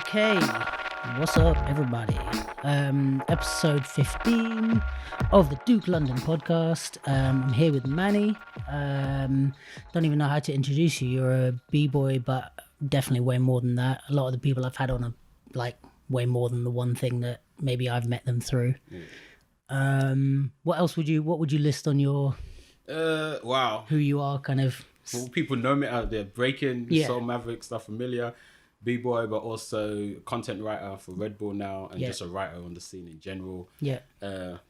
Okay, what's up, everybody? Episode 15 of the Duke London podcast. I'm here with Manny. Don't even know how to introduce you. You're a b-boy, but definitely way more than that. A lot of the people I've had on are like way more than the one thing that maybe I've met them through. What would you list on your wow, who you are kind of? well, people know me out there. Breakin, Yeah. Soul Mavericks, stuff familiar. B-boy, but also content writer for Red Bull now, and Yeah. just a writer on the scene in general. Yeah.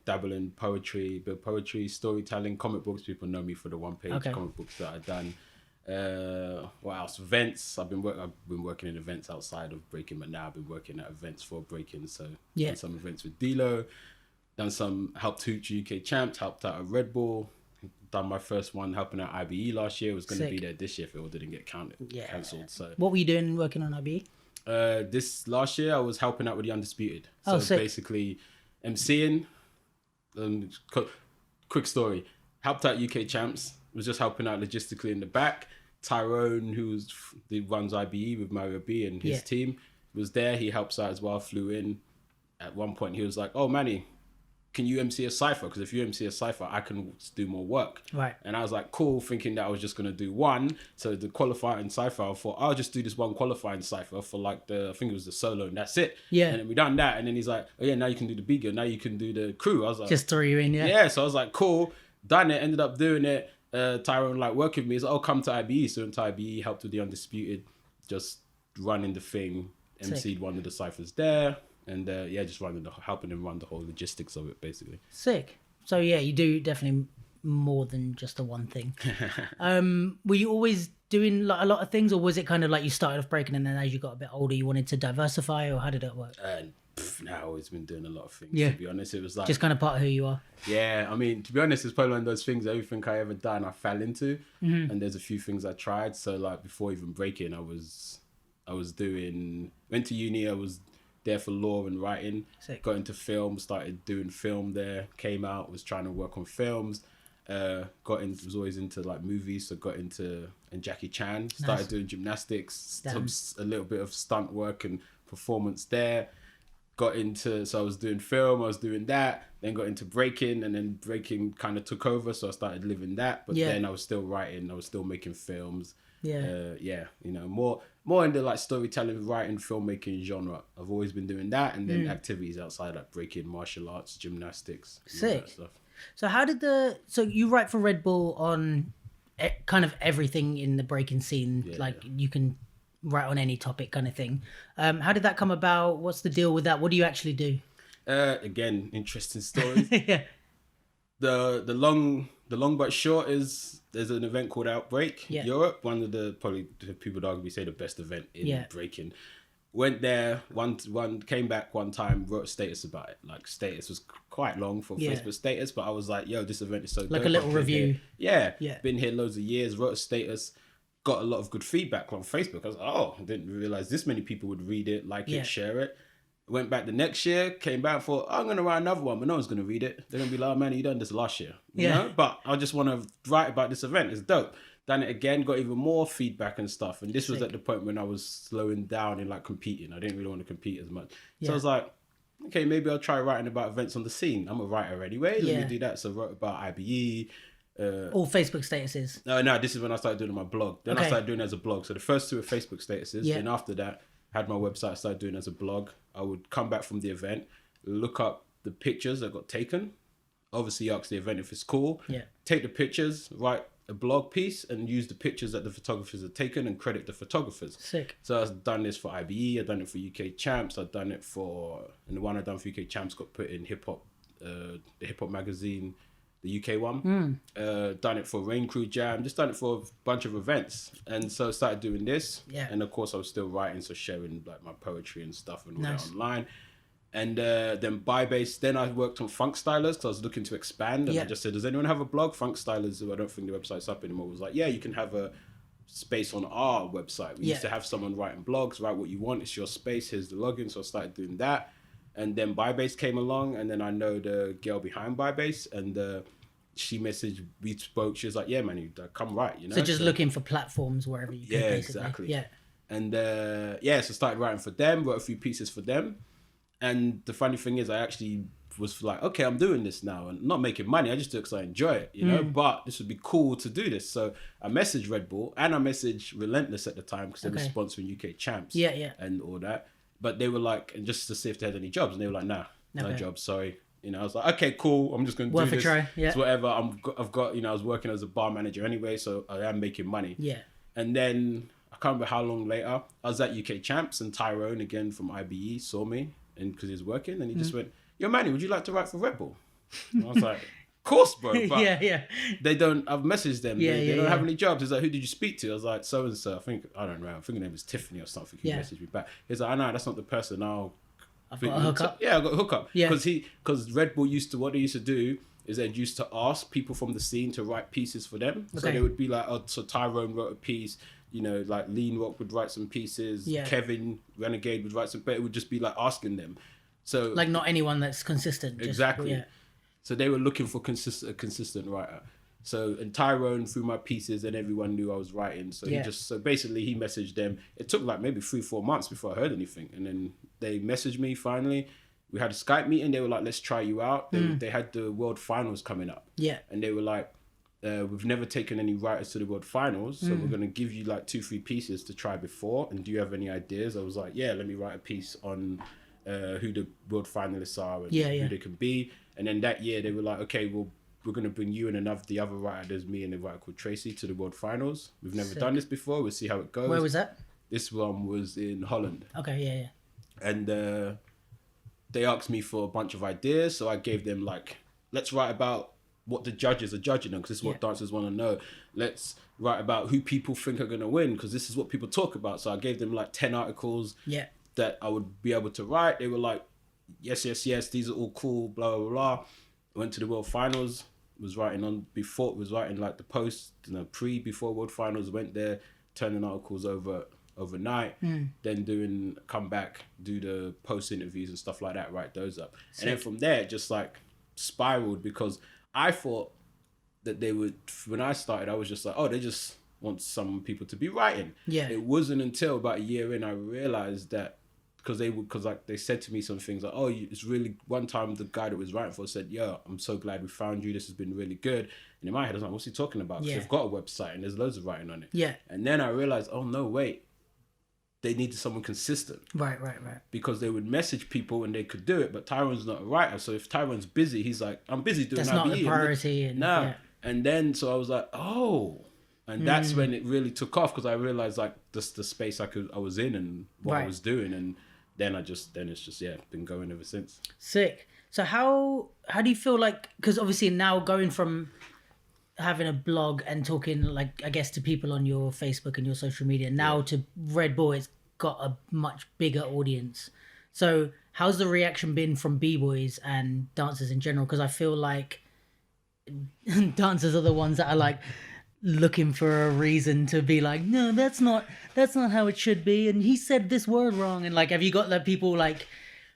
Dabble in poetry, bit of poetry, storytelling, comic books. People know me for the one-page Okay. comic books that I've done. What else? Events. I've been working in events outside of Breakin, but now I've been working at events for Breakin. So Yeah. done some events with Dilo, done some helped Hooch UK champs, helped out at Red Bull. Done my first one helping out IBE last year. Was going to be there this year if it all didn't get cancelled. So What were you doing working on IB? this last year I was helping out with the Undisputed. So sick. basically MCing. Quick story. Helped out UK champs. Was just helping out logistically in the back. Tyrone, who runs IBE with Mario B and his team, was there. He helps out as well. Flew in. At one point he was like, "Oh, Manny, can you MC a cypher? Because if you MC a cypher, I can do more work." Right. And I was like, cool, thinking that I was just going to do one. So the qualifying cypher, I thought, I'll just do this one qualifying cypher for like I think it was the solo, and that's it. Yeah. And then we done that. And then he's like, oh yeah, now you can do the big girl. Now you can do the crew. I was like, Just threw you in, yeah. yeah. So I was like, cool, done it, ended up doing it. Tyrone like working with me. He's like, oh, come to IBE. So went to IBE, helped with the Undisputed, just running the thing, MC'd one of the cyphers there. And just helping him run the whole logistics of it, basically. Sick. So yeah, you do definitely more than just the one thing. Were you always doing like a lot of things, or was it kind of like you started off breaking and then as you got a bit older you wanted to diversify, or how did it work? Now I've always been doing a lot of things. Yeah. To be honest, it was like Just kind of part of who you are. yeah. I mean, to be honest, it's probably one of those things. Everything I ever done, I fell into, and there's a few things I tried. So like before even breaking, I was went to uni. I was there for law and writing. Sick. Got into film, started doing film there, came out, was trying to work on films, was always into like movies, so got into and Jackie Chan, started doing gymnastics, a little bit of stunt work and performance there. So I was doing film, I was doing that, then got into breaking, and then breaking kind of took over, so I started living that, but then I was still writing, I was still making films. More in the like storytelling, writing, filmmaking genre. I've always been doing that, and then activities outside like breaking, martial arts, gymnastics. Sick. All that stuff. So so you write for Red Bull on kind of everything in the breaking scene, like you can write on any topic kind of thing. How did that come about? What's the deal with that? What do you actually do? Again, interesting stories. Yeah. The long but short is there's an event called Outbreak Europe. One of the probably people would arguably say the best event in breaking. Went there one came back one time, wrote a status about it. Like status was quite long for Facebook status, but I was like, yo, this event is so Like dope. a little review. Yeah. Been here loads of years, wrote a status, got a lot of good feedback on Facebook. I was like, oh, I didn't realize this many people would read it, like it, share it. Went back the next year, came back, thought, I'm going to write another one, but no one's going to read it. They're going to be like, oh, man, you done this last year. You know? But I just want to write about this event. It's dope. Done it again, got even more feedback and stuff. And this was at the point when I was slowing down in like competing. I didn't really want to compete as much. So I was like, okay, maybe I'll try writing about events on the scene. I'm a writer anyway. Let me do that. So I wrote about IBE. All Facebook statuses. No, this is when I started doing my blog. Then I started doing it as a blog. So the first two were Facebook statuses. Then after that, had my website, started doing it as a blog. I would come back from the event, look up the pictures that got taken. Obviously, ask the event if it's cool. Take the pictures, write a blog piece, and use the pictures that the photographers had taken and credit the photographers. Sick. So I've done this for IBE, I've done it for UK Champs, I've done it and the one I've done for UK Champs got put in hip hop, the hip hop magazine, the UK one. Done it for Rain Crew Jam, just done it for a bunch of events. And so I started doing this. Yeah. And of course I was still writing, so sharing like my poetry and stuff and all that online. And then Bybase, then I worked on Funk Stylers because I was looking to expand. And I just said, does anyone have a blog? Funk Stylers, I don't think the website's up anymore, was like, yeah, you can have a space on our website. We used to have someone writing blogs, write what you want, it's your space, here's the login. So I started doing that. And then Bybase came along, and then I know the girl behind Bybase, and she messaged, we spoke, she was like, yeah, man, you come right, you know? So just looking for platforms wherever you can, basically. Exactly. Yeah. And so I started writing for them, wrote a few pieces for them. And the funny thing is, I actually was like, okay, I'm doing this now and not making money. I just do it because I enjoy it, you know, but this would be cool to do this. So I messaged Red Bull and I messaged Relentless at the time because they were sponsoring UK Champs and all that. But they were like, and just to see if they had any jobs. And they were like, nah, no jobs, sorry. You know, I was like, okay, cool. I'm just going to do this. Try. Yeah. It's whatever. I've got, you know, I was working as a bar manager anyway, so I am making money. Yeah. And then I can't remember how long later, I was at UK Champs and Tyrone again from IBE saw me. And because he was working, and he just went, yo, Manny, would you like to write for Red Bull? And I was like, of course, bro. But they don't, I've messaged them. They don't have any jobs. He's like, who did you speak to? I was like, so-and-so. I don't know. I think her name was Tiffany or something. He messaged me back. He's like, I know, that's not the person. I've got a hookup. Yeah, I got a hookup. Yeah. Because Red Bull what they used to do is they used to ask people from the scene to write pieces for them. Okay. So they would be like, so Tyrone wrote a piece. You know, like Lean Rock would write some pieces. Yeah. Kevin Renegade would write some, but it would just be like asking them. So like not anyone that's consistent. Exactly. So they were looking for a consistent writer. So and Tyrone through my pieces and everyone knew I was writing. So so basically he messaged them. It took like maybe 3-4 months before I heard anything. And then they messaged me finally. We had a Skype meeting. They were like, let's try you out. They had the World Finals coming up. Yeah. And they were like, we've never taken any writers to the World Finals, so we're going to give you like 2-3 pieces to try before. And do you have any ideas? I was like, yeah, let me write a piece on who the World Finalists are and who they can be. And then that year they were like, okay, well, we're going to bring you and the other writer, there's me and a writer called Tracy, to the World Finals. We've never done this before. We'll see how it goes. Where was that? This one was in Holland. Okay, And they asked me for a bunch of ideas, so I gave them like, let's write about what the judges are judging on, because this is what dancers want to know. Let's write about who people think are going to win, because this is what people talk about. So I gave them like 10 articles that I would be able to write. They were like, yes, these are all cool, blah, blah, blah. Went to the World Finals, was writing like the post, before World Finals, went there, turning articles overnight, then come back, do the post interviews and stuff like that, write those up. Sick. And then from there, it just like spiraled, because I thought that they would, when I started, I was just like, oh, they just want some people to be writing. Yeah. It wasn't until about a year in I realized that, because they said to me some things like, oh, it's really, one time the guy that was writing for said, yo, I'm so glad we found you. This has been really good. And in my head, I was like, what's he talking about? Because they've got a website and there's loads of writing on it. Yeah. And then I realized, oh, no, wait. They needed someone consistent. Right. Because they would message people and they could do it, but Tyrone's not a writer. So if Tyrone's busy, he's like, I'm busy doing that's not the priority. And then, so I was like, oh. And that's when it really took off, because I realized like the space I was in and what I was doing. And then it's just, been going ever since. Sick. So how do you feel like, because obviously now going from having a blog and talking, like, I guess, to people on your Facebook and your social media, now to Red Bull, it's got a much bigger audience. So how's the reaction been from b-boys and dancers in general? Because I feel like dancers are the ones that are like looking for a reason to be like, no, that's not how it should be, and he said this word wrong. And like, have you got like people like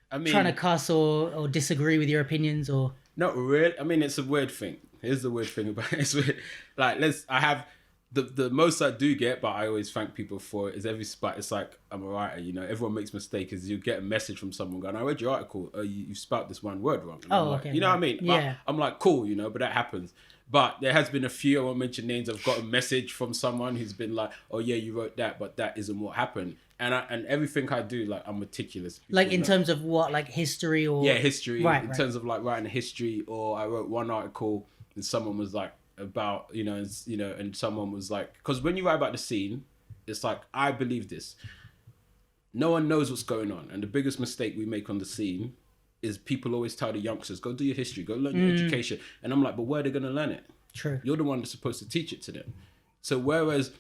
trying to cuss or disagree with your opinions? Or not really. I mean, it's a weird thing. Here's the weird thing about it. It's weird. Like, I have the most I do get, but I always thank people for it, is every spot. It's like, I'm a writer, you know, everyone makes mistakes. Is you get a message from someone going, I read your article, you spelled this one word wrong. And I'm like, you know what I mean? Yeah. I'm like, cool, you know, but that happens. But there has been a few, I won't mention names, I've got a message from someone who's been like, oh yeah, you wrote that, but that isn't what happened. And everything I do, like, I'm meticulous. Like in terms of what, like history or? Yeah, history. Right, in terms of like writing a history, or I wrote one article and someone was like, about, and someone was like, because when you write about the scene, it's like, I believe this. No one knows what's going on. And the biggest mistake we make on the scene is people always tell the youngsters, go do your history, go learn your education. And I'm like, but where are they going to learn it? True. You're the one that's supposed to teach it to them. So whereas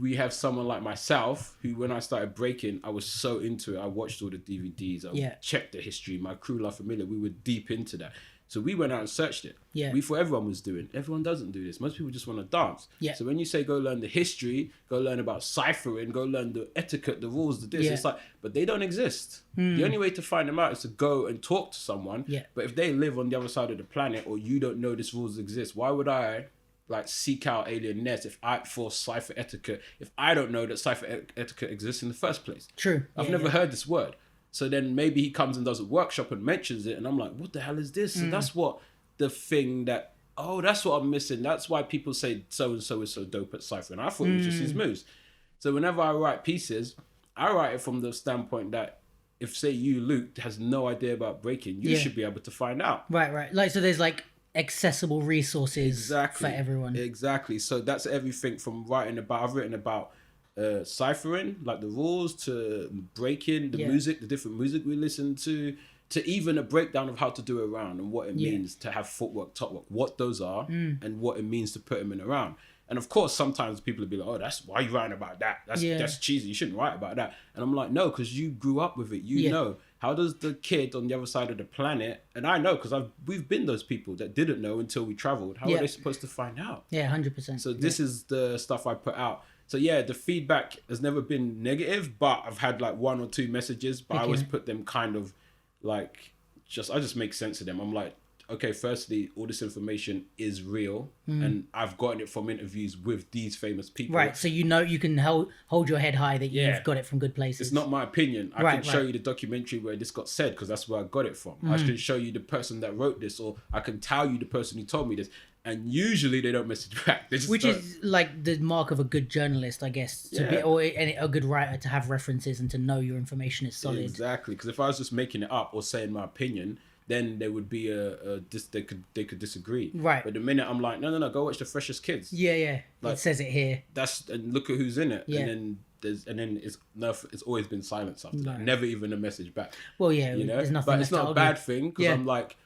we have someone like myself who, when I started breaking, I was so into it. I watched all the DVDs. I checked the history. My crew, La Familia, we were deep into that. So we went out and searched it. Yeah. We thought everyone was doing. Everyone doesn't do this. Most people just want to dance. Yeah. So when you say go learn the history, go learn about ciphering, go learn the etiquette, the rules, the this, it's like, but they don't exist. The only way to find them out is to go and talk to someone. Yeah. But if they live on the other side of the planet, or you don't know this rules exist, why would I like seek out alien nets for cipher etiquette if I don't know that cipher etiquette exists in the first place? True. I've never heard this word. So then maybe he comes and does a workshop and mentions it, and I'm like, what the hell is this? So that's what the thing that, that's what I'm missing. That's why people say so-and-so is so dope at ciphering. I thought it was just his moves. So whenever I write pieces, I write it from the standpoint that if, say, you, Luke, has no idea about breaking, you should be able to find out. Right. Like, so there's like accessible resources for everyone. Exactly. So that's everything from writing about, I've written about ciphering, like the rules, to breaking, the music, the different music we listen to even a breakdown of how to do a round and what it means to have footwork, top work, what those are and what it means to put them in a round. And of course, sometimes people will be like, oh, that's why you writing about that. That's cheesy. You shouldn't write about that. And I'm like, no, because you grew up with it. You know. How does the kid on the other side of the planet, and I know because we've been those people that didn't know until we traveled. How are they supposed to find out? Yeah, 100%. So this is the stuff I put out. So yeah, the feedback has never been negative, but I've had like one or two messages, but I always put them kind of like, I just make sense of them. I'm like, okay, firstly, all this information is real, and I've gotten it from interviews with these famous people. Right, so you know you can hold your head high that you've got it from good places. It's not my opinion. I can show you the documentary where this got said, because that's where I got it from. I can show you the person that wrote this, or I can tell you the person who told me this. And usually they don't message back. They just Which is like the mark of a good journalist, I guess, to be, or a good writer, to have references and to know your information is solid. Exactly, because if I was just making it up or saying my opinion, then there would be they could disagree. Right. But the minute I'm like, no, go watch The Freshest Kids. Yeah. Like, it says it here. And look at who's in it. Yeah. And then it's always been silence after that. Never even a message back. Well, yeah, you know? there's nothing. But it's not a bad thing, because I'm like,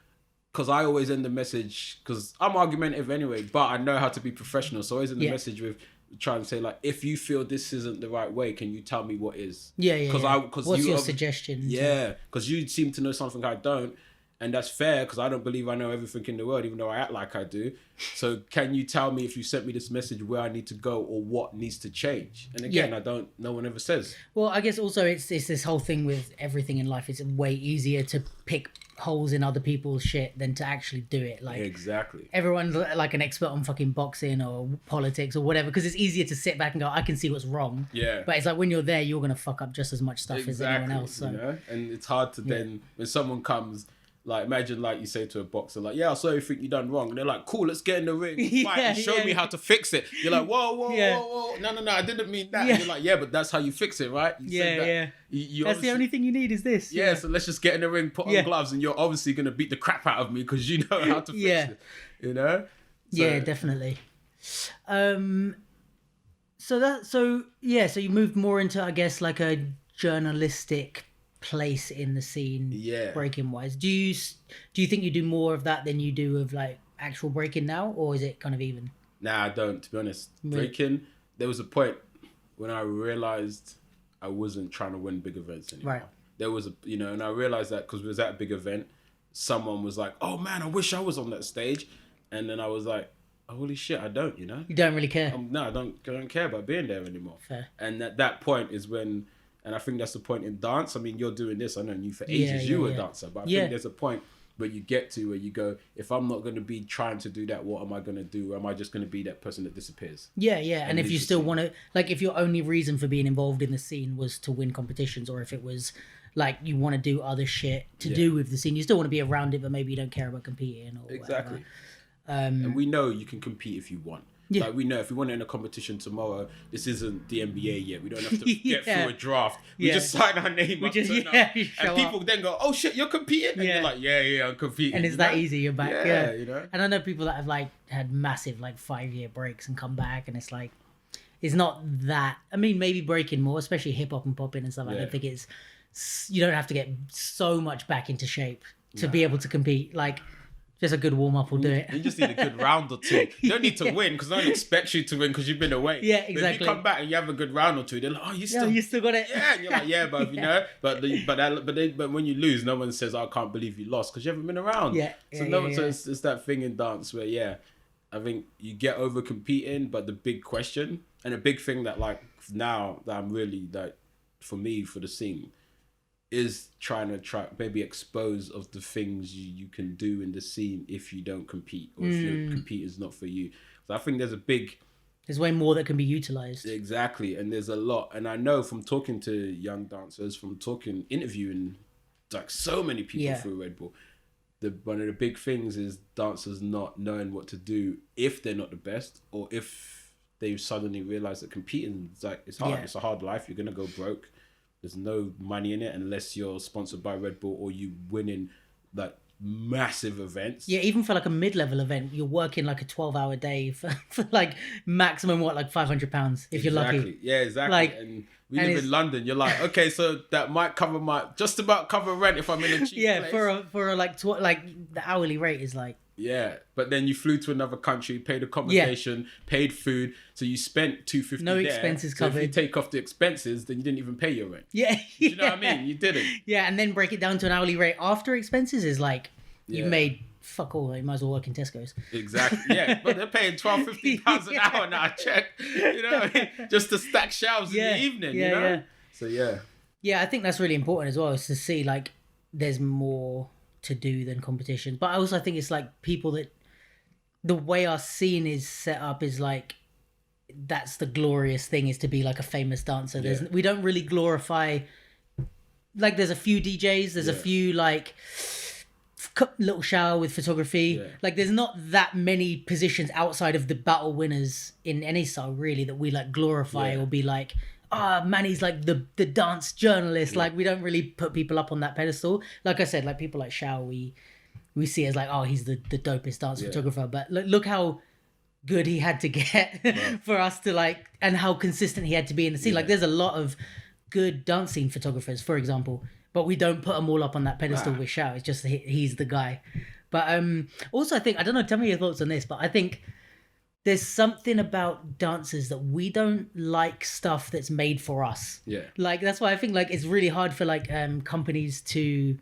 because I always end the message, because I'm argumentative anyway, but I know how to be professional. So I always end the message with trying to say, like, if you feel this isn't the right way, can you tell me what is? Yeah. What's your suggestion? Yeah, because you seem to know something I don't. And that's fair, because I don't believe I know everything in the world, even though I act like I do. So can you tell me, if you sent me this message, where I need to go or what needs to change? And again, no one ever says. Well, I guess also it's this whole thing with everything in life. It's way easier to pick holes in other people's shit than to actually do it. Like, exactly. Everyone's like an expert on fucking boxing or politics or whatever, because it's easier to sit back and go, I can see what's wrong. Yeah. But it's like, when you're there, you're going to fuck up just as much stuff as anyone else. So. You know? And it's hard to then, when someone comes... Like, imagine, like, you say to a boxer, like, I saw everything you done wrong. And they're like, cool, let's get in the ring. Fight and show me how to fix it. You're like, whoa. No, I didn't mean that. And you're like, but that's how you fix it, right? You said that. You that's the only thing you need is this. Yeah, so let's just get in the ring, put on gloves, and you're obviously going to beat the crap out of me because you know how to fix it. You know? So, yeah, definitely. So you moved more into, I guess, like a journalistic place in the scene, breaking wise. Do you think you do more of that than you do of like actual breaking now, or is it kind of even? Nah, I don't, to be honest. Breaking, there was a point when I realized I wasn't trying to win big events anymore. Right. There was and I realized that because we was at a big event, someone was like, oh man, I wish I was on that stage. And then I was like, holy shit, I don't, You don't really care? No, I don't care about being there anymore. Fair. And at that point is when, and I think that's the point in dance. I mean, you're doing this. I know you for ages. You were a dancer. But I think there's a point where you get to where you go, if I'm not going to be trying to do that, what am I going to do? Or am I just going to be that person that disappears? Yeah. And if you still want to, like, if your only reason for being involved in the scene was to win competitions, or if it was like you want to do other shit to do with the scene, you still want to be around it, but maybe you don't care about competing or exactly. Whatever. And we know you can compete if you want. Yeah. Like, we know if we want to in a competition tomorrow, this isn't the NBA yet. We don't have to get through a draft. We just sign our name up. And people then go, oh shit, you're competing? And you're like, yeah, I'm competing. And it's that easy, you're back. Yeah, you know? And I know people that have like had massive like 5-year breaks and come back, and it's like, it's not that, I mean, maybe breaking more, especially hip hop and popping and stuff. I don't think it's, you don't have to get so much back into shape to be able to compete. Like, just a good warm up will do it. You just need a good round or two. You don't need to win, because no one expects you to win because you've been away. Yeah, But exactly. if you come back and you have a good round or two, they're like, oh, you still got it. Yeah, and you're like, yeah, but you know, but when you lose, no one says, I can't believe you lost, because you haven't been around. So it's that thing in dance where I think you get over competing, but the big question and a big thing that like now that I'm really like for me for the scene is trying to maybe expose of the things you can do in the scene if you don't compete, or if your compete is not for you. So I think there's way more that can be utilized. Exactly, and there's a lot. And I know from talking to young dancers, interviewing like so many people through Red Bull, one of the big things is dancers not knowing what to do if they're not the best, or if they suddenly realize that competing is like, it's hard. It's a hard life. You're gonna go broke. There's no money in it unless you're sponsored by Red Bull or you win in like massive events. Yeah, even for like a mid-level event, you're working like a 12-hour day for like maximum like £500 if you're lucky. Yeah, exactly. Like, and we live in London. You're like, okay, so that might just about cover rent if I'm in a cheap place. for like the hourly rate is like. Yeah, but then you flew to another country, paid accommodation, paid food, so you spent $250. No expenses covered. If you take off the expenses, then you didn't even pay your rent. Yeah, Do you know what I mean? You didn't. Yeah, and then break it down to an hourly rate after expenses is like you've made fuck all. You might as well work in Tesco's. Exactly. Yeah, but they're paying £12-15 an hour now. Check. You know what I mean? Just to stack shelves in the evening. Yeah, you know? yeah. So yeah. Yeah, I think that's really important as well, is to see like there's more to do than competition. But I also think it's like people that the way our scene is set up is like that's the glorious thing, is to be like a famous dancer. We don't really glorify, like there's a few DJs, there's a few like little shower with photography. Like there's not that many positions outside of the battle winners in any style really that we like glorify or be like, Manny's like the dance journalist. Like we don't really put people up on that pedestal. Like I said, like people like Shao, we see as like, he's the dopest dance photographer. But look how good he had to get for us to like, and how consistent he had to be in the scene. Like there's a lot of good dance scene photographers, for example, but we don't put them all up on that pedestal with Shao. It's just he's the guy. But also I think, I don't know, tell me your thoughts on this, but I think there's something about dancers that we don't like stuff that's made for us. Yeah. Like that's why I think like it's really hard for like companies to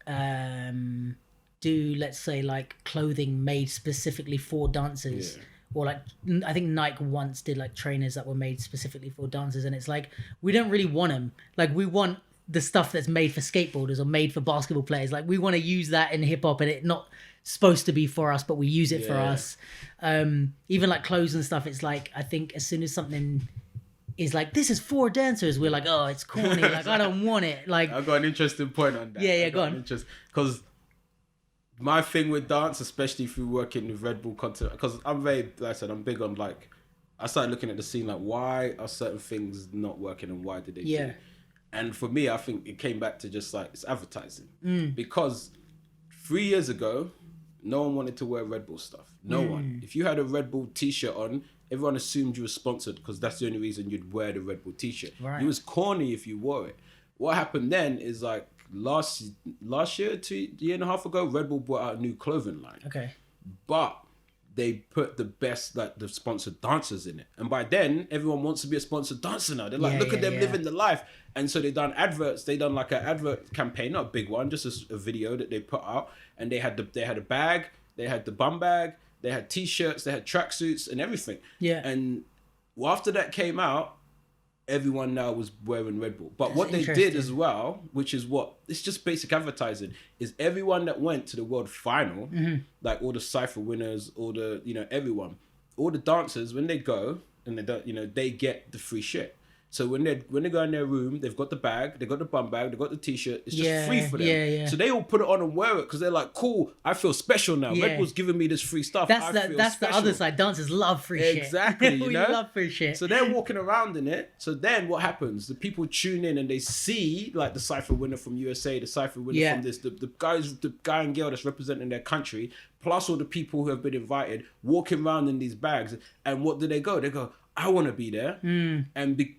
do, let's say, like clothing made specifically for dancers. Or like I think Nike once did like trainers that were made specifically for dancers, and it's like we don't really want them. Like we want the stuff that's made for skateboarders or made for basketball players. Like we want to use that in hip hop, and it not supposed to be for us, but we use it for us. Even like clothes and stuff, it's like I think as soon as something is like, this is for dancers, we're like, oh, it's corny. Like I don't want it. Like I've got an interesting point on that. Yeah, go on. Because my thing with dance, especially through working with Red Bull content, because I'm very, like I said, I'm big on like, I started looking at the scene like, why are certain things not working and why did they do? And for me, I think it came back to just like, it's advertising. Because 3 years ago, no one wanted to wear Red Bull stuff. No one. If you had a Red Bull t-shirt on, everyone assumed you were sponsored because that's the only reason you'd wear the Red Bull t-shirt. Right. It was corny if you wore it. What happened then is like last year, year and a half ago, Red Bull brought out a new clothing line. Okay. But they put the best, like the sponsored dancers in it. And by then, everyone wants to be a sponsored dancer now. They're like, look at them living the life. And so they done adverts. They done like an advert campaign, not a big one, just a video that they put out. And they had a bag, they had the bum bag, they had t-shirts, they had tracksuits and everything. Yeah. And after that came out, everyone now was wearing Red Bull. But what they did as well, which is it's just basic advertising, is everyone that went to the world final, like all the Cypher winners, all the, everyone, all the dancers, when they go and they don't, they get the free shit. So when they go in their room, they've got the bag, they've got the bum bag, they've got the t-shirt. It's just free for them. So they all put it on and wear it because they're like, cool, I feel special now. Red Bull's giving me this free stuff. That's the other side. Dancers love free shit. Exactly. We love free shit. So they're walking around in it. So then what happens? The people tune in and they see like the Cypher winner from USA, the Cypher winner from this, the guy and girl that's representing their country, plus all the people who have been invited, walking around in these bags. And what do? They go, I want to be there,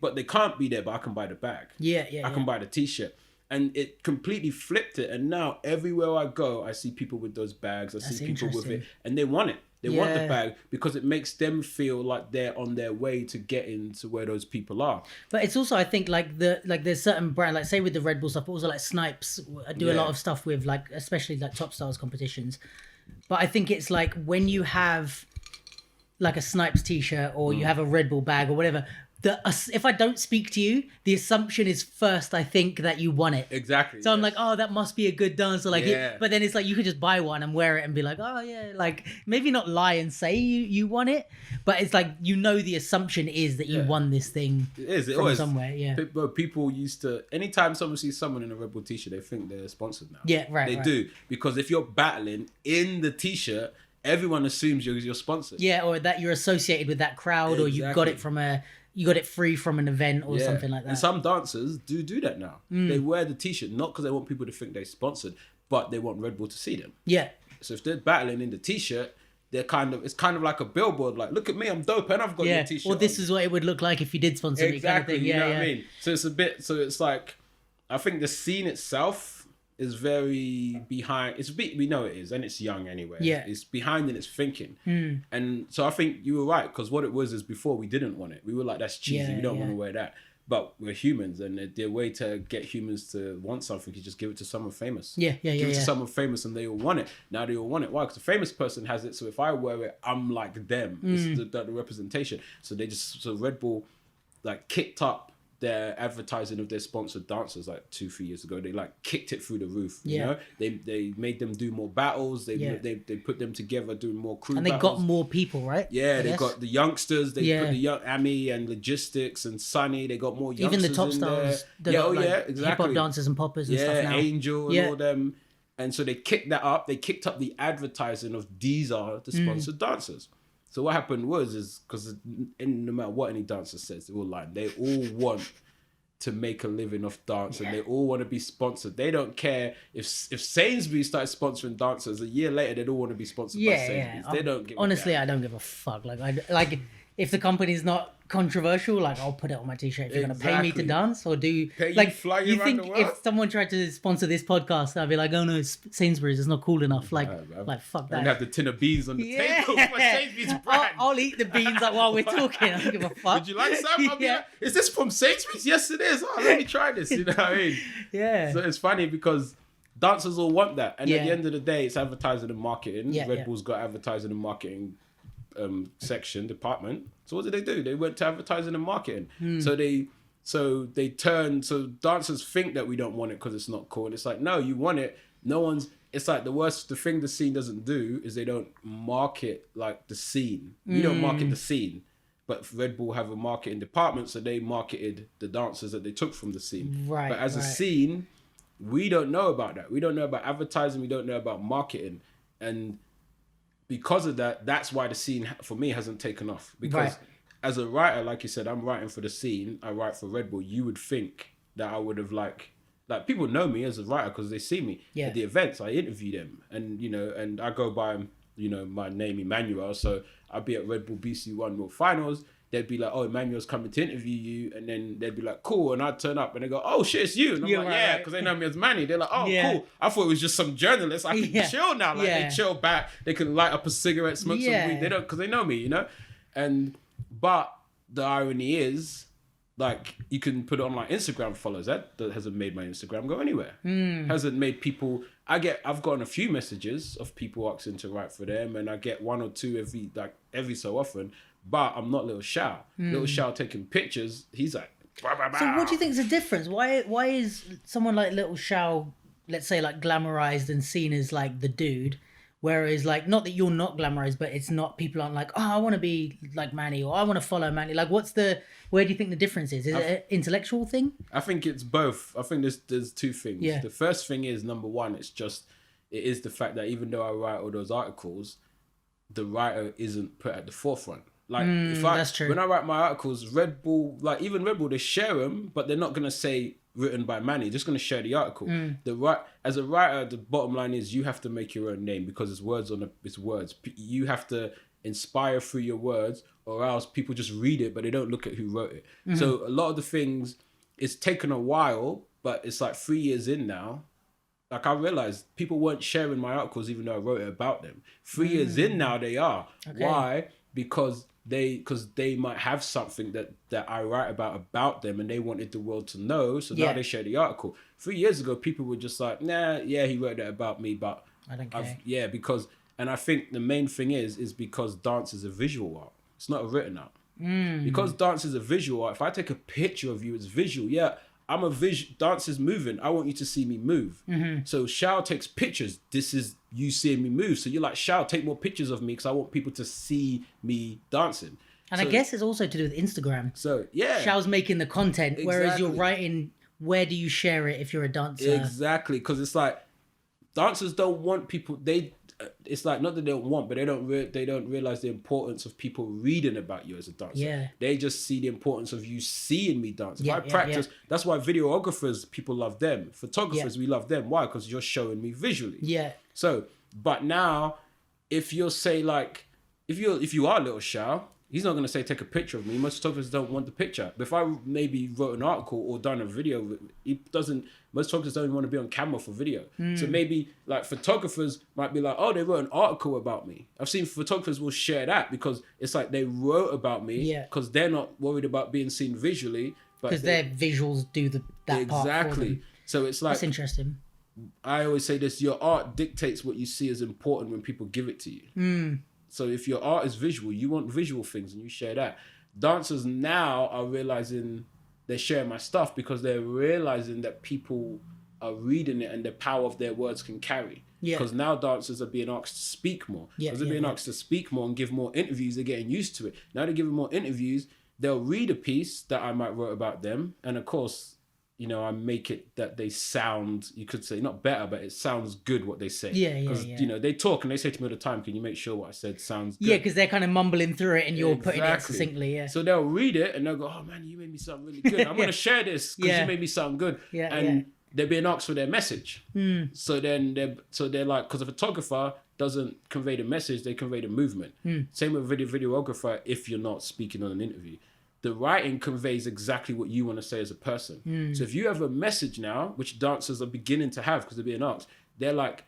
but they can't be there. But I can buy the bag. I can buy the t-shirt, And it completely flipped it. And now everywhere I go, I see people with those bags. I see people with it, and they want it. They want the bag because it makes them feel like they're on their way to getting to where those people are. But it's also, I think, like there's certain brand, like say with the Red Bull stuff, but also like Snipes do a lot of stuff with like, especially like Top Stars competitions. But I think it's like when you have like a Snipes t-shirt or you have a Red Bull bag or whatever, if I don't speak to you, the assumption is first, I think, that you want it. Exactly. So I'm like, oh, that must be a good dancer. Like, but then it's like you could just buy one and wear it and be like, oh yeah, like maybe not lie and say you want it, but it's like the assumption is that you won this thing. It is. It from always, somewhere. Yeah. People used to, anytime someone sees someone in a Red Bull t-shirt, they think they're sponsored now. Yeah, right. They do, because if you're battling in the t-shirt, everyone assumes you're sponsored. Yeah, or that you're associated with that crowd, or you got it from you got it free from an event or something like that. And some dancers do that now. They wear the t-shirt not because they want people to think they're sponsored, but they want Red Bull to see them. Yeah. So if they're battling in the t-shirt, it's kind of like a billboard. Like, look at me, I'm dope, and I've got your t-shirt. Well, this is what it would look like if you did sponsor me. Kind of thing. You know what I mean? So it's like, I think the scene itself is very behind. We know it is, and it's young anyway. Yeah. It's behind in its thinking. And so I think you were right, because what it was is before we didn't want it. We were like, that's cheesy. We don't want to wear that. But we're humans, and the way to get humans to want something is just give it to someone famous. Give it to someone famous, and they all want it. Now they all want it. Why? Because the famous person has it. So if I wear it, I'm like them. It's the representation. So Red Bull like kicked up their advertising of their sponsored dancers like 2-3 years ago. They like kicked it through the roof. You know, they made them do more battles. They put them together doing more crew. And they got more people, right? Yeah, they got the youngsters. They put the young Amy and Logistics and Sunny. They got more youngsters. Even the Top Stars. Exactly. Hip hop dancers and poppers and stuff now. Angel and all them. And so they kicked that up. They kicked up the advertising of these are the sponsored dancers. So what happened was because no matter what any dancer says, they all lie. They all want to make a living off dance, and they all want to be sponsored. They don't care if Sainsbury's started sponsoring dancers a year later. They'd all want to be sponsored by Sainsbury's. They don't give. Honestly, I don't give a fuck. Like if the company's not controversial, like I'll put it on my t-shirt. If you're gonna pay me to dance, or do you fly you think the if someone tried to sponsor this podcast, I'd be like, oh no, Sainsbury's is not cool enough. Like fuck that. And have the tin of beans on the table for Sainsbury's brand. I'll eat the beans like while we're talking. I don't give a fuck. Would you like some? Like, is this from Sainsbury's? Yes, it is. Oh, let me try this. You know what I mean? Yeah. So it's funny because dancers all want that, and at the end of the day, it's advertising and marketing. Red Bull's got advertising and marketing department. So what did they do? They went to advertising and marketing. So they turn. So dancers think that we don't want it because it's not cool. And it's like, no, you want it. It's like the thing the scene doesn't do is they don't market like the scene. We don't market the scene. But Red Bull have a marketing department, so they marketed the dancers that they took from the scene. Right. But as a scene, we don't know about that. We don't know about advertising. We don't know about marketing. And because of that, that's why the scene for me hasn't taken off. Because as a writer, like you said, I'm writing for the scene. I write for Red Bull. You would think that I would have like people know me as a writer because they see me at the events. I interview them, and and I go by my name Emmanuel. So I'd be at Red Bull BC1 World Finals. They'd be like, oh, Emmanuel's coming to interview you. And then they'd be like, cool. And I'd turn up and they go, oh, shit, it's you. And I'm like, because they know me as Manny. They're like, oh, cool. I thought it was just some journalist. I can chill now. Like, they chill back. They can light up a cigarette, smoke some weed. They don't, because they know me, But the irony is, like, you can put it on like Instagram follows. That hasn't made my Instagram go anywhere. Hasn't made people... I've gotten a few messages of people asking to write for them, and I get one or two every so often. But I'm not Little Shao. Little Shao taking pictures. He's like, bah, bah, bah. So what do you think is the difference? Why is someone like Little Shao, let's say, like glamorized and seen as like the dude, whereas like not that you're not glamorized, but it's not, people aren't like, oh, I want to be like Manny, or I want to follow Manny. Like, where do you think the difference is? Is it an intellectual thing? I think it's both. I think there's two things. Yeah. The first thing is, number one, it is the fact that even though I write all those articles, the writer isn't put at the forefront. Like, that's true. When I write my articles, Red Bull, like even Red Bull, they share them, but they're not going to say written by Manny. They're just going to share the article. As a writer, the bottom line is you have to make your own name because it's words. You have to inspire through your words, or else people just read it, but they don't look at who wrote it. So a lot of the things, it's taken a while But it's like 3 years in now. Like I realized people weren't sharing my articles even though I wrote it about them. 3 years in now they are. Okay. Why? Because they might have something that I write about them and they wanted the world to know. So now they share the article. 3 years ago, people were just like, nah, yeah, he wrote that about me, but I don't care. Because, and I think the main thing is because dance is a visual art. It's not a written art. Because dance is a visual art. If I take a picture of you, it's visual. Yeah. I'm a dance is moving. I want you to see me move. So Shao takes pictures. This is you seeing me move. So you're like, Shao, take more pictures of me because I want people to see me dancing. And I guess it's also to do with Instagram. So yeah. Shao's making the content, whereas you're writing, where do you share it if you're a dancer? Exactly. Because it's like, dancers don't want people, it's like, not that they don't want, but they don't realize the importance of people reading about you as a dancer. Yeah. They just see the importance of you seeing me dance. If I practice, that's why videographers, people love them. Photographers, we love them. Why? Because you're showing me visually. Yeah. So, but now, if you're say like, if you are Little Shao, he's not going to say take a picture of me. Most photographers don't want the picture. But if I maybe wrote an article or done a video, most photographers don't even want to be on camera for video. So maybe like photographers might be like, oh, they wrote an article about me. I've seen photographers will share that because it's like they wrote about me because they're not worried about being seen visually. Because their visuals do that part for them. So it's like... That's interesting. I always say this, your art dictates what you see as important when people give it to you. So if your art is visual, you want visual things and you share that. Dancers now are realizing they're sharing my stuff because they're realizing that people are reading it and the power of their words can carry. Because now dancers are being asked to speak more. Because they're being asked to speak more and give more interviews, they're getting used to it. Now they're giving more interviews, they'll read a piece that I might write about them. And of course, you know, I make it that they sound, you could say, not better, but it sounds good what they say. Because, you know, they talk and they say to me all the time, can you make sure what I said sounds good? Yeah, because they're kind of mumbling through it and you're putting it succinctly, So they'll read it and they'll go, oh man, you made me sound really good. I'm going to share this because you made me sound good. And they're being asked for their message. So then they're like, because a photographer doesn't convey the message, they convey the movement. Same with videographer if you're not speaking on an interview. The writing conveys exactly what you want to say as a person. So if you have a message now, which dancers are beginning to have because they're being asked, they're like,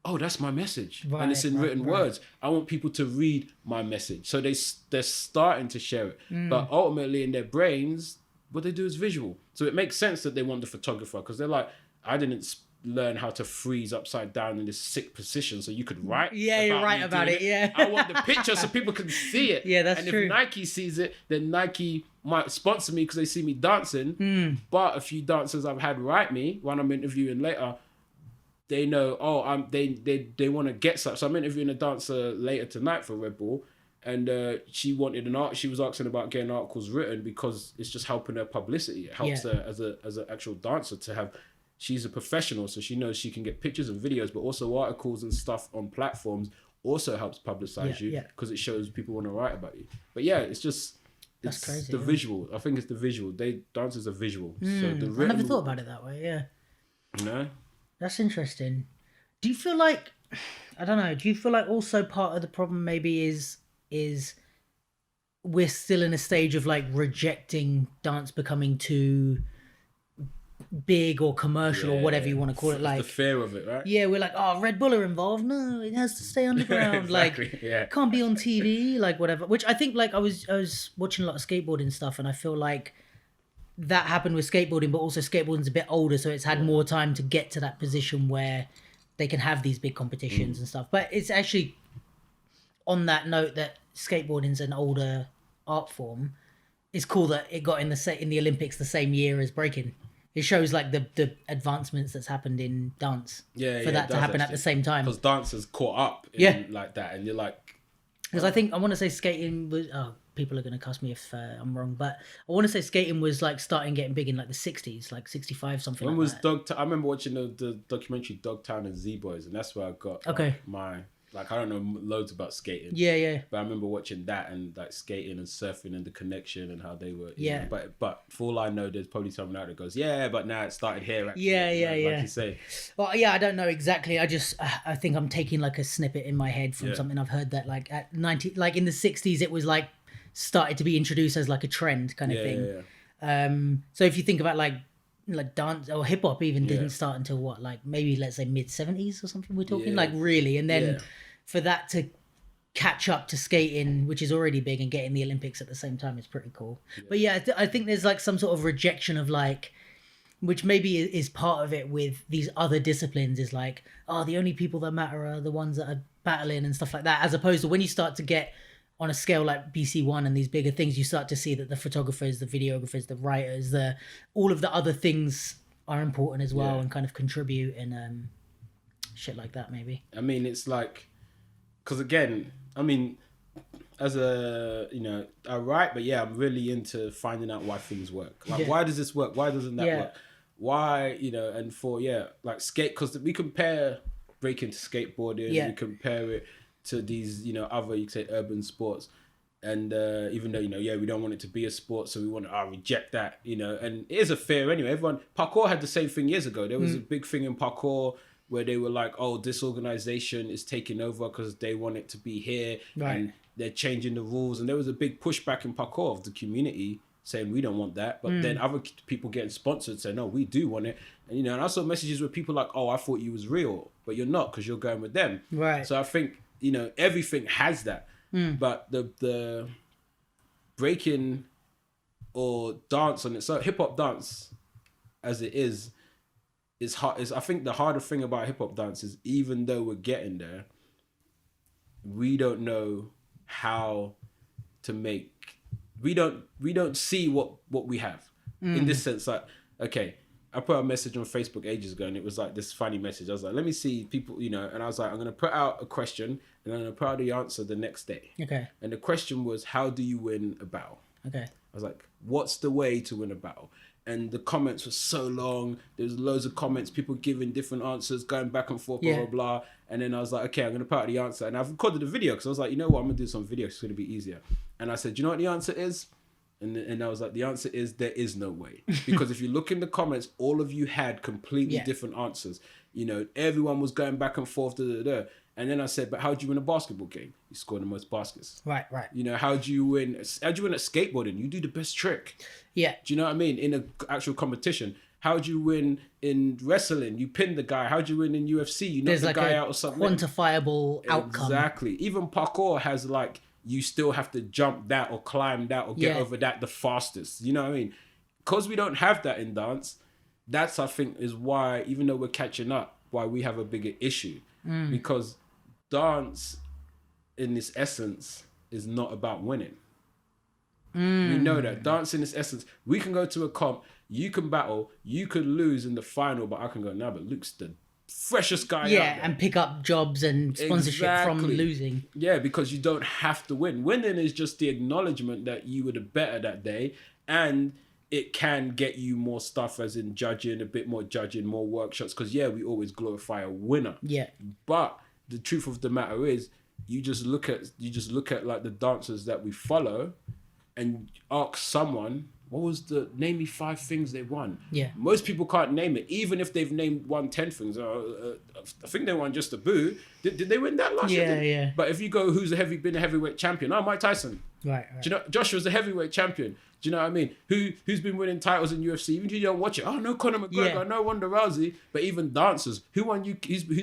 oh, that's my message. And it's in written words. I want people to read my message. So they're starting to share it. But ultimately in their brains, what they do is visual. So it makes sense that they want the photographer because they're like, I didn't learn how to freeze upside down in this sick position so you could write about it. I want the picture so people can see it. That's true. And if Nike sees it, then Nike might sponsor me because they see me dancing. But a few dancers I've had write me when I'm interviewing later, they know, they want to get stuff. So I'm interviewing a dancer later tonight for Red Bull, and she wanted she was asking about getting articles written because it's just helping her publicity. It helps her as an actual dancer to have. She's a professional, so she knows she can get pictures and videos, but also articles and stuff on platforms also helps publicize you because it shows people want to write about you. But yeah, it's crazy, the visual. I think it's the visual. Dancers are visual. So I never thought about it that way. Yeah. No. That's interesting. Do you feel like, I don't know, do you feel like also part of the problem maybe is we're still in a stage of like rejecting dance becoming too big or commercial or whatever you want to call it, like the fear of it, right? We're like, oh, Red Bull are involved, no, it has to stay underground. Like can't be on TV, like whatever, which I think, like I was watching a lot of skateboarding stuff and I feel like that happened with skateboarding, but also skateboarding's a bit older, so it's had more time to get to that position where they can have these big competitions and stuff. But it's actually on that note that skateboarding's an older art form. It's cool that it got in the Olympics the same year as breaking. It shows like the advancements that's happened in dance for that to happen at the same time. Because dancers caught up in like that, and you're like... Because I think, I want to say skating was... Oh, people are going to cuss me if I'm wrong, but I want to say skating was like getting big in like the 60s, like 65, something when like that. I remember watching the documentary Dogtown and Z-Boys, and that's where I got my... Like, I don't know loads about skating. Yeah. But I remember watching that and like skating and surfing and the connection and how they were. Yeah. But for all I know, there's probably someone out that goes, but now it started here. Actually. Yeah. Like you say. Well, I don't know exactly. I think I'm taking like a snippet in my head from something I've heard that like at 90, like in the 60s, it was like started to be introduced as like a trend kind of thing. Yeah. So if you think about like like dance or hip hop even didn't start until what, like maybe let's say mid 70s or something. We're talking like really, and then for that to catch up to skating, which is already big, and getting the Olympics at the same time is pretty cool. But yeah, I think there's like some sort of rejection of like, which maybe is part of it with these other disciplines, is like, oh, the only people that matter are the ones that are battling and stuff like that, as opposed to when you start to get on a scale like BC1 and these bigger things, you start to see that the photographers, the videographers, the writers, all of the other things are important as well, and kind of contribute and shit like that maybe. I mean, it's like, because again, I mean, as a, you know, I write, but yeah, I'm really into finding out why things work. Like, why does this work? Why doesn't that work? Why, you know, and for, like skate, because we compare breaking to skateboarding, we compare it to these, you know, other, you could say, urban sports. And even though, you know, we don't want it to be a sport, so we want to reject that, you know, and it is a fear anyway. Parkour had the same thing years ago. There was a big thing in parkour where they were like, oh, this organization is taking over because they want it to be here, and they're changing the rules. And there was a big pushback in parkour of the community saying, we don't want that. But then other people getting sponsored saying, no, we do want it. And, you know, and I saw messages where people like, oh, I thought you was real, but you're not because you're going with them. Right. So I think, you know, everything has that. But the breaking or dance on it, so hip hop dance as it is hard. I think the harder thing about hip hop dance is, even though we're getting there, we don't know how to make. We don't see what we have in this sense. Like, okay, I put a message on Facebook ages ago, and it was like this funny message. I was like, let me see people, you know, and I was like, I'm gonna put out a question, and I'm gonna put out the answer the next day. Okay. And the question was, how do you win a battle? Okay. I was like, what's the way to win a battle? And the comments were so long. There's loads of comments, people giving different answers, going back and forth, blah, blah, blah. And then I was like, okay, I'm going to put out the answer. And I've recorded the video because I was like, you know what? I'm going to do some video. It's going to be easier. And I said, do you know what the answer is? And I was like, the answer is, there is no way. Because if you look in the comments, all of you had completely different answers. You know, everyone was going back and forth, And then I said, but how do you win a basketball game? You score the most baskets. Right. You know, how do you win at skateboarding? You do the best trick. Yeah. Do you know what I mean? In an actual competition. How do you win in wrestling? You pin the guy. How do you win in UFC? You knock the guy out or something. Quantifiable outcome. Exactly. Even parkour has like, you still have to jump that or climb that or get over that the fastest. You know what I mean? Because we don't have that in dance, that's, I think, is why, even though we're catching up, why we have a bigger issue. Because dance, in its essence, is not about winning. We know that. Dance, in its essence, we can go to a comp, you can battle, you could lose in the final, but I can go, nah, but Luke's the freshest guy out there. And pick up jobs and sponsorship from losing. Yeah, because you don't have to win. Winning is just the acknowledgement that you were the better that day, and it can get you more stuff, as in judging, a bit more judging, more workshops, because we always glorify a winner. Yeah. But the truth of the matter is, you just look at like the dancers that we follow, and ask someone, what was name me 5 things they won? Yeah. Most people can't name it, even if they've won 10 things. I think they won just a boo. Did they win that last year? Yeah. But if you go, who's been a heavyweight champion? Oh, Mike Tyson. Right. Do you know Joshua's a heavyweight champion? Do you know what I mean? Who's been winning titles in UFC? Even if you don't watch it, oh, no Conor McGregor, no Ronda Rousey. But even dancers, who's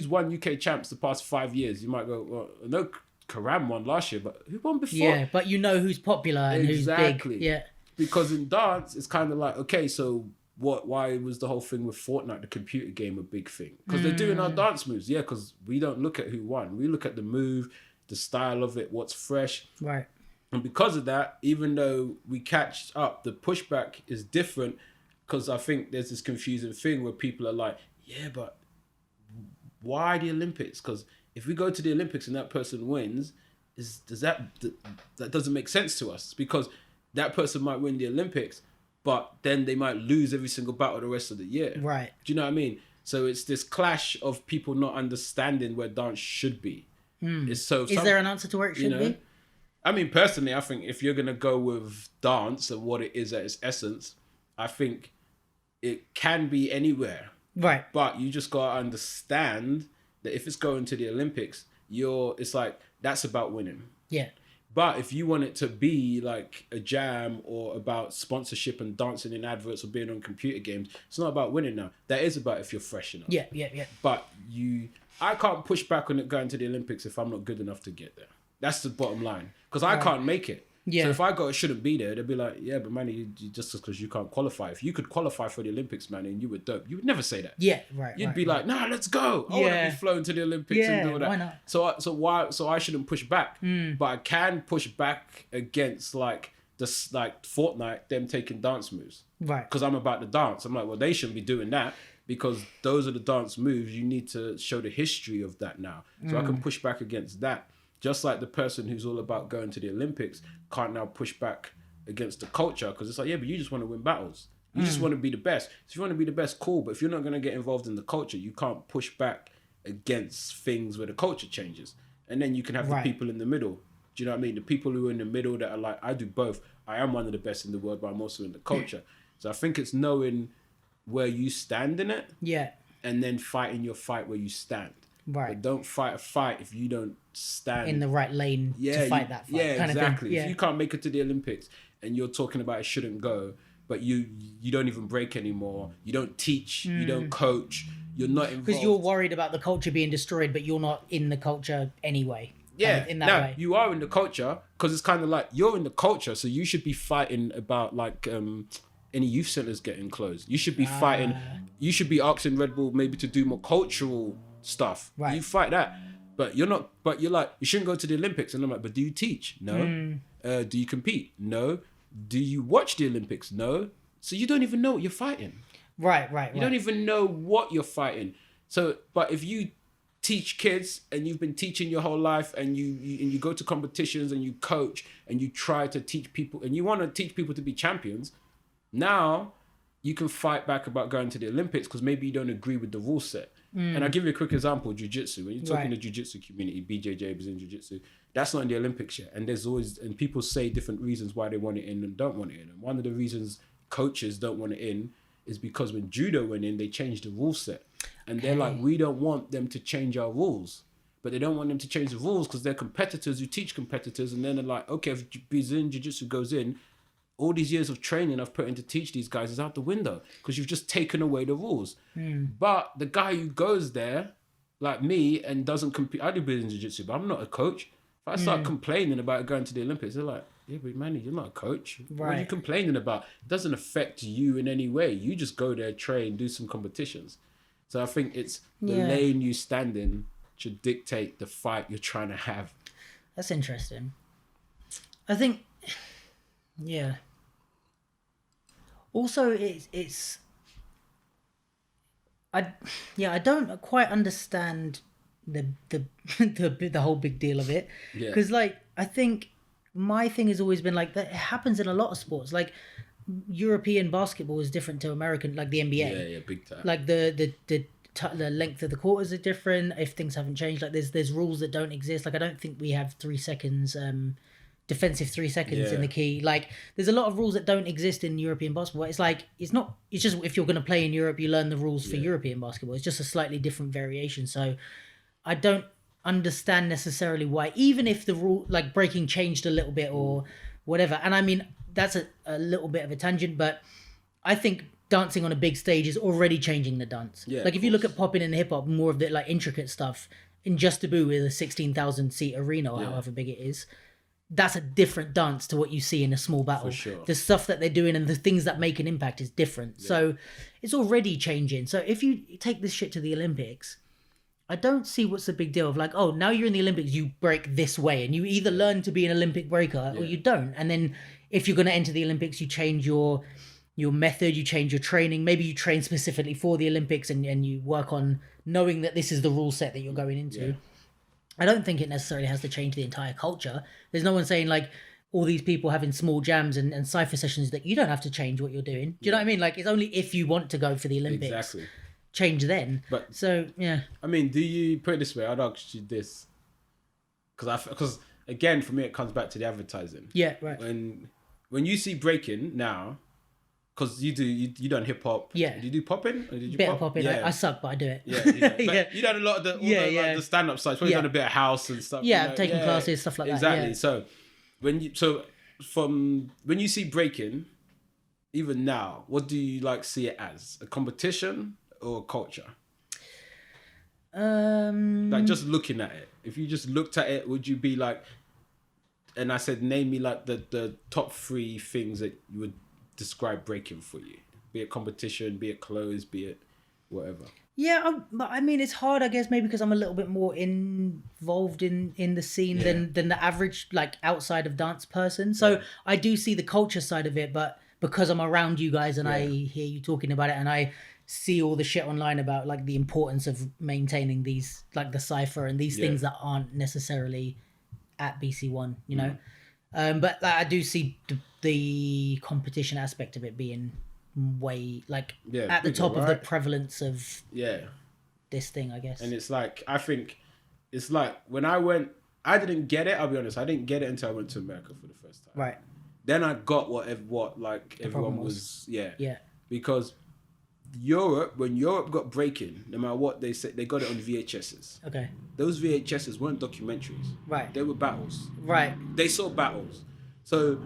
won UK champs the past 5 years? You might go, well, no, Karam won last year, but who won before? Yeah, but you know who's popular and who's big. Yeah. Because in dance, it's kind of like, okay, so why was the whole thing with Fortnite, the computer game, a big thing? Because they're doing our dance moves. Yeah, because we don't look at who won. We look at the move, the style of it, what's fresh. Right. And because of that, even though we catch up, the pushback is different, because I think there's this confusing thing where people are like, yeah, but why the Olympics? Because if we go to the Olympics and that person wins, that doesn't make sense to us, because that person might win the Olympics, but then they might lose every single battle the rest of the year. Right. Do you know what I mean? So it's this clash of people not understanding where dance should be. Is there an answer to where it should be? I mean, personally, I think if you're going to go with dance and what it is at its essence, I think it can be anywhere. Right. But you just got to understand that if it's going to the Olympics, it's like, that's about winning. Yeah. But if you want it to be like a jam or about sponsorship and dancing in adverts or being on computer games, it's not about winning now. That is about if you're fresh enough. Yeah. But I can't push back on it going to the Olympics if I'm not good enough to get there. That's the bottom line. Because I can't make it. Yeah. So if I shouldn't be there, they'd be like, yeah, but man, you just because you can't qualify. If you could qualify for the Olympics, man, and you were dope, you would never say that. Yeah, right. You'd be like, nah, let's go. I want to be flown to the Olympics and do all that. Why not? So I shouldn't push back. But I can push back against like Fortnite, them taking dance moves. Right. Because I'm about to dance. I'm like, well, they shouldn't be doing that because those are the dance moves. You need to show the history of that now. So I can push back against that. Just like the person who's all about going to the Olympics can't now push back against the culture because it's like, yeah, but you just want to win battles. You just want to be the best. So if you want to be the best, cool. But if you're not going to get involved in the culture, you can't push back against things where the culture changes. And then you can have the people in the middle. Do you know what I mean? The people who are in the middle that are like, I do both. I am one of the best in the world, but I'm also in the culture. So I think it's knowing where you stand in it. Yeah. And then fighting your fight where you stand. Right. But don't fight a fight if you don't stand in the right lane to fight that fight. Yeah, kind exactly. Of thing. Yeah. If you can't make it to the Olympics and you're talking about it shouldn't go, but you don't even break anymore, you don't teach, you don't coach, you're not involved. Because you're worried about the culture being destroyed, but you're not in the culture anyway. Yeah, in that way. You are in the culture because it's kind of like you're in the culture, so you should be fighting about like any youth centers getting closed. You should be fighting. You should be asking Red Bull maybe to do more cultural stuff. Right. You fight that, but you're not. But you're like, you shouldn't go to the Olympics, and I'm like, but do you teach? No. Do you compete? No. Do you watch the Olympics? No. So you don't even know what you're fighting. Right. You don't even know what you're fighting. So, but if you teach kids and you've been teaching your whole life and you go to competitions and you coach and you try to teach people and you want to teach people to be champions, now you can fight back about going to the Olympics because maybe you don't agree with the rule set. And I'll give you a quick example, jiu-jitsu. When you're talking to jiu-jitsu community, BJJ, Brazilian jiu-jitsu, that's not in the Olympics yet. And there's always, and people say different reasons why they want it in and don't want it in. And one of the reasons coaches don't want it in is because when judo went in, they changed the rule set. And they're like, we don't want them to change our rules. But they don't want them to change the rules because they're competitors who teach competitors. And then they're like, okay, if Brazilian jiu-jitsu goes in, all these years of training I've put in to teach these guys is out the window because you've just taken away the rules. But the guy who goes there, like me, and doesn't compete, I do Brazilian jiu-jitsu, but I'm not a coach. If I start complaining about going to the Olympics, they're like, yeah, but Manny, you're not a coach. What are you complaining about? It doesn't affect you in any way. You just go there, train, do some competitions. So I think it's the lane you stand in should dictate the fight you're trying to have. That's interesting. I think, also, I don't quite understand the whole big deal of it. Because like I think my thing has always been like that. It happens in a lot of sports. Like European basketball is different to American, like the NBA. Yeah, big time. Like the length of the quarters are different. If things haven't changed, like there's rules that don't exist. Like I don't think we have 3 seconds. Defensive 3 seconds in the key. Like there's a lot of rules that don't exist in European basketball. It's like it's just if you're going to play in Europe, you learn the rules for European basketball. It's just a slightly different variation. So I don't understand necessarily why, even if the rule like breaking changed a little bit or whatever. And I mean that's a little bit of a tangent, but I think dancing on a big stage is already changing the dance. Like if you look at popping and hip hop, more of the like intricate stuff in Just Taboo with a 16,000 seat arena or however big it is. That's a different dance to what you see in a small battle. For sure. The stuff that they're doing and the things that make an impact is different. So it's already changing. So if you take this shit to the Olympics, I don't see what's the big deal of like, oh, now you're in the Olympics, you break this way. And you either learn to be an Olympic breaker or you don't. And then if you're going to enter the Olympics, you change your method, you change your training. Maybe you train specifically for the Olympics and you work on knowing that this is the rule set that you're going into. Yeah. I don't think it necessarily has to change the entire culture. There's no one saying like all these people having small jams and cypher sessions that you don't have to change what you're doing. Do you know what I mean? Like it's only if you want to go for the Olympics. Exactly. Change then. But so yeah. I mean, do you put it this way? I'd ask you this because again, for me, it comes back to the advertising. Yeah, right. When you see breaking now. Because you done hip hop. Yeah. Did you do popping? Or did you bit of popping. I suck, but I do it. Yeah. But you done a lot of the stand-up sites. Probably done a bit of house and stuff. Yeah, taking classes, stuff like that. Exactly. Yeah. So when you see breaking, even now, what do you like see it as? A competition or a culture? Like just looking at it. If you just looked at it, would you be like? And I said, name me like the top 3 things that you would describe breaking for you. Be it competition, be it clothes, be it whatever. Yeah, but I mean, it's hard, I guess, maybe because I'm a little bit more involved in the scene than the average, like, outside of dance person. So I do see the culture side of it, but because I'm around you guys and I hear you talking about it and I see all the shit online about, like, the importance of maintaining these, like, the cipher and these things that aren't necessarily at BC1, you know? But like, I do see the competition aspect of it being way like at the top of the prevalence of this thing, I guess. And it's like, I think it's like when I didn't get it, I'll be honest, I didn't get it until I went to America for the first time. Right. Then I got what like the everyone was because when Europe got breaking, no matter what they said, they got it on VHSs. Okay. Those VHSs weren't documentaries. Right. They were battles. Right. They saw battles. So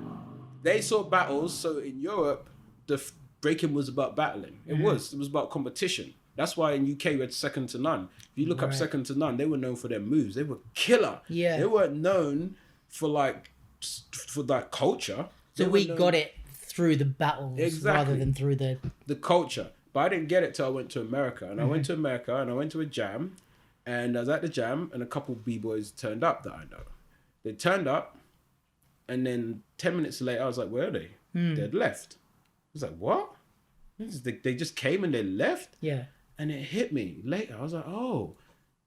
in Europe, the breaking was about battling. It was about competition. That's why in UK we had Second to None. If you look up Second to None, they were known for their moves. They were killer. Yeah. They weren't known for that culture. So we got it through the battles rather than through the culture. But I didn't get it till I went to America. And I went to America and I went to a jam. And I was at the jam and a couple B-boys turned up that I know. They turned up and then 10 minutes later I was like, where are they? They'd left. I was like, what? They just came and they left? Yeah. And it hit me later. I was like, oh,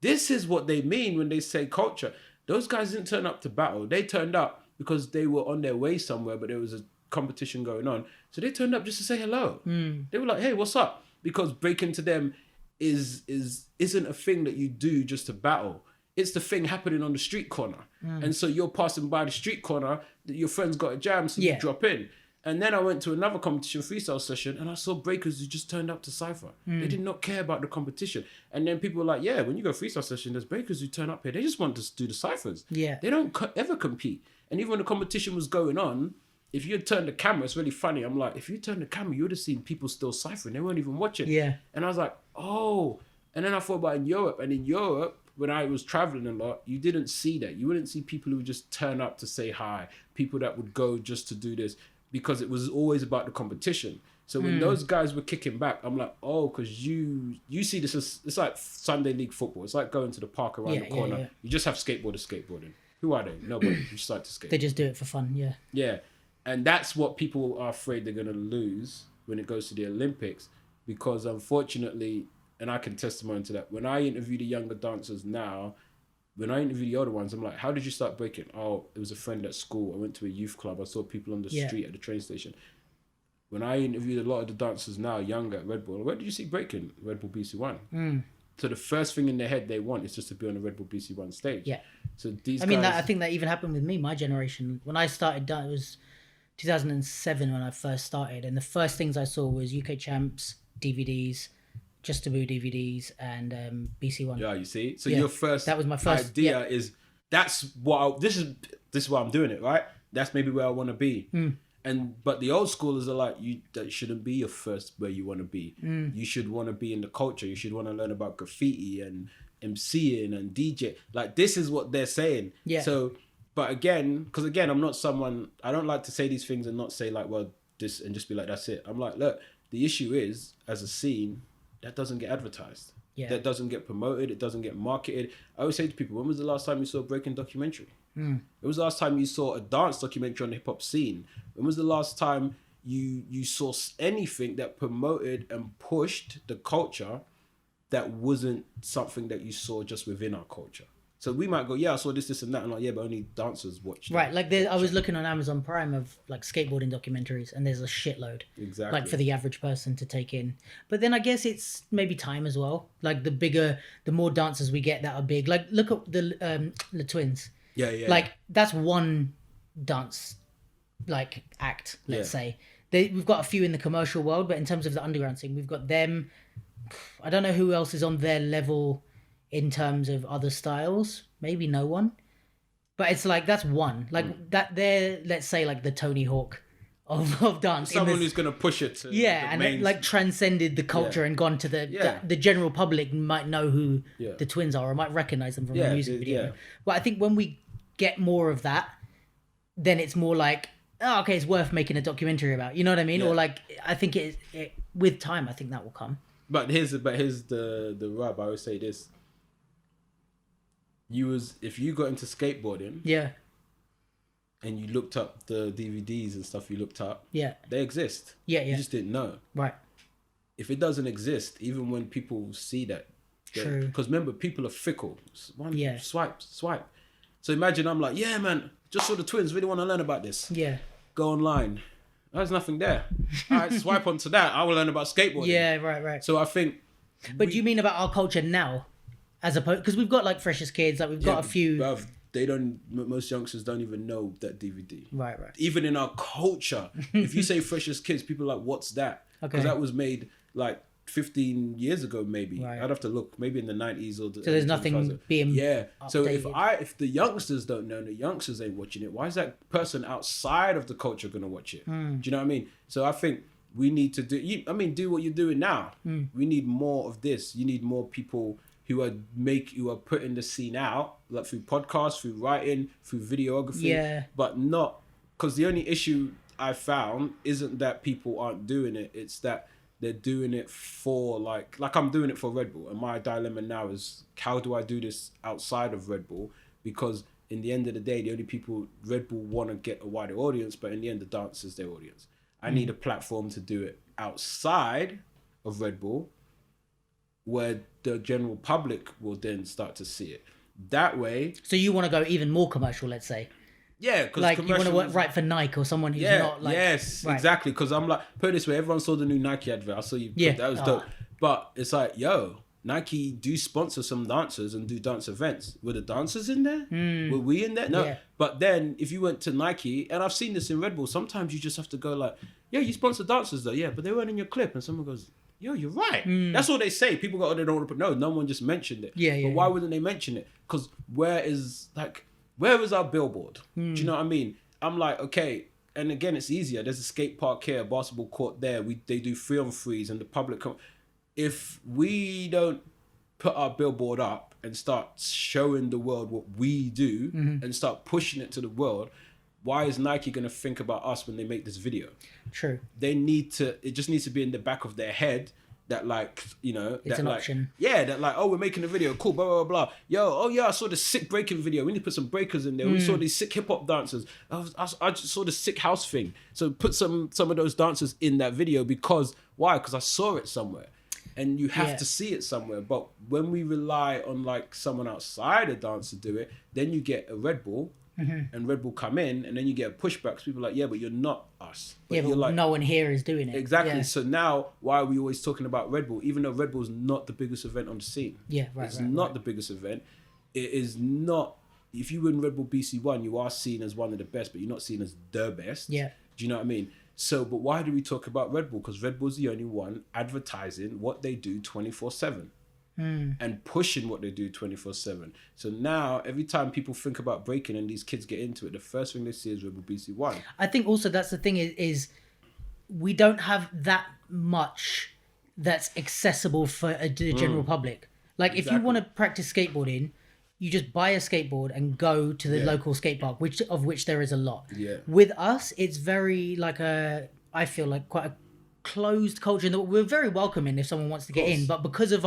this is what they mean when they say culture. Those guys didn't turn up to battle. They turned up because they were on their way somewhere, but there was a competition going on. So they turned up just to say hello. They were like, hey, what's up? Because breaking to them isn't a thing that you do just to battle. It's the thing happening on the street corner. And so you're passing by the street corner, your friend's got a jam, so you drop in. And then I went to another competition freestyle session and I saw breakers who just turned up to cypher. They did not care about the competition. And then people were like, yeah, when you go freestyle session, there's breakers who turn up here. They just want to do the ciphers. Yeah. They don't ever compete. And even when the competition was going on, if you had turned the camera, it's really funny. I'm like, if you turned the camera, you would have seen people still ciphering. They weren't even watching. Yeah. And I was like, oh. And then I thought about in Europe. And in Europe, when I was traveling a lot, you didn't see that. You wouldn't see people who would just turn up to say hi. People that would go just to do this. Because it was always about the competition. So when those guys were kicking back, I'm like, oh, because you see this as, it's like Sunday league football. It's like going to the park around the corner. Yeah. You just have skateboarders skateboarding. Who are they? Nobody. You just like to skate. They just do it for fun, yeah. Yeah. And that's what people are afraid they're going to lose when it goes to the Olympics. Because unfortunately, and I can testimony to that, when I interview the younger dancers now, when I interview the older ones, I'm like, how did you start breaking? Oh, it was a friend at school. I went to a youth club. I saw people on the street at the train station. When I interviewed a lot of the dancers now, younger at Red Bull, where did you see breaking? Red Bull BC1. So the first thing in their head they want is just to be on a Red Bull BC1 stage. Yeah. So these I think that even happened with me, my generation. When I started, it was 2007 when I first started. And the first things I saw was UK Champs, DVDs, Just Taboo DVDs and BC1. Yeah, you see? So your first that was my first idea is this is why I'm doing it, right? That's maybe where I want to be. But the old schoolers are like, that shouldn't be your first where you want to be. You should want to be in the culture. You should want to learn about graffiti and MCing and DJ. Like, this is what they're saying. Yeah. So, but again, because again, I'm not someone, I don't like to say these things and not say like, well, this, and just be like, that's it. I'm like, look, the issue is, as a scene, that doesn't get advertised. Yeah. That doesn't get promoted. It doesn't get marketed. I always say to people, when was the last time you saw a breaking documentary? When was the last time you saw a dance documentary on the hip hop scene? When was the last time you saw anything that promoted and pushed the culture that wasn't something that you saw just within our culture? So we might go, yeah, I saw this and that. And like, yeah, but only dancers watched it. Right, like I was looking on Amazon Prime of like skateboarding documentaries and there's a shitload. Exactly. Like for the average person to take in. But then I guess it's maybe time as well. Like the more dancers we get that are big. Like look at the Twins. Yeah. Like that's one dance like act, let's say. We've got a few in the commercial world, but in terms of the underground scene, we've got them. I don't know who else is on their level in terms of other styles. Maybe no one. But it's like that's one that they're, let's say, like the Tony Hawk of dance. Someone who's going to push it to and like transcended the culture and gone to the general public might know who the twins are or might recognize them from a music video. Yeah. But I think when we get more of that, then it's more like, oh, okay, it's worth making a documentary about. You know what I mean? Yeah. Or like, I think it with time, I think that will come. But here's the rub. I always say this. If you got into skateboarding, and you looked up the DVDs and stuff you looked up, they exist. You just didn't know. Right. If it doesn't exist, even when people see that, true. Because remember, people are fickle. Swipe. So imagine I'm like, yeah, man, just saw the twins. Really want to learn about this. Yeah. Go online. There's nothing there. All right, swipe onto that. I will learn about skateboarding. Yeah, right. So I think. But do you mean about our culture now, as opposed? Because we've got like Freshest Kids, like we've got a few. Bruv, most youngsters don't even know that DVD. Right. Even in our culture, if you say Freshest Kids, people are like, what's that? Because that was made like 15 years ago, maybe. Right. I'd have to look, maybe in the 90s or the. So there's nothing being. Yeah. Updated. So if the youngsters don't know, the youngsters ain't watching it. Why is that person outside of the culture gonna watch it? Do you know what I mean? So I think we need to do what you're doing now. We need more of this. You need more people who are putting the scene out, like through podcasts, through writing, through videography, but not, because the only issue I found isn't that people aren't doing it, it's that they're doing it for like I'm doing it for Red Bull, and my dilemma now is, how do I do this outside of Red Bull? Because in the end of the day, the only people Red Bull want to get a wider audience, but in the end, the dance is their audience. I need a platform to do it outside of Red Bull, where the general public will then start to see it. That way. So you want to go even more commercial, let's say. Yeah, because like you want to work right for Nike or someone who's not like. Yes, exactly. Because I'm like, put it this way, everyone saw the new Nike advert. I saw you. Yeah, that was dope. But it's like, yo, Nike do sponsor some dancers and do dance events. Were the dancers in there? Were we in there? No. Yeah. But then if you went to Nike, and I've seen this in Red Bull, sometimes you just have to go like, yeah, you sponsor dancers though. Yeah, but they weren't in your clip. And someone goes, yo, you're right. That's what they say. People go, oh, they don't want to put. No one just mentioned it. Yeah. But why wouldn't they mention it? Because where is our billboard? Do you know what I mean? I'm like, okay. And again, it's easier. There's a skate park here, a basketball court there. They do 3-on-3s and the public. If we don't put our billboard up and start showing the world what we do and start pushing it to the world, why is Nike going to think about us when they make this video? True. It just needs to be in the back of their head that like, you know, it's an option. Yeah, that like, oh, we're making a video, cool, blah, blah, blah. I saw the sick breaking video. We need to put some breakers in there. We saw these sick hip hop dancers. I just saw the sick house thing. So put some of those dancers in that video because, why? Because I saw it somewhere. And you have to see it somewhere. But when we rely on like someone outside a dance to do it, then you get a Red Bull and Red Bull come in and then you get a pushback because people are like, yeah, but you're not us. But yeah, but like, no one here is doing it. Exactly. Yeah. So now, why are we always talking about Red Bull? Even though Red Bull's not the biggest event on the scene. Yeah, right. It's not the biggest event. It is not. If you win Red Bull BC1, you are seen as one of the best, but you're not seen as the best. Yeah. Do you know what I mean? So, but why do we talk about Red Bull? Because Red Bull's the only one advertising what they do 24/7 and pushing what they do 24/7. So now, every time people think about breaking and these kids get into it, the first thing they see is Red Bull BC1. I think also that's the thing is we don't have that much that's accessible for the general public. Like if you want to practice skateboarding, you just buy a skateboard and go to the local skate park, which there is a lot. Yeah. With us, it's very like I feel like quite a closed culture, and we're very welcoming if someone wants to get in. But because of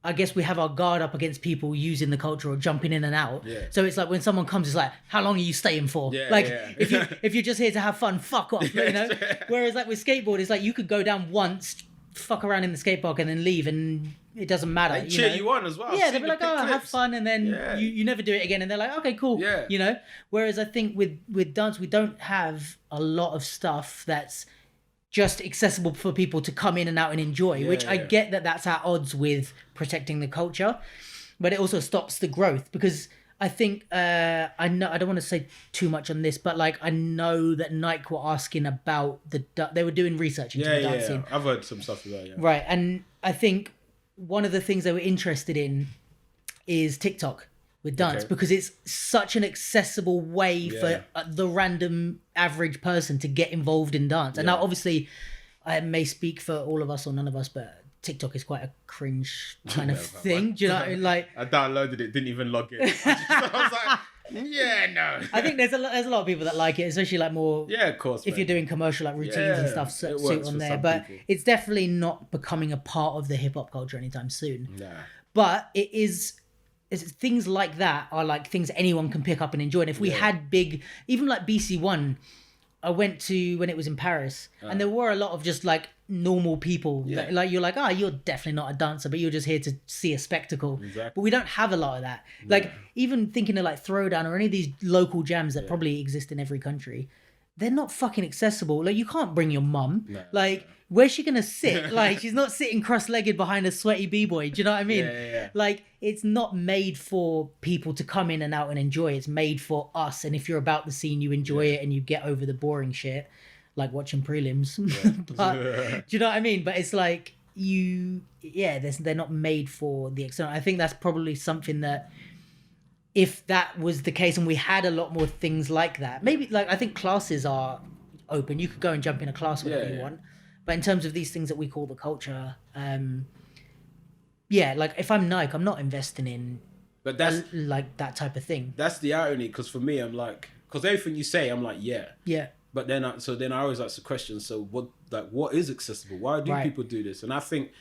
I guess we have our guard up against people using the culture or jumping in and out. Yeah. So it's like when someone comes, it's like, how long are you staying for? Yeah, like if you're just here to have fun, fuck off. You know. Whereas like with skateboard, it's like you could go down once, fuck around in the skate park, and then leave, and it doesn't matter. They cheer you on as well. Yeah, they'll be like, oh, have fun, and then you never do it again, and they're like, okay, cool. Yeah. You know. Whereas I think with dance, we don't have a lot of stuff that's just accessible for people to come in and out and enjoy, which I get that's at odds with protecting the culture, but it also stops the growth because I think I know I don't want to say too much on this, but like I know that Nike were asking about they were doing research into the dancing. I've heard some stuff about that. Right, and I think one of the things they were interested in is TikTok. with dance because it's such an accessible way for the random average person to get involved in dance. And now obviously I may speak for all of us or none of us, but TikTok is quite a cringe kind of thing. Do you know what I mean? Like, I downloaded it, didn't even log in. I was like, yeah, no. I think there's a lot of people that like it, especially like more. Yeah, of course. If you're doing commercial like routines and stuff, suit on there. But it's definitely not becoming a part of the hip hop culture anytime soon. Nah. But it is. Things like that are like things anyone can pick up and enjoy. And if we had big, even like BC1, I went to when it was in Paris, and there were a lot of just like normal people. That, like you're like, you're definitely not a dancer, but you're just here to see a spectacle. Exactly. But we don't have a lot of that. Like even thinking of like Throwdown or any of these local jams that probably exist in every country, they're not fucking accessible. Like you can't bring your mum. Like where's she gonna sit? Like she's not sitting cross-legged behind a sweaty b-boy. Do you know what I mean? Like it's not made for people to come in and out and enjoy. It's made for us. And if you're about the scene, you enjoy it and you get over the boring shit, like watching prelims. But do you know what I mean? But it's like they're not made for the external. I think that's probably something that, if that was the case and we had a lot more things like that, maybe like I think classes are open. You could go and jump in a class whenever you want. But in terms of these things that we call the culture, like if I'm Nike, I'm not investing in like that type of thing. That's the irony, because for me, I'm like, because everything you say, I'm like, yeah. But then I always ask the question, so what is accessible? Why do people do this? And I think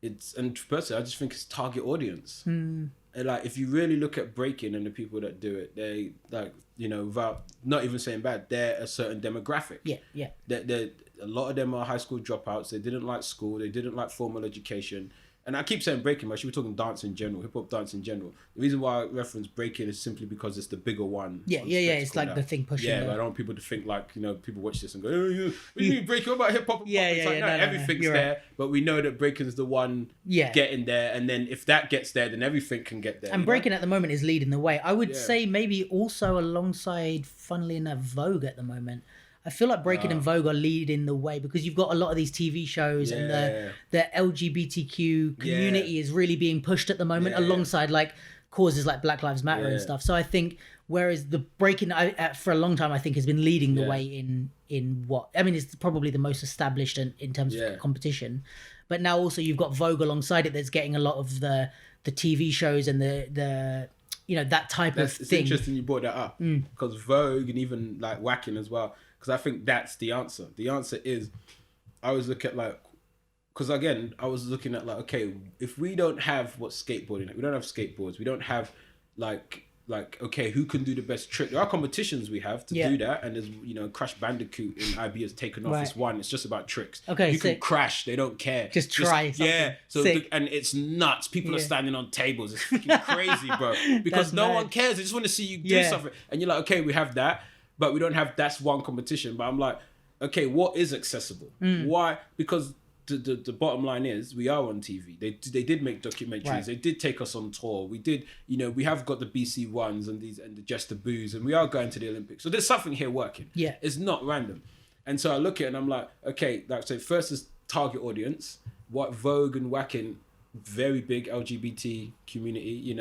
personally, I just think it's target audience. And like, if you really look at breaking and the people that do it, they like, without not even saying bad, they're a certain demographic. Yeah. They're a lot of them are high school dropouts. They didn't like school. They didn't like formal education. And I keep saying breaking, but actually we're talking dance in general, hip hop dance in general. The reason why I reference breaking is simply because it's the bigger one. Yeah. It's like the thing pushing. Yeah, but I don't want people to think like, people watch this and go, what do you mean breaking? What about hip hop? Everything's there, right. But we know that breaking is the one getting there. And then if that gets there, then everything can get there. And breaking at the moment is leading the way. I would say maybe also alongside, funnily enough, Vogue at the moment. I feel like breaking and Vogue are leading the way because you've got a lot of these TV shows and the LGBTQ community is really being pushed at the moment alongside like causes like Black Lives Matter and stuff. So I think whereas the breaking for a long time I think has been leading the way in what I mean it's probably the most established in terms of competition, but now also you've got Vogue alongside it that's getting a lot of the TV shows and the that type of thing. It's interesting you brought that up because Vogue and even like Whacking as well. Because I think that's the answer. The answer is, I always look at like, because again, I was looking at like, okay, if we don't have what's skateboarding, we don't have skateboards, we don't have like, okay, who can do the best trick? There are competitions we have to do that. And there's, Crash Bandicoot in IB has taken off as one. It's just about tricks. Okay, you can crash, they don't care. Just try something. Yeah. So and it's nuts. People are standing on tables. It's freaking crazy, bro. Because no one cares. They just want to see you do something. And you're like, okay, we have that. But we don't have that's one competition. But I'm like, okay, what is accessible? Why? Because the bottom line is we are on TV. They did make documentaries. Right. They did take us on tour. We did, we have got the BC ones and the Just the Booze, and we are going to the Olympics. So there's something here working. Yeah, it's not random. And so I look at it and I'm like, okay, like so first is target audience. What Vogue and Whacking, very big LGBT community.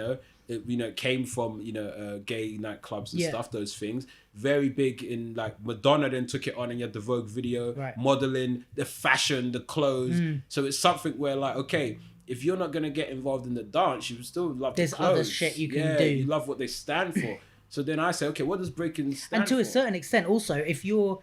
It came from gay nightclubs and stuff. Those things very big in like Madonna then took it on and you had the Vogue video, modeling, the fashion, the clothes. So it's something where like, okay, if you're not gonna get involved in the dance, you still love the clothes. There's other shit you can do. You love what they stand for. So then I say, okay, what does breaking stand for? And to a certain extent, also, if you're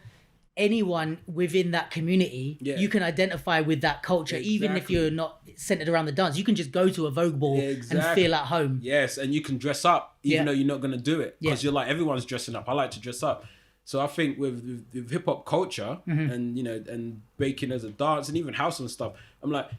anyone within that community, you can identify with that culture, even if you're not centered around the dance. You can just go to a Vogue ball and feel at home. Yes, and you can dress up even though you're not going to do it because you're like, everyone's dressing up. I like to dress up. So I think with hip hop culture and and breaking as a dance and even house and stuff, I'm like,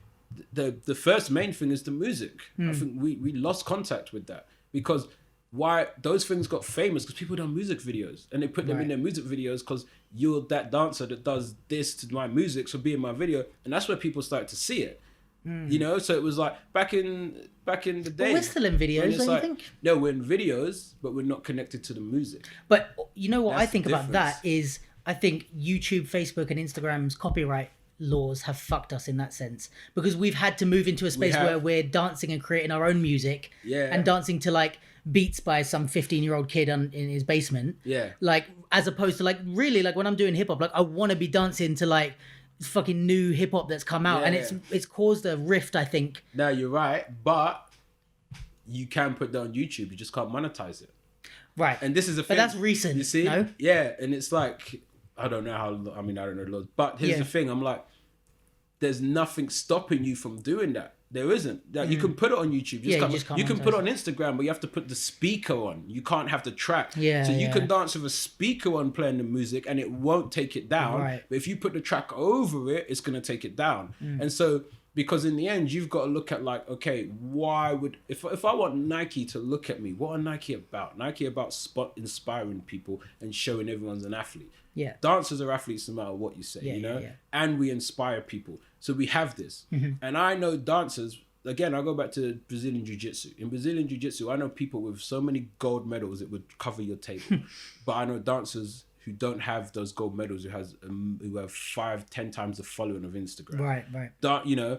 the first main thing is the music. I think we lost contact with that because why those things got famous because people done music videos and they put them in their music videos because you're that dancer that does this to my music, so be in my video, and that's where people started to see it. So it was like back in the day. But we're still in videos, don't you think? No, we're in videos, but we're not connected to the music. But you know what I think about that is I think YouTube, Facebook, and Instagram's copyright laws have fucked us in that sense, because we've had to move into a space where we're dancing and creating our own music, and dancing to like beats by some 15-year-old kid in his basement, like, as opposed to like, really, like when I'm doing hip hop, like I want to be dancing to like fucking new hip hop that's come out, and it's caused a rift, I think. No, you're right, but you can put that on YouTube, you just can't monetize it. Right. And this is a thing. But that's recent, you see? No? Yeah, and it's like, I don't know how, I don't know the laws, but here's the thing, I'm like, there's nothing stopping you from doing that. There isn't. Like, you can put it on YouTube. You can put it on Instagram, but you have to put the speaker on. You can't have the track. So you can dance with a speaker on playing the music and it won't take it down. Right. But if you put the track over it, it's going to take it down. And so, because in the end, you've got to look at like, okay, why would, if I want Nike to look at me, what are Nike about? Nike about inspiring people and showing everyone's an athlete. Yeah. Dancers are athletes no matter what you say, you know? And we inspire people. So we have this. And I know dancers, again, I'll go back to Brazilian Jiu-Jitsu. In Brazilian Jiu-Jitsu, I know people with so many gold medals it would cover your table. But I know dancers who don't have those gold medals, who have 5-10 times the following of Instagram. Right. You know,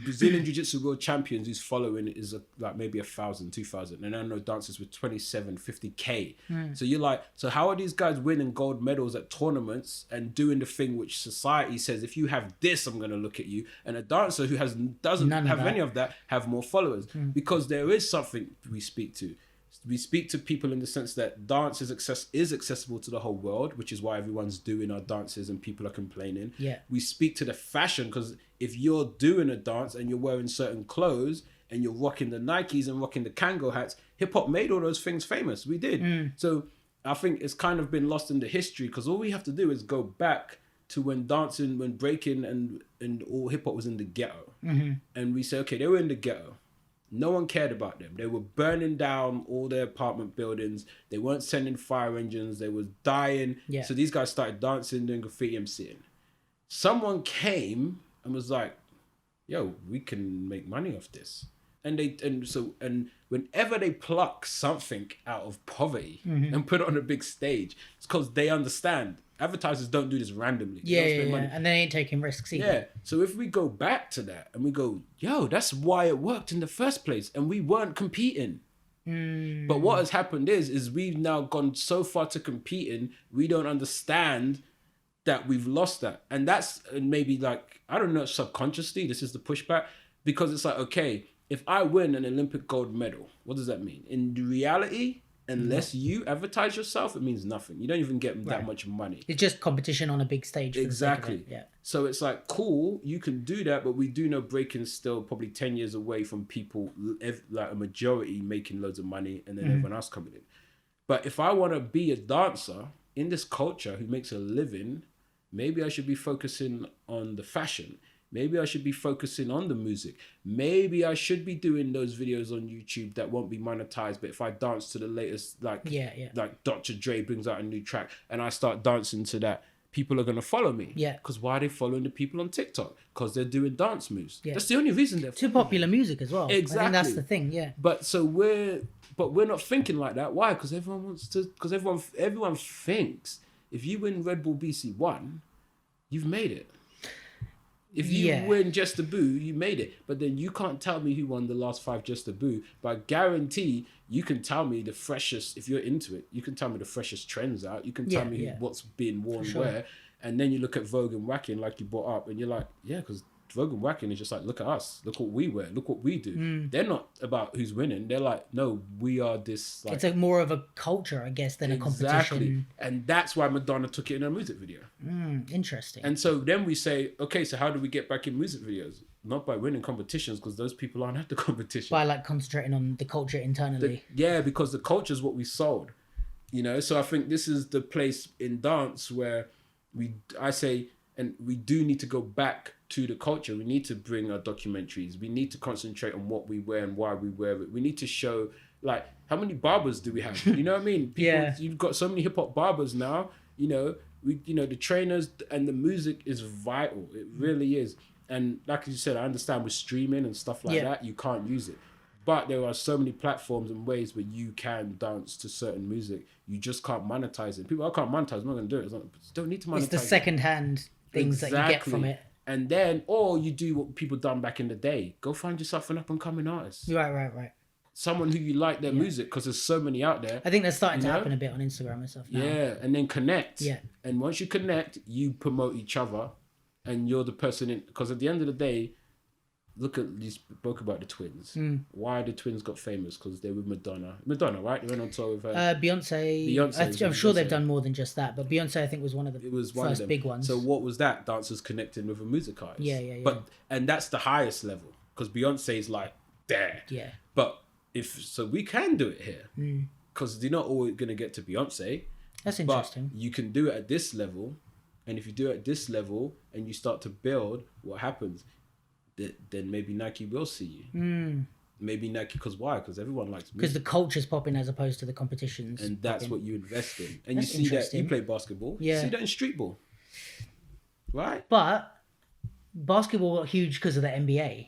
Brazilian Jiu-Jitsu world champions whose following is like maybe 1,000, 2,000, and I know dancers with 27, 50K. So you're like, so how are these guys winning gold medals at tournaments and doing the thing which society says, if you have this, I'm going to look at you, and a dancer who doesn't have any of that have more followers? Because there is something we speak to. We speak to people in the sense that dance is accessible to the whole world, which is why everyone's doing our dances and people are complaining. We speak to the fashion, because if you're doing a dance and you're wearing certain clothes and you're rocking the Nikes and rocking the Kango hats, hip hop made all those things famous. We did. So I think it's kind of been lost in the history, because all we have to do is go back to when dancing, when breaking and all hip hop was in the ghetto. And we say, okay, they were in the ghetto. No one cared about them. They were burning down all their apartment buildings. They weren't sending fire engines. They were dying. So these guys started dancing, doing graffiti MCing. Someone came and was like, yo, we can make money off this. And whenever they pluck something out of poverty and put it on a big stage, it's because they understand. Advertisers don't do this randomly. And they ain't taking risks either. So if we go back to that and we go, yo, that's why it worked in the first place, and we weren't competing. But what has happened is we've now gone so far to competing, we don't understand that we've lost that. And that's maybe like, I don't know, subconsciously, this is the pushback, because it's like, okay, if I win an Olympic gold medal, what does that mean? In reality, unless you advertise yourself, it means nothing. You don't even get that much money. It's just competition on a big stage. Exactly. So it's like, cool, you can do that, but we do know breaking's still probably 10 years away from people, like a majority, making loads of money and then everyone else coming in. But if I want to be a dancer in this culture who makes a living, maybe I should be focusing on the fashion. Maybe I should be focusing on the music. Maybe I should be doing those videos on YouTube that won't be monetized. But if I dance to the latest, like Dr. Dre brings out a new track and I start dancing to that, people are going to follow me. Because why are they following the people on TikTok? Because they're doing dance moves. That's the only reason they're too popular music as well. Exactly. I think that's the thing. But so we're not thinking like that. Why? Because everyone wants to. Because everyone thinks if you win Red Bull BC1, you've made it. If you win Just a Boo, you made it. But then you can't tell me who won the last 5 Just a Boo. But I guarantee you can tell me the freshest, if you're into it, you can tell me the freshest trends out. You can tell me what's being worn where. And then you look at Vogue and Whacking like you brought up and you're like, yeah, because Vogue and Whacking is just like, look at us. Look what we wear. Look what we do. They're not about who's winning. They're like, no, we are this. Like, it's more of a culture, I guess, than a competition. And that's why Madonna took it in her music video. Interesting. And so then we say, okay, so how do we get back in music videos? Not by winning competitions, because those people aren't at the competition. By like concentrating on the culture internally. Because the culture is what we sold. You know, so I think this is the place in dance where I say, and we do need to go back to the culture. We need to bring our documentaries. We need to concentrate on what we wear and why we wear it. We need to show, like, how many barbers do we have? You know what I mean? People, you've got so many hip hop barbers now. You know, the trainers and the music is vital. It really is. And like you said, I understand with streaming and stuff like that, you can't use it. But there are so many platforms and ways where you can dance to certain music. You just can't monetize it. People, I can't monetize. I'm not going to do it. It's like, you don't need to monetize. It's the secondhand things that you get from it. And then, or you do what people done back in the day. Go find yourself an up-and-coming artist. Right. Someone who you like their music, because there's so many out there. I think that's starting to happen a bit on Instagram and stuff now. Yeah, and then connect. Yeah. And once you connect, you promote each other, and you're the person in... Because at the end of the day, look at... You spoke about the twins. Why the twins got famous? Because they were Madonna. Madonna, right? They went on tour with her. Beyonce. I'm sure they've done more than just that, but Beyonce, I think, was one of the first big ones. So what was that? Dancers connecting with a music artist. Yeah. And that's the highest level, because Beyonce's like there. Yeah. But we can do it here, because you're not always going to get to Beyonce. That's interesting. But you can do it at this level, and if you do it at this level and you start to build, what happens? Then maybe Nike will see you. Maybe Nike, because why? Because everyone likes music. Because the culture's popping as opposed to the competitions. And that's what you invest in. And That's you see that, you play basketball, you see that in street ball. Right? But basketball got huge because of the NBA.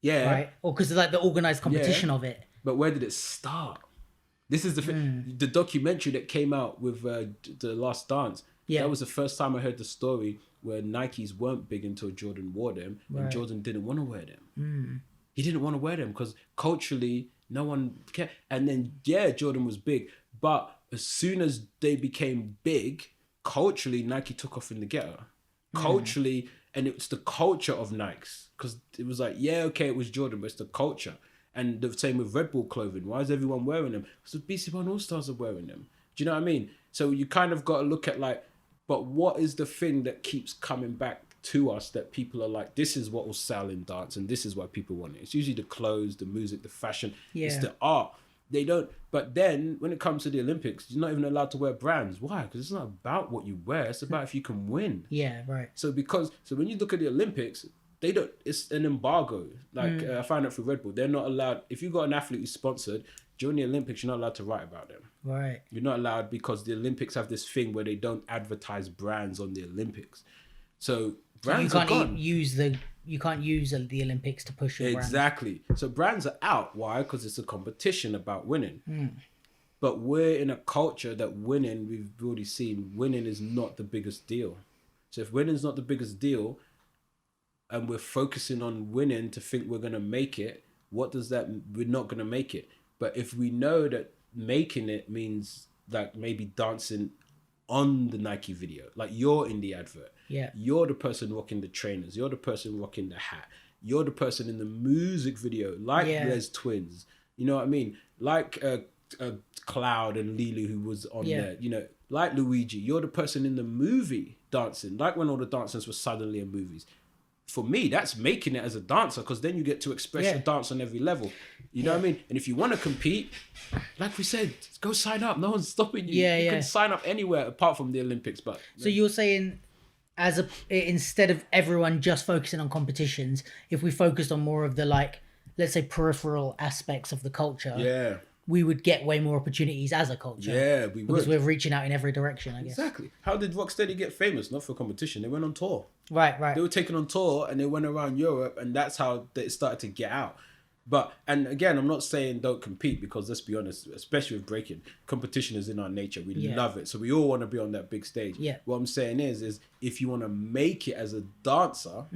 Yeah. Right? Or because of like the organised competition of it. But where did it start? This is the thing. The documentary that came out with The Last Dance. Yeah. That was the first time I heard the story where Nikes weren't big until Jordan wore them. And Jordan didn't want to wear them. He didn't want to wear them because culturally, no one cared. And then, Jordan was big. But as soon as they became big, culturally, Nike took off in the ghetto. Culturally, and it's the culture of Nikes. Because it was like, it was Jordan, but it's the culture. And the same with Red Bull clothing. Why is everyone wearing them? Because the BC One All-Stars are wearing them. Do you know what I mean? So you kind of got to look at like, but what is the thing that keeps coming back to us that people are like, this is what will sell in dance and this is why people want it? It's usually the clothes, the music, the fashion. It's the art. They don't. But then when it comes to the Olympics, you're not even allowed to wear brands. Why? Because it's not about what you wear. It's about if you can win. Yeah, right. So when you look at the Olympics, they don't. It's an embargo. Like I found out through Red Bull, they're not allowed. If you got an athlete who's sponsored during the Olympics, you're not allowed to write about them. Right. You're not allowed because the Olympics have this thing where they don't advertise brands on the Olympics. So brands are gone. You can't use the Olympics to push your brand. Exactly. So brands are out. Why? Because it's a competition about winning. But we're in a culture that winning, we've already seen, winning is not the biggest deal. So if winning is not the biggest deal, and we're focusing on winning to think we're going to make it, what does that mean? We're not going to make it. But if we know that making it means like maybe dancing on the Nike video, like you're in the advert, you're the person rocking the trainers, you're the person rocking the hat, you're the person in the music video, like Les Twins, you know what I mean? Like Cloud and Lulu who was on there, you know, like Luigi, you're the person in the movie dancing, like when all the dancers were suddenly in movies. For me, that's making it as a dancer, because then you get to express your dance on every level. You know what I mean? And if you want to compete, like we said, go sign up. No one's stopping you. You can sign up anywhere apart from the Olympics. But so you're saying, instead of everyone just focusing on competitions, if we focused on more of the, like, let's say peripheral aspects of the culture, we would get way more opportunities as a culture. Yeah, we would. Because we're reaching out in every direction, I guess. Exactly. How did Rocksteady get famous? Not for competition. They went on tour. Right. They were taken on tour and they went around Europe, and that's how they started to get out. But, and again, I'm not saying don't compete, because let's be honest, especially with breaking, competition is in our nature. We love it. So we all want to be on that big stage. Yeah. What I'm saying is if you want to make it as a dancer,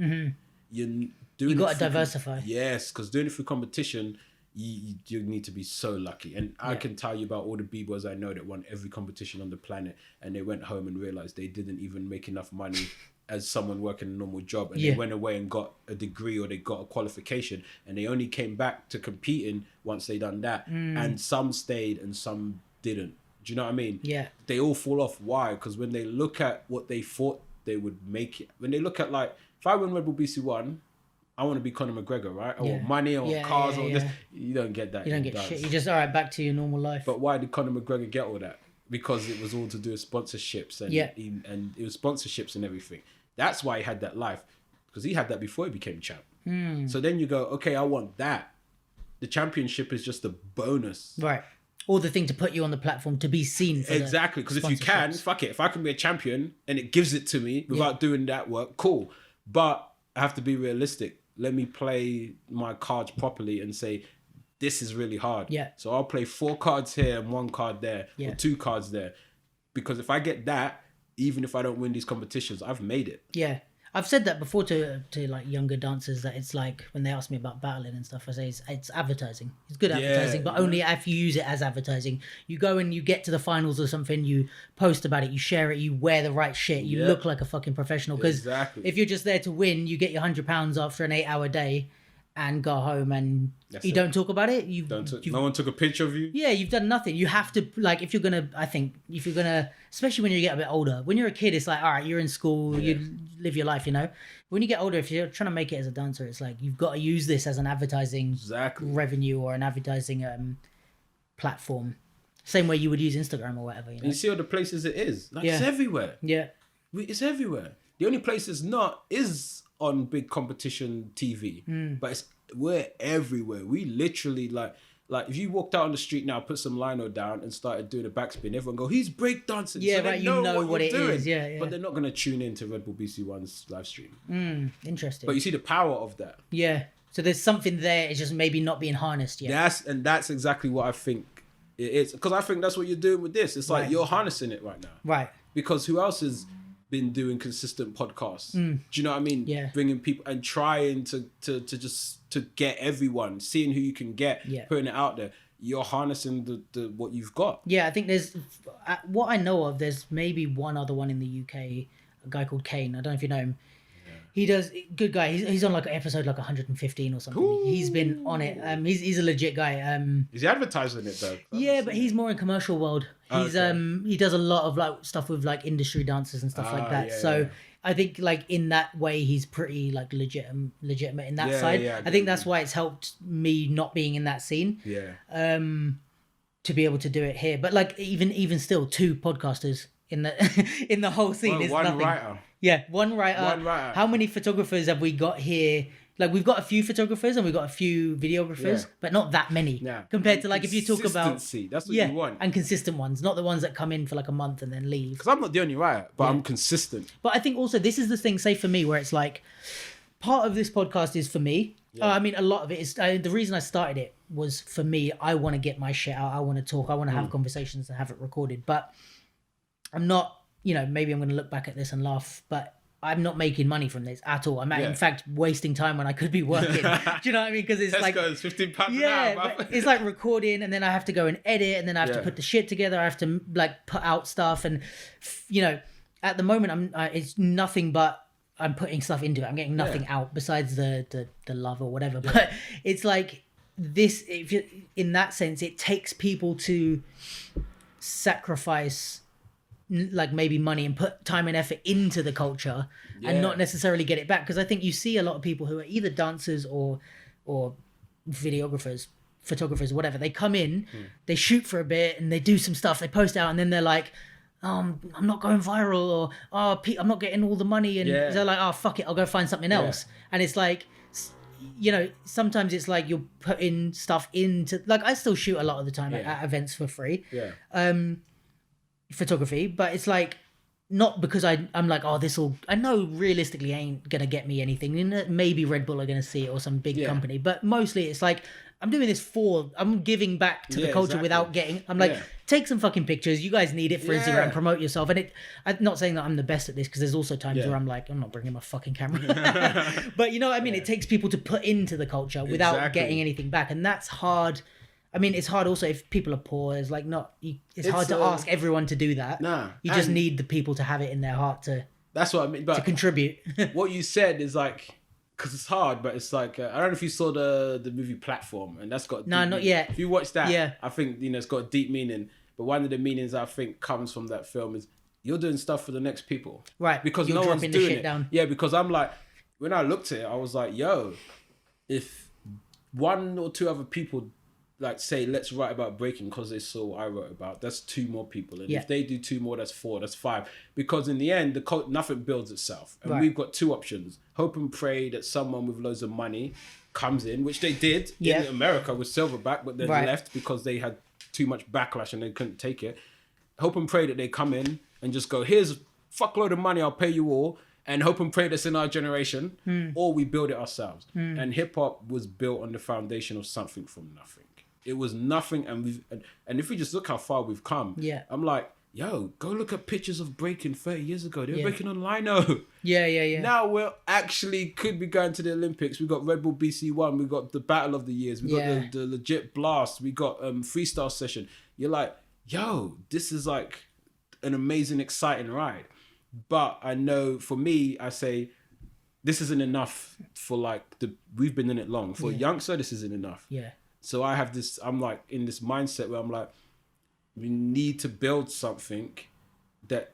you got to diversify. Yes, because doing it through competition, you need to be so lucky. And I can tell you about all the b-boys I know that won every competition on the planet, and they went home and realized they didn't even make enough money as someone working a normal job, and they went away and got a degree or they got a qualification, and they only came back to competing once they done that. And some stayed and some didn't. Do you know what I mean? Yeah. They all fall off. Why? Because when they look at what they thought they would make it, when they look at, like, if I win Red Bull BC1, I want to be Conor McGregor, right? I want money, I want cars, I want this. You don't get that. You don't get shit. You just, all right, back to your normal life. But why did Conor McGregor get all that? Because it was all to do with sponsorships and it was sponsorships and everything. That's why he had that life, because he had that before he became champ. So then you go, okay, I want that. The championship is just a bonus. Right. Or the thing to put you on the platform to be seen. For exactly. Because if you can, fuck it. If I can be a champion and it gives it to me without doing that work, cool. But I have to be realistic. Let me play my cards properly and say, this is really hard. Yeah. So I'll play 4 cards here and 1 card there, or 2 cards there. Because if I get that, even if I don't win these competitions, I've made it. Yeah. I've said that before to like younger dancers, that it's like when they ask me about battling and stuff, I say it's advertising. It's good advertising, but only if you use it as advertising. You go and you get to the finals or something, you post about it, you share it, you wear the right shit, you look like a fucking professional. Because if you're just there to win, you get your £100 after an 8-hour day and go home and don't talk about it. No one took a picture of you. Yeah, you've done nothing. You have to, like, if you're gonna, especially when you get a bit older. When you're a kid, it's like, all right, you're in school, you live your life, you know. When you get older, if you're trying to make it as a dancer, it's like you've got to use this as an advertising revenue or an advertising platform. Same way you would use Instagram or whatever. You know? And you see all the places it is. Like, it's everywhere. Yeah, it's everywhere. The only place it's not is on big competition TV, but we're everywhere. We literally like if you walked out on the street now, put some lino down and started doing a backspin, everyone go, he's breakdancing. Yeah, so right. You know what it is. Yeah. But they're not going to tune into Red Bull BC1's live stream. Interesting. But you see the power of that. Yeah. So there's something there. It's just maybe not being harnessed yet. That's exactly what I think it is, because I think that's what you're doing with this. It's like you're harnessing it right now. Right. Because who else has been doing consistent podcasts? Do you know what I mean? Yeah. Bringing people and trying to get everyone, seeing who you can get, putting it out there. You're harnessing the what you've got. Yeah, I think there's what I know of. There's maybe one other one in the UK, a guy called Kane. I don't know if you know him. He does, good guy. He's on like an episode like 115 or something. Ooh. He's been on it. He's a legit guy. Is he advertising it though? Yeah, but he's more in commercial world. He's he does a lot of like stuff with like industry dancers and stuff like that. So I think like in that way he's pretty like legitimate in that side. I think that's why it's helped me not being in that scene. Yeah. To be able to do it here, but like even still, 2 podcasters in the whole scene is nothing. Writer. Yeah, one writer. How many photographers have we got here? Like, we've got a few photographers and we've got a few videographers, but not that many compared to like if you talk about that's what you want, and consistent ones, not the ones that come in for like a month and then leave. Because I'm not the only writer, but I'm consistent. But I think also this is the thing, say for me, where it's like part of this podcast is for me. I mean, a lot of it is the reason I started it was for me. I want to get my shit out. I want to talk. I want to have conversations and have it recorded. But I'm not. You know, maybe I'm going to look back at this and laugh, but I'm not making money from this at all. I'm in fact wasting time when I could be working. Do you know what I mean? Because it's like £15 an hour. It's like recording, and then I have to go and edit, and then I have to put the shit together. I have to like put out stuff, and you know, at the moment it's nothing but I'm putting stuff into it. I'm getting nothing out besides the love or whatever. But it's like this. If you, in that sense, it takes people to sacrifice like maybe money and put time and effort into the culture and not necessarily get it back. Because I think you see a lot of people who are either dancers or videographers, photographers, whatever. They come in, they shoot for a bit and they do some stuff, they post out, and then they're like, I'm not going viral, or I'm not getting all the money, and they're like, oh fuck it, I'll go find something else. And it's like, you know, sometimes it's like you're putting stuff into, like, I still shoot a lot of the time at events for free. Photography, but it's like not because I'm like, oh, this will, I know realistically ain't gonna get me anything. Maybe Red Bull are gonna see it or some big company, but mostly it's like I'm doing this I'm giving back to the culture without getting. I'm like, take some fucking pictures. You guys need it for Instagram. Promote yourself. And I'm not saying that I'm the best at this, because there's also times where I'm like, I'm not bringing my fucking camera. But you know what I mean? It takes people to put into the culture without getting anything back, and that's hard. I mean, it's hard also if people are poor. It's like it's hard to ask everyone to do that. Nah, you just need the people to have it in their heart to. That's what I mean. But to contribute. What you said is like, because it's hard, but it's like I don't know if you saw the movie Platform, and that's got not yet. If you watch that, I think it's got a deep meaning. But one of the meanings I think comes from that film is you're doing stuff for the next people, right? Because you're no one's doing it. Down. Yeah, because I'm like, when I looked at it, I was like, yo, if 1 or 2 other people like say, let's write about breaking because they saw what I wrote about, that's 2 more people, and if they do 2 more, that's 4, that's 5, because in the end nothing builds itself, and we've got 2 options: hope and pray that someone with loads of money comes in, which they did in America with Silverback, but then left because they had too much backlash and they couldn't take it. Hope and pray that they come in and just go, here's a fuckload of money, I'll pay you all, and hope and pray that's in our generation, or we build it ourselves. And hip hop was built on the foundation of something from nothing. It was nothing, and if we just look how far we've come, I'm like, yo, go look at pictures of breaking 30 years ago. They were breaking on lino. Yeah. Now we're actually could be going to the Olympics. We got Red Bull BC1. We got the Battle of the Years. We got the legit blast. We got freestyle session. You're like, yo, this is like an amazing, exciting ride. But I know for me, I say this isn't enough for like we've been in it long. For a youngster, this isn't enough. Yeah. So I have this, I'm like in this mindset where I'm like, we need to build something that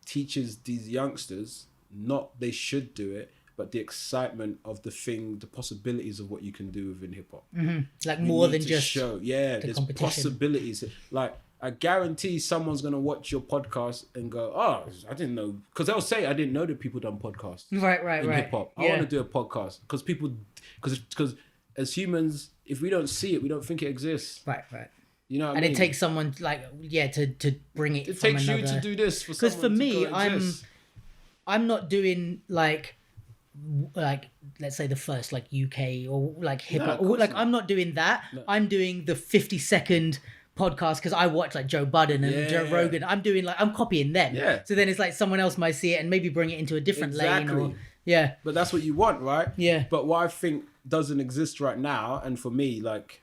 teaches these youngsters, not they should do it, but the excitement of the possibilities of what you can do within hip hop. Mm-hmm. Like more than just show. Yeah, there's possibilities. Like I guarantee someone's gonna watch your podcast and go, "Oh, I didn't know," because they'll say, "I didn't know that people done podcasts." Right. Hip hop. I want to do a podcast because as humans, if we don't see it, we don't think it exists. Right. You know what I and mean? it takes someone like to bring it. It from takes another... you to do this because for me, I'm not doing like let's say the first like UK or like hip hop. I'm not doing that. No. I'm doing the 50-second podcast because I watch like Joe Budden and Joe Rogan. I'm doing like I'm copying them. Yeah. So then it's like someone else might see it and maybe bring it into a different lane. Or But that's what you want, right? Yeah. But what I think doesn't exist right now, and for me, like.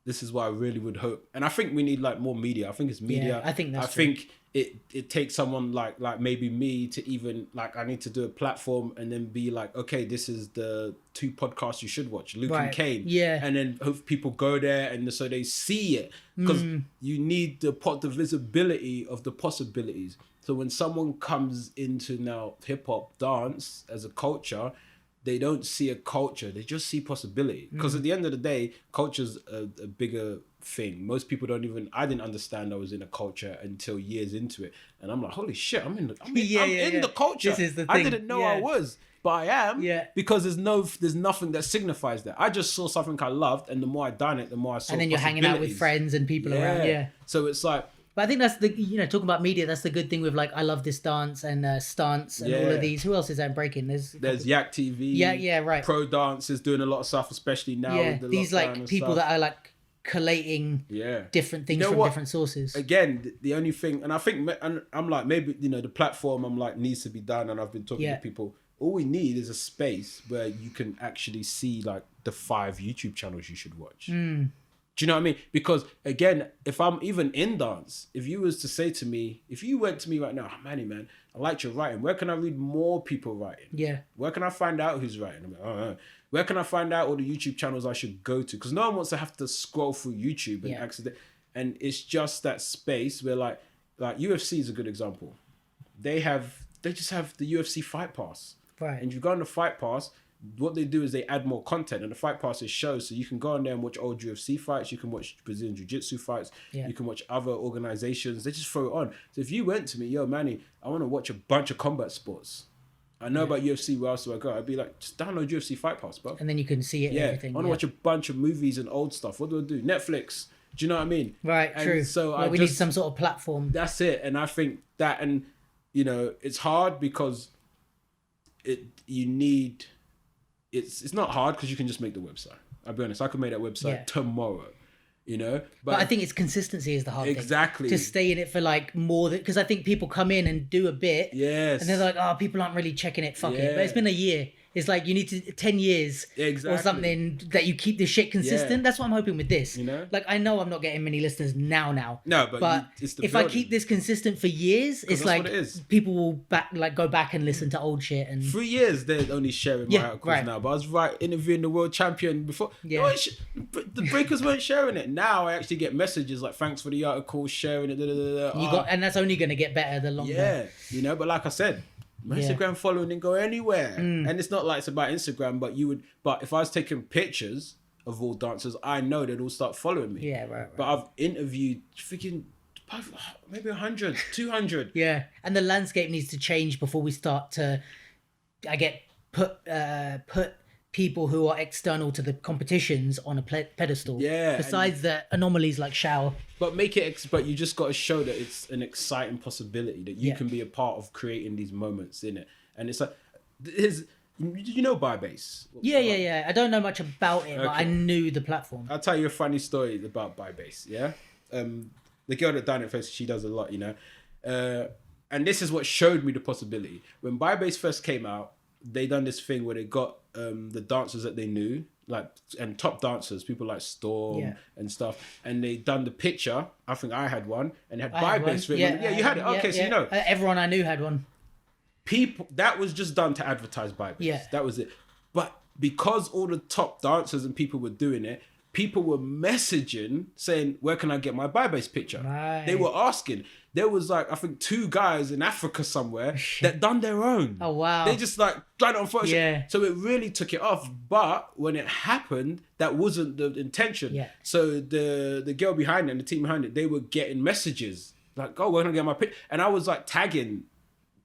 This is why I really would hope, and I think we need like more media. I think it's media. Yeah, I think that's true. Think it takes someone like maybe me to even like I need to do a platform and then be like, okay, this is the 2 podcasts you should watch, Luke and Kane. Yeah, and then hope people go there and so they see it because you need the visibility of the possibilities. So when someone comes into now hip hop dance as a culture. They don't see a culture, they just see possibility. Because at the end of the day, culture's a bigger thing. Most people I didn't understand I was in a culture until years into it. And I'm like, holy shit, I'm in the culture. This is the thing. I didn't know I was, but I am. Yeah. Because there's nothing that signifies that. I just saw something I loved, and the more I done it, the more I saw. And then you're hanging out with friends and people around. Yeah. So it's like. But I think that's talking about media, that's the good thing with like I Love This Dance and Stance and all of these. Who else is there in breaking? There's Yak TV. Yeah, right. Pro Dance is doing a lot of stuff, especially now. Yeah, with the these like people that are like collating different things from different sources. Again, the only thing, and I think, and I'm like, maybe, the platform I'm like needs to be done, and I've been talking to people. All we need is a space where you can actually see like the 5 YouTube channels you should watch. Do you know what I mean? Because again, if I'm even in dance, if you was to say to me, if you went to me right now, Manny, man, I liked your writing. Where can I read more people writing? Yeah. Where can I find out who's writing? I'm like, oh. Where can I find out all the YouTube channels I should go to? Because no one wants to have to scroll through YouTube and accident. And it's just that space where like UFC is a good example. They just have the UFC Fight Pass. Right. And you go on the Fight Pass. What they do is they add more content, and the Fight Pass is shows, so you can go on there and watch old UFC fights, you can watch Brazilian Jiu-Jitsu fights, you can watch other organizations, they just throw it on. So if you went to me, yo Manny, I want to watch a bunch of combat sports, I know about UFC, where else do I go? I'd be like, just download UFC Fight Pass, bro. And then you can see it and everything. I want to watch a bunch of movies and old stuff. What do I do? Netflix. Do you know what I mean? Right, and true. So we need some sort of platform. That's it. And I think that, and it's hard because it's not hard because you can just make the website. I'll be honest, I could make that website tomorrow, But I think it's consistency is the hard thing. Exactly. To stay in it for like more than, because I think people come in and do a bit. Yes. And they're like, oh, people aren't really checking it, fuck it. But it's been a year. It's like you need to 10 years or something that you keep this shit consistent. Yeah. That's what I'm hoping with this. Like I know I'm not getting many listeners now. No, but if I keep this consistent for years, it's like people will go back and listen to old shit. And 3 years they're only sharing my articles now. But I was interviewing the world champion before. Yeah. The breakers weren't sharing it. Now I actually get messages like, thanks for the article, sharing it. And that's only going to get better the longer. Yeah, but like I said, my Instagram following didn't go anywhere. And it's not like it's about Instagram, but if I was taking pictures of all dancers, I know they'd all start following me. Yeah, right. But I've interviewed freaking maybe 100, 200. Yeah, and the landscape needs to change before we start to, put people who are external to the competitions on a pedestal. Yeah. Besides the anomalies like Shao. But but you just got to show that it's an exciting possibility that you can be a part of creating these moments in it. And it's like, Bybase? Yeah. I don't know much about it, but I knew the platform. I'll tell you a funny story about Bybase, yeah? The girl that done it first, she does a lot, And this is what showed me the possibility. When Bybase first came out, they done this thing where they got the dancers that they knew, like, and top dancers, people like Storm and stuff, and they done the picture. I think I had one, and it had Bybase written. Yeah, you had it. Okay, so you know. Everyone I knew had one. People, that was just done to advertise Bybase. Yeah. That was it. But because all the top dancers and people were doing it, people were messaging saying, where can I get my Bybase picture? Right. They were asking. There was like, I think 2 guys in Africa somewhere that done their own. Oh, wow. They just like done it on Photoshop. Yeah. So it really took it off. But when it happened, that wasn't the intention. Yeah. So the girl behind it and the team behind it, they were getting messages like, oh, where can I get my picture? And I was like tagging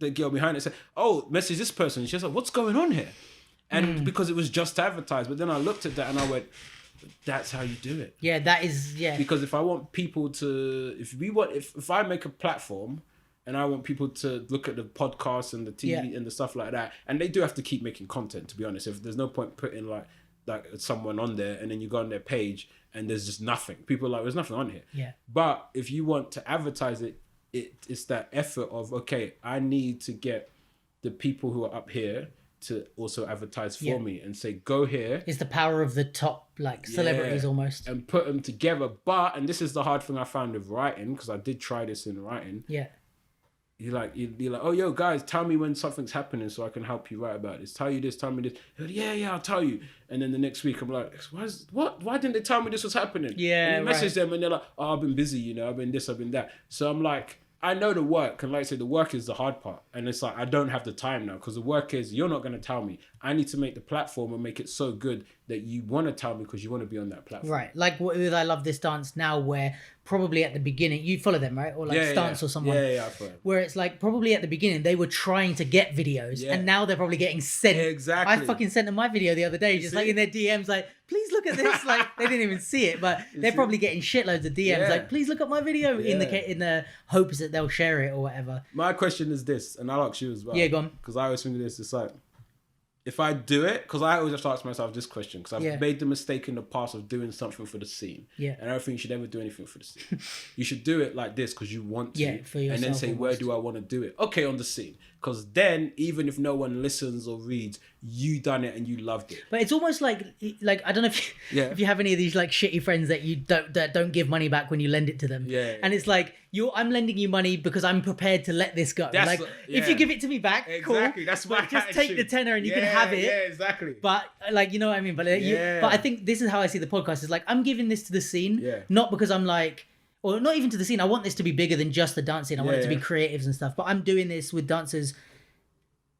the girl behind it, said, oh, message this person. She's like, what's going on here? And because it was just advertised. But then I looked at that and I went, that's how you do it. Yeah, that is, yeah. Because if I want people to, if I make a platform and I want people to look at the podcast and the TV and the stuff like that, and they do have to keep making content, to be honest. If there's no point putting like someone on there and then you go on their page and there's just nothing. People are like, there's nothing on here. Yeah. But if you want to advertise it, it's that effort of, okay, I need to get the people who are up here to also advertise for me and say, go here. It's the power of the top, like, celebrities almost. And put them together. But, and this is the hard thing I found with writing, because I did try this in writing. Yeah. You'd be like, oh, yo, guys, tell me when something's happening so I can help you write about this. Tell you this, tell me this. Like, yeah, I'll tell you. And then the next week, I'm like, why didn't they tell me this was happening? Yeah, and you message them and they're like, oh, I've been busy, I've been this, I've been that. So I'm like, I know the work, and like I said, the work is the hard part. And it's like, I don't have the time now, because the work is, you're not going to tell me. I need to make the platform and make it so good that you want to tell me because you want to be on that platform. Right. Like with I Love This Dance now, where probably at the beginning, you follow them, right? Or like Stance or someone. Yeah, I follow them. Where it's like, probably at the beginning, they were trying to get videos, and now they're probably getting sent. Yeah, exactly. I fucking sent them my video the other day, just like in their DMs, like, please look at this. Like, they didn't even see it, but they're probably getting shitloads of DMs, like, please look at my video, in the hopes that they'll share it or whatever. My question is this, and I'll ask you as well. Yeah, go on. Because I always think of this, it's like, if I do it, because I always have to ask myself this question, because I've made the mistake in the past of doing something for the scene. Yeah. And I don't think you should ever do anything for the scene. You should do it like this because you want to. Yeah, for yourself. And then say, where do I want to do it? Okay, on the scene. Because then, even if no one listens or reads, you done it and you loved it. But it's almost like I don't know if you have any of these like shitty friends that don't give money back when you lend it to them. Yeah. And it's like, I'm lending you money because I'm prepared to let this go. If you give it to me back, exactly. Cool. That's my just attitude. Take the tenner and you can have it. Yeah, exactly. But like, you know what I mean? But but I think this is how I see the podcast. Is like, I'm giving this to the scene, not because I'm like, or not even to the scene. I want this to be bigger than just the dance scene. I want it to be creatives and stuff. But I'm doing this with dancers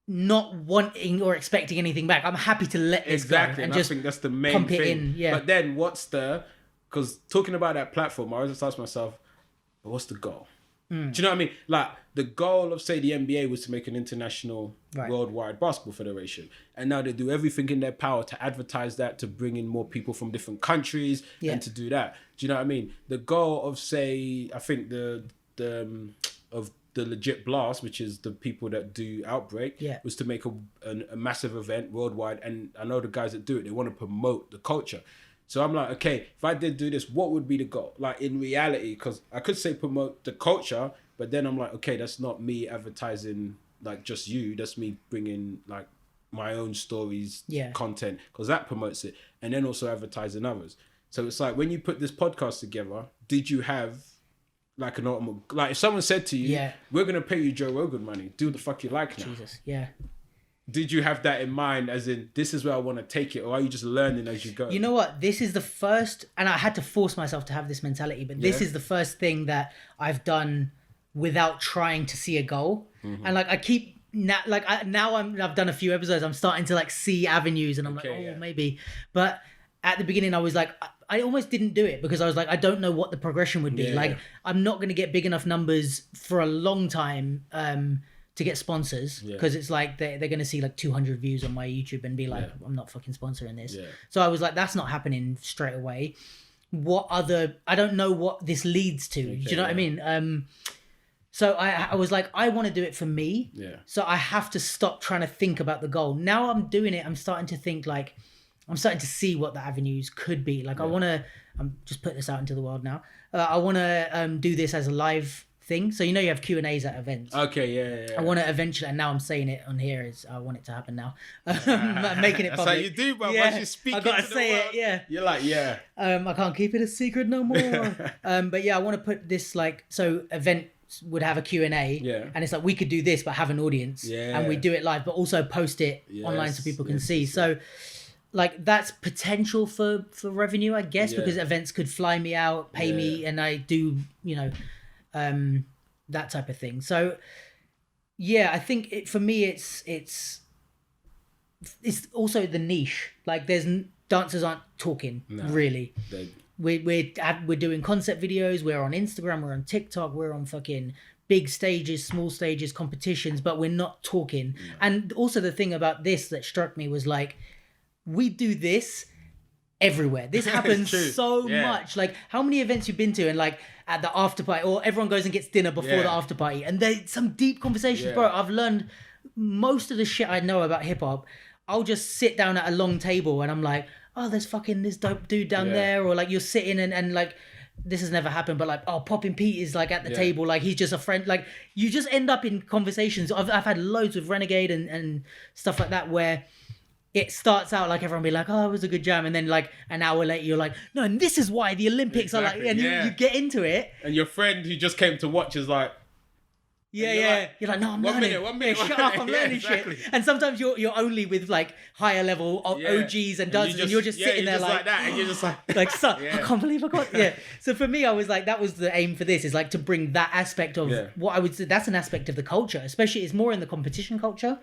not wanting or expecting anything back. I'm happy to let this go. And just I think that's the main pump thing. It in. Yeah. But then because talking about that platform, I always just ask myself, what's the goal? Do you know what I mean? Like, the goal of, say, the NBA was to make an international worldwide basketball federation. And now they do everything in their power to advertise that, to bring in more people from different countries and to do that. Do you know what I mean? The goal of, say, I think the Legit Blast, which is the people that do Outbreak, was to make a massive event worldwide. And I know the guys that do it, they want to promote the culture. So I'm like, okay, if I did do this, what would be the goal? Like, in reality, because I could say promote the culture, but then I'm like, okay, that's not me advertising like just you. That's me bringing like my own stories, content, because that promotes it. And then also advertising others. So it's like, when you put this podcast together, did you have like an ultimate, like if someone said to you, we're going to pay you Joe Rogan money, do the fuck you like now. Jesus, yeah. Did you have that in mind, as in, this is where I want to take it, or are you just learning as you go? You know what? This is the first, and I had to force myself to have this mentality, but this is the first thing that I've done without trying to see a goal. Mm-hmm. And like, I keep, I've done a few episodes, I'm starting to like see avenues, and I'm maybe. But at the beginning, I was like, I almost didn't do it because I was like, I don't know what the progression would be. Yeah. Like, I'm not going to get big enough numbers for a long time to get sponsors, because it's like they're going to see like 200 views on my YouTube and be like, I'm not fucking sponsoring this. Yeah. So I was like, that's not happening straight away. I don't know what this leads to. Okay, do you know what I mean? So I was like, I want to do it for me. Yeah. So I have to stop trying to think about the goal. Now I'm doing it, I'm starting to think like, I'm starting to see what the avenues could be. Like, I want to, just put this out into the world now. I want to do this as a live thing. So you know you have Q&As at events. Okay, yeah. I want to eventually, and now I'm saying it on here, is I want it to happen now. I'm making it public. That's how you do, bro. Once you speak, I gotta say world, it. Yeah, you're like, yeah. I can't keep it a secret no more. But yeah, I want to put this like, so events would have a Q&A, and it's like we could do this but have an audience, and we do it live, but also post it online so people can see. So like that's potential for revenue, I guess, because events could fly me out, pay me, and I do, you know, that type of thing. So yeah, I think for me it's also the niche. Like dancers aren't talking really. We're doing concept videos. We're on Instagram. We're on TikTok. We're on fucking big stages, small stages, competitions, but we're not talking. No. And also the thing about this that struck me was like, we do this everywhere. This happens so much. Like how many events you've been to and like at the after party, or everyone goes and gets dinner before the after party, and there's some deep conversations, bro. I've learned most of the shit I know about hip hop. I'll just sit down at a long table and I'm like, oh, there's fucking this dope dude down there, or like you're sitting and like this has never happened, but like, oh, Poppin' Pete is like at the table, like he's just a friend. Like you just end up in conversations. I've had loads with Renegade and stuff like that where it starts out like everyone be like, oh, it was a good jam, and then like an hour later you're like, no, and this is why the Olympics are like, and you get into it, and your friend who just came to watch is like, you're like, no, I'm learning. One minute. Shut up, I'm learning shit. And sometimes you're only with like higher level OGs and dancers, and you're just sitting there like that, and you're just like, I can't believe I got So for me, I was like, that was the aim for this, is like to bring that aspect of what I would say. That's an aspect of the culture, especially it's more in the competition culture,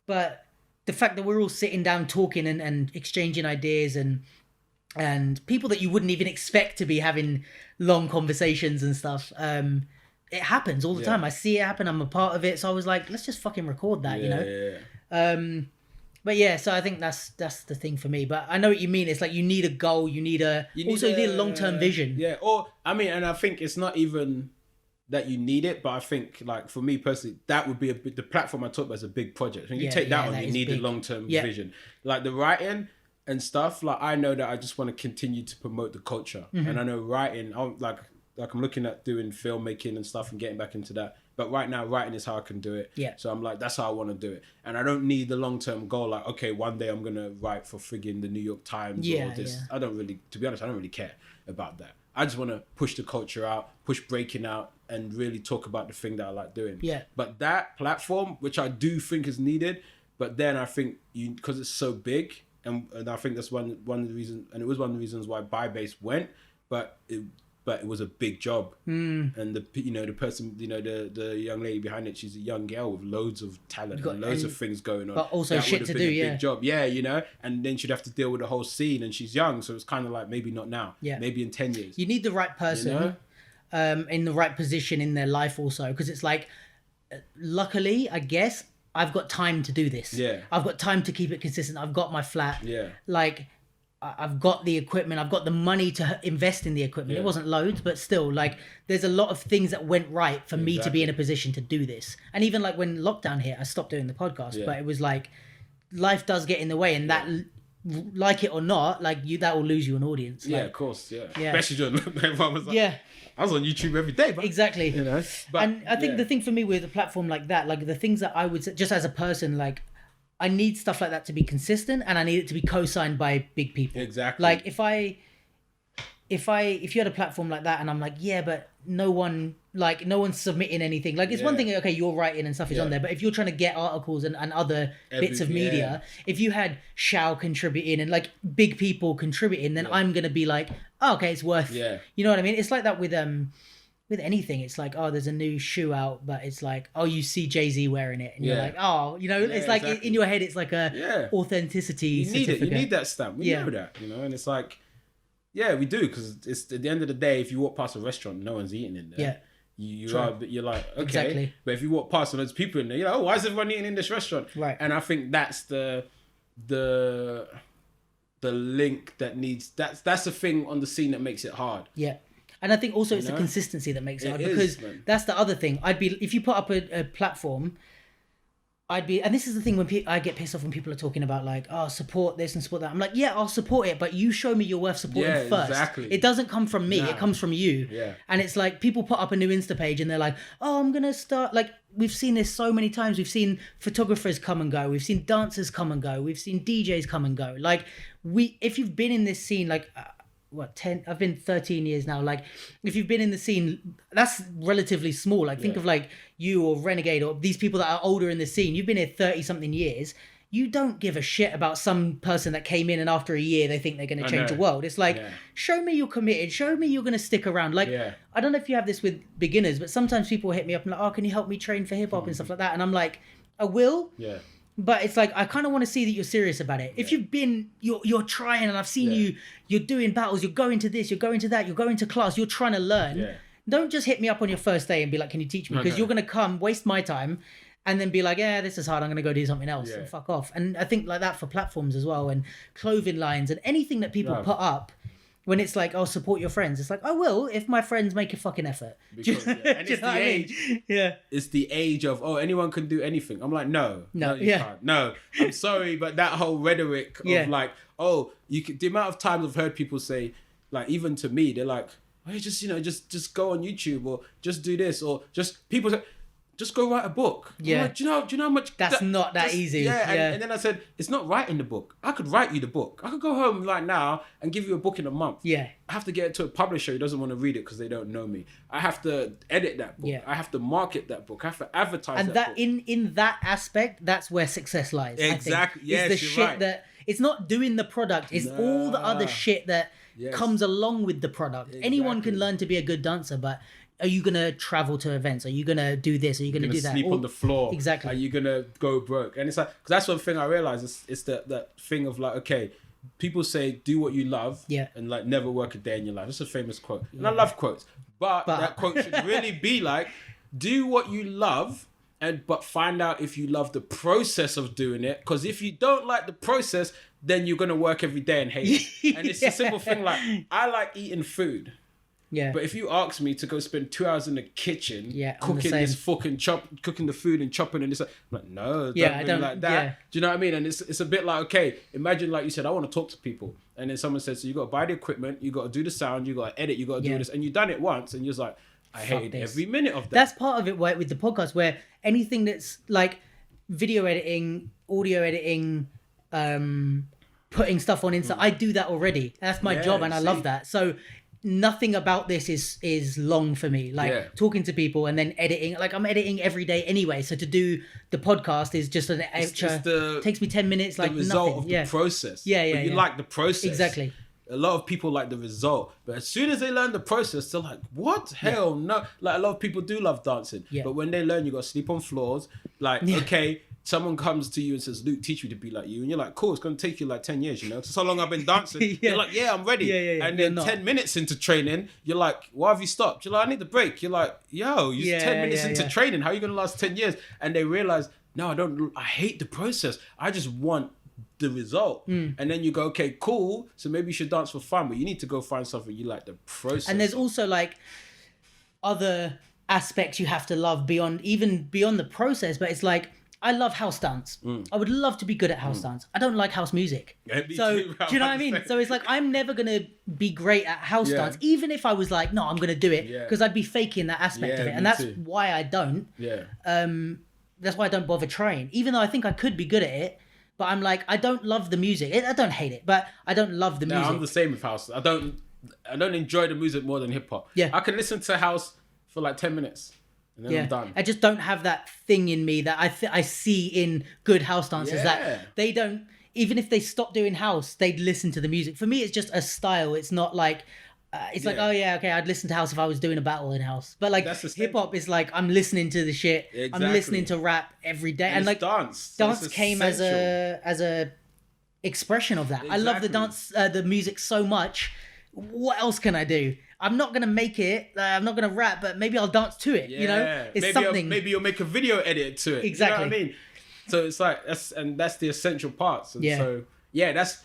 but the fact that we're all sitting down talking and exchanging ideas and people that you wouldn't even expect to be having long conversations and stuff. It happens all the time. I see it happen. I'm a part of it. So I was like, let's just fucking record that, you know? But yeah, so I think that's the thing for me. But I know what you mean. It's like you need a goal. You need a long-term vision. Yeah. Or, I mean, and I think it's not even that you need it, but I think like for me personally, that would be the platform I talk about is a big project. When you take that on, you need a long-term vision. Like the writing and stuff, like I know that I just want to continue to promote the culture. And I know writing, I'm looking at doing filmmaking and stuff and getting back into that. But right now, writing is how I can do it. Yeah. So I'm like, that's how I want to do it. And I don't need the long-term goal. Like, okay, one day I'm going to write for friggin' the New York Times or this. I don't really, to be honest, I don't really care about that. I just want to push the culture out, push breaking out, and really talk about the thing that I like doing. Yeah. But that platform, which I do think is needed, but then I think because it's so big, and I think that's one of the reasons, and it was one of the reasons why Bybase went, but it was a big job. And the person, the young lady behind it, she's a young girl with loads of talent and loads of things going on. But also shit to do, big job. Yeah, and then she'd have to deal with the whole scene, and she's young, so it's kind of like maybe not now. Yeah. Maybe in 10 years. You need the right person in the right position in their life also, because it's like, luckily, I guess, I've got time to do this. Yeah. I've got time to keep it consistent. I've got my flat. Yeah. Like, I've got the equipment. I've got the money to invest in the equipment. It wasn't loads, but still, like, there's a lot of things that went right for me to be in a position to do this. And even like when lockdown hit, I stopped doing the podcast, but it was like, life does get in the way, and that, like it or not, like that will lose you an audience. Like, of course, especially during everyone was like, I was on YouTube every day, but exactly. But, and I think the thing for me with a platform like that, like the things that I would say, just as a person, like, I need stuff like that to be consistent, and I need it to be co-signed by big people. Exactly. Like if you had a platform like that and I'm like, but no one's submitting anything. Like it's one thing, okay, you're writing and stuff is on there, but if you're trying to get articles and other bits of media, if you had Shao contributing and like big people contributing, then I'm going to be like, oh, okay, it's worth, you know what I mean? It's like that with anything. It's like, oh, there's a new shoe out, but it's like, oh, you see Jay-Z wearing it, and you're like, oh, it's like in your head, it's like a authenticity. You need it. You need that stamp. We know that, and it's like, we do, because it's at the end of the day, if you walk past a restaurant, no one's eating in there. Yeah. You're like, okay. Exactly. But if you walk past and there's people in there, you're like, oh, why is everyone eating in this restaurant? Right. And I think that's the link that needs, that's the thing on the scene that makes it hard. Yeah. And I think also it's the consistency that makes it hard, because that's the other thing. If you put up a platform, and this is the thing when I get pissed off when people are talking about like, oh, support this and support that. I'm like, yeah, I'll support it, but you show me you're worth supporting first. Exactly. It doesn't come from me, it comes from you. Yeah. And it's like people put up a new Insta page and they're like, oh, I'm gonna start. Like, we've seen this so many times. We've seen photographers come and go. We've seen dancers come and go. We've seen DJs come and go. Like, if you've been in this scene, like, I've been 13 years now. Like, if you've been in the scene, that's relatively small. Like, think of like you or Renegade or these people that are older in the scene. You've been here 30 something years. You don't give a shit about some person that came in and after a year they think they're going to change the world. It's like, show me you're committed. Show me you're going to stick around. Like, I don't know if you have this with beginners, but sometimes people hit me up and like, oh, can you help me train for hip hop and stuff like that? And I'm like, I will. Yeah. But it's like, I kind of want to see that you're serious about it. If you've been, you're trying, and I've seen you're doing battles, you're going to this, you're going to that, you're going to class, you're trying to learn. Yeah. Don't just hit me up on your first day and be like, can you teach me? Because you're going to come, waste my time, and then be like, yeah, this is hard, I'm going to go do something else and fuck off. And I think like that for platforms as well, and clothing lines and anything that people put up. When it's like, oh, support your friends. It's like, I will if my friends make a fucking effort. Because, and it's the age. Yeah. It's the age of, oh, anyone can do anything. I'm like, no, you can't. No, I'm sorry, but that whole rhetoric of like, oh, the amount of times I've heard people say, like, even to me, they're like, oh, just go on YouTube or just do this or just people say, just go write a book. Yeah. Like, do you know how much... That's not that easy. Yeah. And then I said, it's not writing the book. I could write you the book. I could go home right now and give you a book in a month. Yeah. I have to get it to a publisher who doesn't want to read it because they don't know me. I have to edit that book. Yeah. I have to market that book. I have to advertise and that book. In that aspect, that's where success lies. Exactly. Yes, it's the shit right. that... It's not doing the product. It's all the other shit that comes along with the product. Exactly. Anyone can learn to be a good dancer, but... Are you going to travel to events? Are you going to do this? Are you going to do that? Sleep on the floor? Exactly. Are you going to go broke? And it's like, because that's one thing I realized. It's that thing of like, okay, people say, do what you love and like never work a day in your life. That's a famous quote. And I love quotes. But that quote should really be like, do what you love, but find out if you love the process of doing it. Because if you don't like the process, then you're going to work every day and hate it. And it's a simple thing like, I like eating food. Yeah. But if you ask me to go spend 2 hours in the kitchen cooking this fucking cooking the food and chopping and this, I'm like, no, I don't like that. Yeah. Do you know what I mean? And it's a bit like, okay, imagine like you said, I want to talk to people. And then someone says, so you got to buy the equipment, you got to do the sound, you got to edit, you got to do this. And you've done it once and you're just like, I hated every minute of that. That's part of it with the podcast, where anything that's like video editing, audio editing, putting stuff on Insta, I do that already. That's my job and I love that. So nothing about this is long for me. Like talking to people and then editing. Like I'm editing every day anyway. So to do the podcast is just an extra. Takes me 10 minutes. Like the result nothing. of the process. But you like the process. Exactly. A lot of people like the result, but as soon as they learn the process, they're like, "What? Hell no!" Like a lot of people do love dancing, but when they learn, you got to sleep on floors. Like, okay. Someone comes to you and says, Luke, teach me to be like you. And you're like, cool, it's going to take you like 10 years, you know? So long I've been dancing. You're like, yeah, I'm ready. And then 10 minutes into training, you're like, why have you stopped? You're like, I need the break. You're like, yo, you're 10 minutes into training. How are you going to last 10 years? And they realize, no, I hate the process. I just want the result. And then you go, okay, cool. So maybe you should dance for fun, but you need to go find something you like the process. And there's also like other aspects you have to love beyond the process, but it's like, I love house dance. I would love to be good at house dance. I don't like house music. Do you know what I mean? So it's like, I'm never going to be great at house dance, even if I was like, no, I'm going to do it, because I'd be faking that aspect of it. And that's why I don't. That's why I don't bother trying, even though I think I could be good at it. But I'm like, I don't love the music. I don't hate it, but I don't love the music. I'm the same with house. I don't enjoy the music more than hip hop. I can listen to house for like 10 minutes. And then I'm done. I just don't have that thing in me that I see in good house dancers that they don't, even if they stop doing house, they'd listen to the music. For me, it's just a style. It's not like, like, oh yeah, okay, I'd listen to house if I was doing a battle in house. But like hip hop is like, I'm listening to the shit. Exactly. I'm listening to rap every day. And like dance came as a expression of that. Exactly. I love the dance, the music so much. What else can I do? I'm not going to make it. I'm not going to rap, but maybe I'll dance to it. You know, it's something. Maybe you'll make a video edit to it. Exactly. You know what I mean? So it's like, that's the essential parts. And so, that's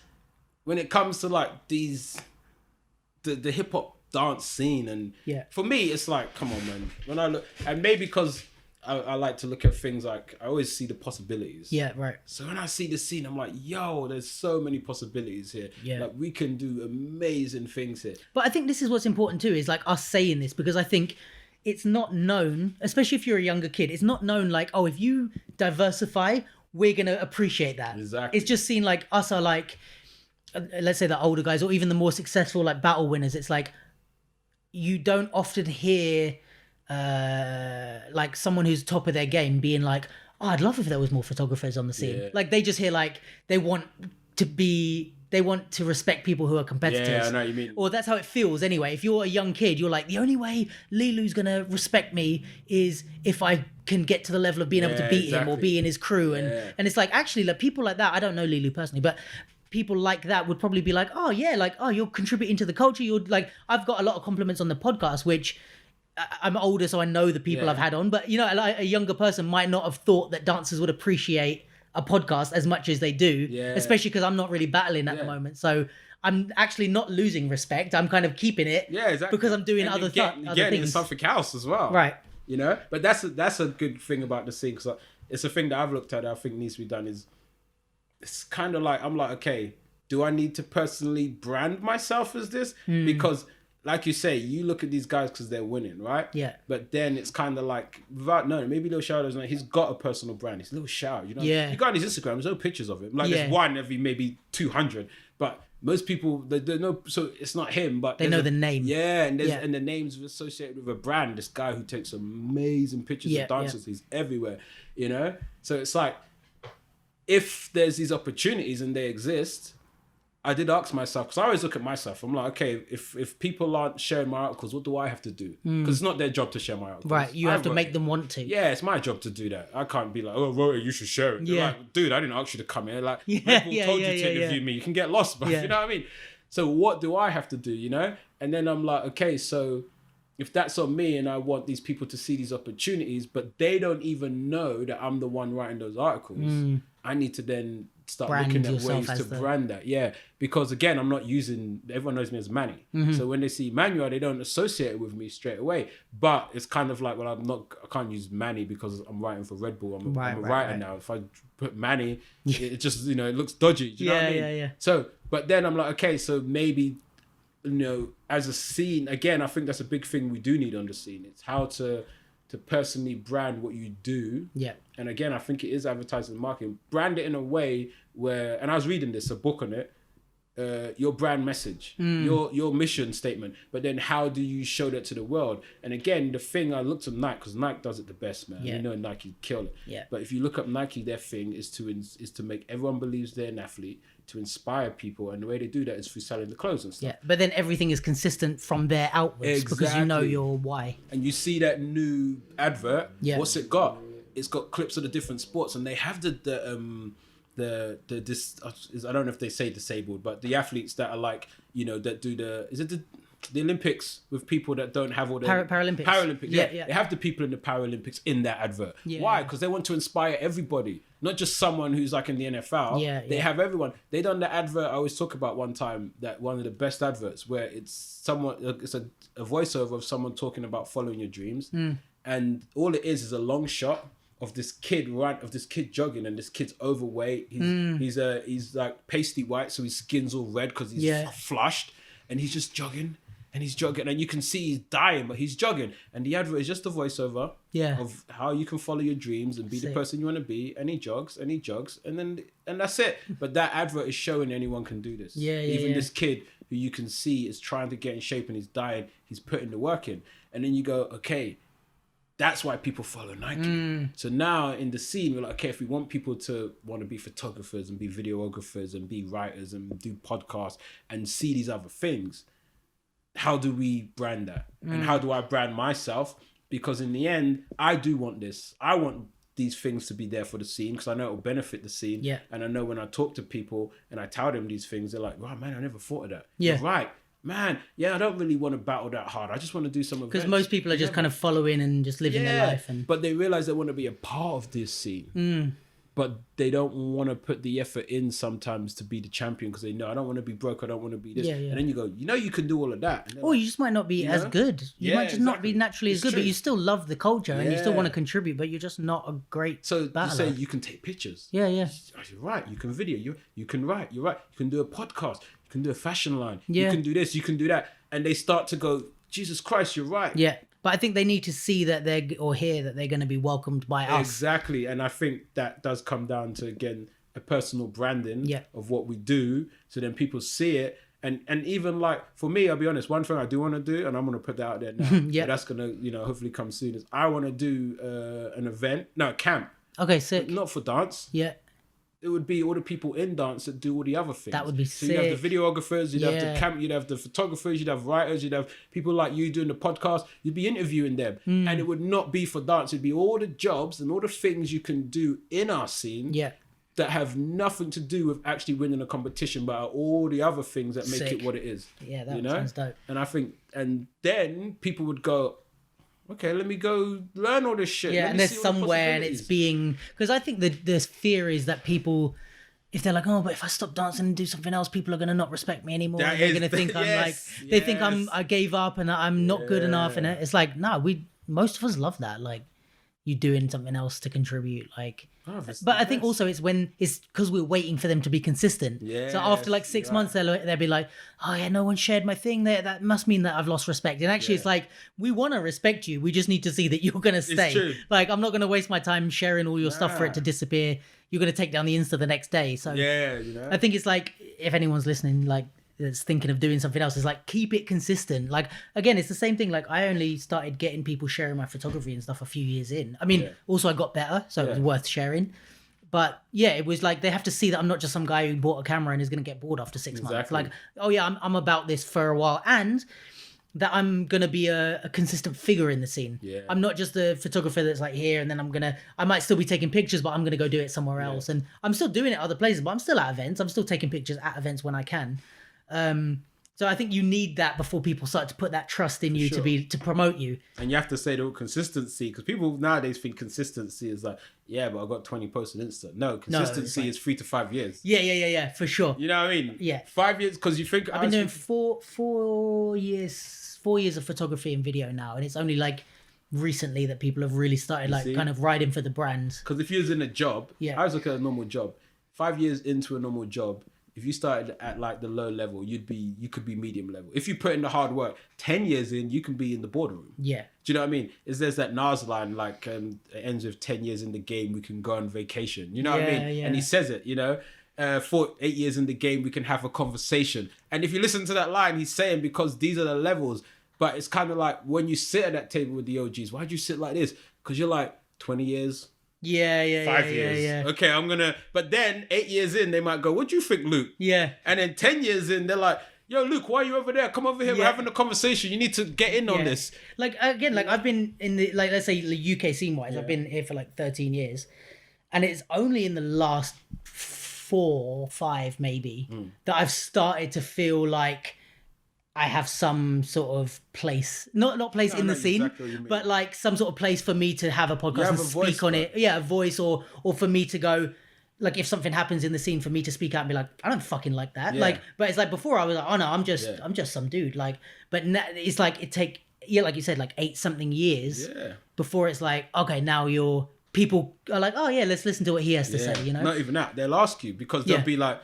when it comes to like the hip hop dance scene. And for me, it's like, come on, man. When I look, and maybe because I like to look at things like, I always see the possibilities. Yeah, right. So when I see the scene, I'm like, yo, there's so many possibilities here. Yeah. Like, we can do amazing things here. But I think this is what's important too, is like us saying this, because I think it's not known, especially if you're a younger kid, it's not known like, oh, if you diversify, we're going to appreciate that. Exactly. It's just seen like us are like, let's say the older guys or even the more successful like battle winners. It's like, you don't often hear like someone who's top of their game being like, oh, I'd love if there was more photographers on the scene. Yeah. Like they just hear like they want to respect people who are competitors. Yeah, I know what you mean. Or that's how it feels anyway. If you're a young kid, you're like, the only way Lilu's gonna respect me is if I can get to the level of being able to beat him or be in his crew. And it's like, actually, like people like that, I don't know Lilu personally, but people like that would probably be like, oh yeah, like, oh, you're contributing to the culture. You're like, I've got a lot of compliments on the podcast, which I'm older, so I know the people I've had on, but you know, a younger person might not have thought that dancers would appreciate a podcast as much as they do, especially because I'm not really battling at the moment. So I'm actually not losing respect. I'm kind of keeping it because I'm doing other things. Getting something else as well. Right. You know, but that's a good thing about the scene, because it's a thing that I've looked at that I think needs to be done. Is it's kind of like, I'm like, okay, do I need to personally brand myself as this? Because like you say, you look at these guys because they're winning, right? Yeah. But then it's kind of like, without knowing, maybe Lil Shout doesn't know, he's got a personal brand. He's Lil Shout, you know? Yeah. You go on his Instagram, there's no pictures of him. Like there's one every maybe 200. But most people, they know, so it's not him, but they know the name. Yeah, and and the name's associated with a brand. This guy who takes amazing pictures of dancers, he's everywhere, you know? So it's like, if there's these opportunities and they exist, I did ask myself, because I always look at myself, I'm like, okay, if people aren't sharing my articles, what do I have to do? Because it's not their job to share my articles. Right, you have to make them want to. Yeah, it's my job to do that. I can't be like, oh, Rota, you should share it. They're like, dude, I didn't ask you to come here. Like, people told you to interview me. You can get lost, but you know what I mean? So what do I have to do, you know? And then I'm like, okay, so if that's on me and I want these people to see these opportunities, but they don't even know that I'm the one writing those articles, I need to then start looking at ways to brand that. Yeah, because again, I'm not using, everyone knows me as Manny. So when they see Emmanuel, they don't associate it with me straight away. But it's kind of like, well, I can't use Manny because I'm writing for Red Bull. I'm a writer now. If I put Manny, it just, you know, it looks dodgy. Do you know what I mean? Yeah. So, but then I'm like, okay, so maybe, you know, as a scene, again, I think that's a big thing we do need on the scene. It's how to personally brand what you do. Yeah. And again, I think it is advertising and marketing. Brand it in a way where, and I was reading a book on it, your brand message, your mission statement, but then how do you show that to the world? And again, the thing, I looked at Nike, because Nike does it the best, man. You know, Nike kill it. Yeah. But if you look up Nike, their thing is to make everyone believes they're an athlete, to inspire people, and the way they do that is through selling the clothes and stuff. Yeah, but then everything is consistent from there outwards because you know your why. And you see that new advert. Yeah. What's it got? It's got clips of the different sports, and they have the I don't know if they say disabled, but the athletes that are like, you know, that do the Olympics with people that don't have all the Paralympics. Yeah. They have the people in the Paralympics in that advert. Yeah. Why? Because they want to inspire everybody, not just someone who's like in the NFL. They have everyone. They done the advert I always talk about one time, that one of the best adverts where it's a voiceover of someone talking about following your dreams, and all it is a long shot of this kid jogging, and this kid's overweight. He's like pasty white, so his skin's all red because he's flushed, and he's just jogging. And he's jogging, and you can see he's dying, but he's jogging. And the advert is just a voiceover of how you can follow your dreams and be the person you want to be. And he jogs, and that's it. But that advert is showing anyone can do this. Even this kid who you can see is trying to get in shape and he's dying, he's putting the work in. And then you go, okay, that's why people follow Nike. So now in the scene, we're like, okay, if we want people to want to be photographers and be videographers and be writers and do podcasts and see these other things, how do we brand that? And how do I brand myself? Because in the end, I do want this. I want these things to be there for the scene because I know it will benefit the scene. Yeah. And I know when I talk to people and I tell them these things, they're like, wow, man, I never thought of that. Yeah. You're right. Man, I don't really want to battle that hard. I just want to do some events. Because most people are just kind of following and just living their life. But they realize they want to be a part of this scene. but they don't want to put the effort in sometimes to be the champion because they know I don't want to be broke, I don't want to be this. Yeah, yeah. And then you go, you can do all of that. Or you just might not be as good. You might just not be naturally as good, but you still love the culture and you still want to contribute, but you're just not a great battler. You say you can take pictures. Yeah, yeah. You're right. You can video. You can write. You're right. You can do a podcast. You can do a fashion line. Yeah. You can do this. You can do that. And they start to go, Jesus Christ, you're right. Yeah. But I think they need to see that hear that they're going to be welcomed by us. Exactly. And I think that does come down to, again, a personal branding of what we do. So then people see it. And even like, for me, I'll be honest, one thing I do want to do, and I'm going to put that out there now, but that's going to, hopefully come soon, is I want to do a camp. Okay, sick. But not for dance. Yeah. It would be all the people in dance that do all the other things. That would be sick. So you'd have the videographers, you'd have the camp, you'd have the photographers, you'd have writers, you'd have people like you doing the podcast. You'd be interviewing them. And it would not be for dance. It'd be all the jobs and all the things you can do in our scene that have nothing to do with actually winning a competition, but are all the other things that make it what it is. Yeah, that sounds dope. And I think, and then people would go, okay, let me go learn all this shit. Yeah, and there's somewhere, and it's being... Because I think the fear is that people, if they're like, oh, but if I stop dancing and do something else, people are going to not respect me anymore. And they're going to think I'm like... They think I gave up and I'm not good enough. And it's like, no, most of us love that. Like, you doing something else to contribute. Like... but I think also it's because we're waiting for them to be consistent. So after like 6 months, they'll be like, oh yeah, no one shared my thing there. That must mean that I've lost respect. And actually it's like, we want to respect you. We just need to see that you're going to stay. It's true. Like, I'm not going to waste my time sharing all your stuff for it to disappear. You're going to take down the Insta the next day. So I think it's like, if anyone's listening, like, that's thinking of doing something else, is like, keep it consistent. Like, again, it's the same thing. Like, I only started getting people sharing my photography and stuff a few years in. I mean, also I got better, so it was worth sharing. But yeah, it was like, they have to see that I'm not just some guy who bought a camera and is going to get bored after 6 months. Like, oh yeah, I'm about this for a while, and that I'm going to be a consistent figure in the scene. I'm not just the photographer that's like here, and then I might still be taking pictures, but I'm going to go do it somewhere else. And I'm still doing it other places, but I'm still at events. I'm still taking pictures at events when I can. So I think you need that before people start to put that trust in you to promote you. And you have to say the consistency, because people nowadays think consistency is like, yeah, but I got 20 posts on Insta. No, consistency is 3 to 5 years. Yeah, for sure. You know what I mean? Yeah. 5 years, because you think... I've been doing 4 years of photography and video now, and it's only like recently that people have really started like kind of riding for the brands. Because if you was in a job, I was looking at a normal job, 5 years into a normal job, if you started at like the low level, you could be medium level. If you put in the hard work, 10 years in, you can be in the boardroom. Yeah. Do you know what I mean? There's that Nas line, like, it ends with 10 years in the game, we can go on vacation. You know what I mean? Yeah. And he says it, 8 years in the game, we can have a conversation. And if you listen to that line, he's saying, because these are the levels. But it's kind of like, when you sit at that table with the OGs, why'd you sit like this? Because you're like, 20 years. 5 years. Okay, but then 8 years in, they might go, what do you think, Luke? Yeah. And then 10 years in, they're like, yo, Luke, why are you over there? Come over here. We're having a conversation. You need to get in on this. Like, again, like, I've been in the, like, let's say the UK scene wise, I've been here for like 13 years. And it's only in the last 4 or 5 maybe that I've started to feel like I have some sort of place, not place in the scene, exactly but like some sort of place for me to have a podcast and speak on it. Yeah, a voice, or for me to go, like, if something happens in the scene, for me to speak out and be like, I don't fucking like that. Like, but it's like, before I was like, oh no, I'm just some dude. Like, but now it's like, it take, like you said, like 8 something years before it's like, okay, now people are like, oh yeah, let's listen to what he has to say, Not even that. They'll ask you, because they'll be like,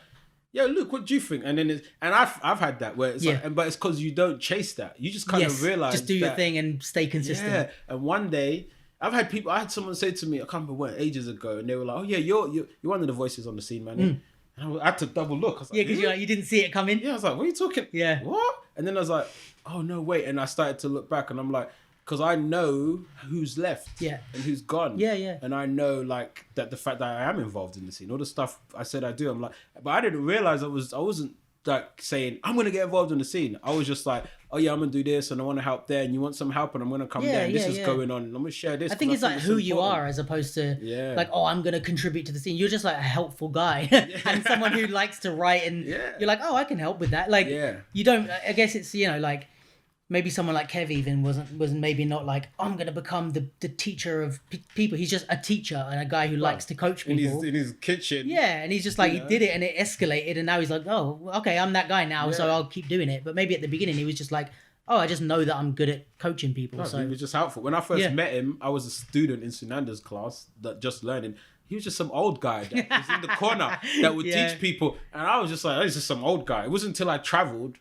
yo, Luke, what do you think? And then I've had that where it's like, but it's because you don't chase that. You just kind of realize, just do your thing and stay consistent. Yeah. And one day, I had someone say to me, I can't remember when, ages ago, and they were like, oh yeah, you're one of the voices on the scene, man. And I had to double look. I was like, because you didn't see it coming. Yeah, I was like, what are you talking? Yeah. What? And then I was like, oh no, wait. And I started to look back, and I'm like, because I know who's left and who's gone. Yeah. And I know, like, that the fact that I am involved in the scene, all the stuff I said I do, I'm like, but I didn't realize I wasn't like saying, I'm going to get involved in the scene. I was just like, oh yeah, I'm going to do this and I want to help there, and you want some help and I'm going to come there and this is going on and I'm going to share this. I think it's like who you are, as opposed to like, oh, I'm going to contribute to the scene. You're just like a helpful guy and someone who likes to write, and you're like, oh, I can help with that. Like, you don't, I guess it's, like, maybe someone like Kev even wasn't maybe not like, I'm going to become the teacher of people. He's just a teacher and a guy who likes to coach people. In his kitchen. Yeah, and he's just like, he did it and it escalated, and now he's like, oh, okay, I'm that guy now, so I'll keep doing it. But maybe at the beginning he was just like, oh, I just know that I'm good at coaching people. So he was just helpful. When I first met him, I was a student in Sunanda's class that just learning. He was just some old guy that was in the corner that would teach people. And I was just like, oh, he's just some old guy. It wasn't until I traveled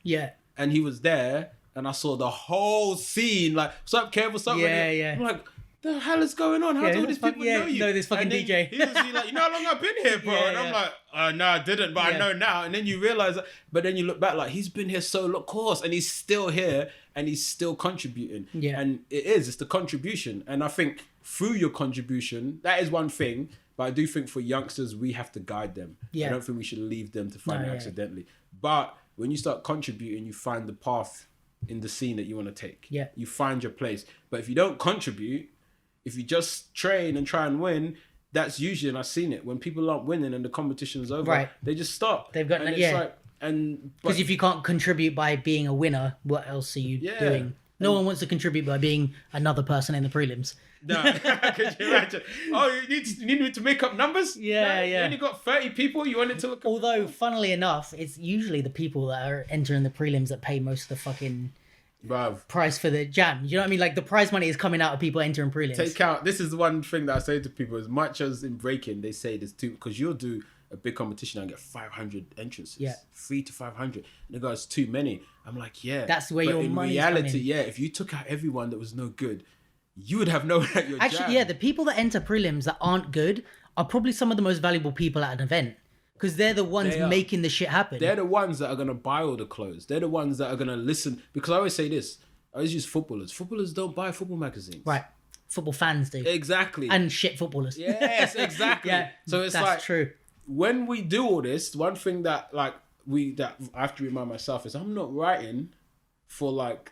and he was there and I saw the whole scene. Like, what's up, Kev? What's up? I'm like, the hell is going on? How do all these people know you? Know this fucking DJ. He was like, you know how long I've been here, bro? And I'm like, no, I didn't, but I know now. And then you realize that, but then you look back like, he's been here so long, of course, and he's still here and he's still contributing. Yeah. And it's the contribution. And I think through your contribution, that is one thing. But I do think for youngsters, we have to guide them. Yeah. I don't think we should leave them to find it accidentally. But when you start contributing, you find the path in the scene that you want to take. Yeah. You find your place. But if you don't contribute, if you just train and try and win, that's usually, and I've seen it, when people aren't winning and the competition's over, they just stop. They've got because if you can't contribite by being a winner, what else are you doing? No one wants to contribute by being another person in the prelims. No, could you imagine? Oh, you need me to make up numbers? Yeah. You only got 30 people, you want it to look... Although, funnily enough, it's usually the people that are entering the prelims that pay most of the fucking... price for the jam. You know what I mean? Like, the prize money is coming out of people entering prelims. Take out... This is the one thing that I say to people, as much as in breaking, they say there's two... Because you'll do a big competition and get 500 entrances. Yeah. 300 to 500. And the guy's too many. I'm like, that's where your money's coming. In reality, if you took out everyone that was no good, you would have known at your Actually, jam. The people that enter prelims that aren't good are probably some of the most valuable people at an event. Because they're the ones making the shit happen. They're the ones that are going to buy all the clothes. They're the ones that are going to listen. Because I always say this. I always use footballers. Footballers don't buy football magazines. Right. Football fans do. Exactly. And shit footballers. Yes, exactly. So it's that's true. When we do all this, one thing that I have to remind myself is I'm not writing for Menno,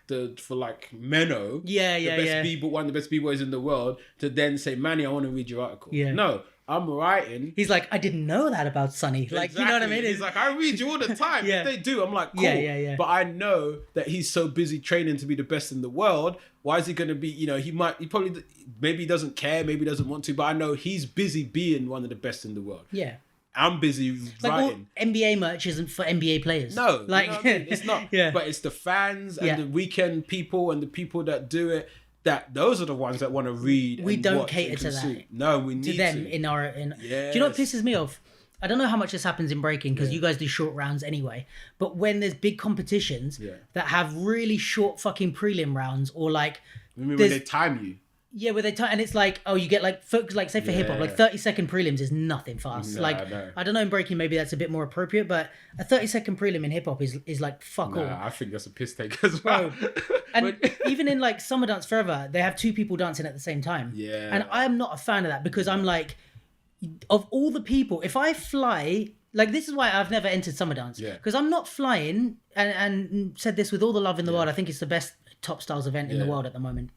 one of the best b-boys in the world, to then say, Manny, I want to read your article. Yeah. No, I'm writing. He's like, I didn't know that about Sonny. Like, exactly. You know what I mean? He's like, I read you all the time. If they do, I'm like, cool. Yeah. But I know that he's so busy training to be the best in the world. Why is he going to be, maybe he doesn't care, maybe he doesn't want to, but I know he's busy being one of the best in the world. Yeah. I'm busy writing. All NBA merch isn't for NBA players. No, like, you know what I mean? It's not. But it's the fans and the weekend people and the people that do it. Those are the ones that want to read. We don't cater to that. No, we need to them in our. Do you know what pisses me off? I don't know how much this happens in breaking because you guys do short rounds anyway. But when there's big competitions that have really short fucking prelim rounds, or like, when they time you. Yeah, where they and it's like, oh, you get like say for hip hop, like 30-second prelims is nothing fast. No, I don't know, in breaking maybe that's a bit more appropriate, but a 30-second prelim in hip hop is like fuck all. I think that's a piss take as well. And even in like Summer Dance Forever, they have two people dancing at the same time. Yeah. And I am not a fan of that because I'm like, of all the people, if I fly, like this is why I've never entered Summer Dance. Yeah. Because I'm not flying, and said this with all the love in the world, I think it's the best top styles event in the world at the moment.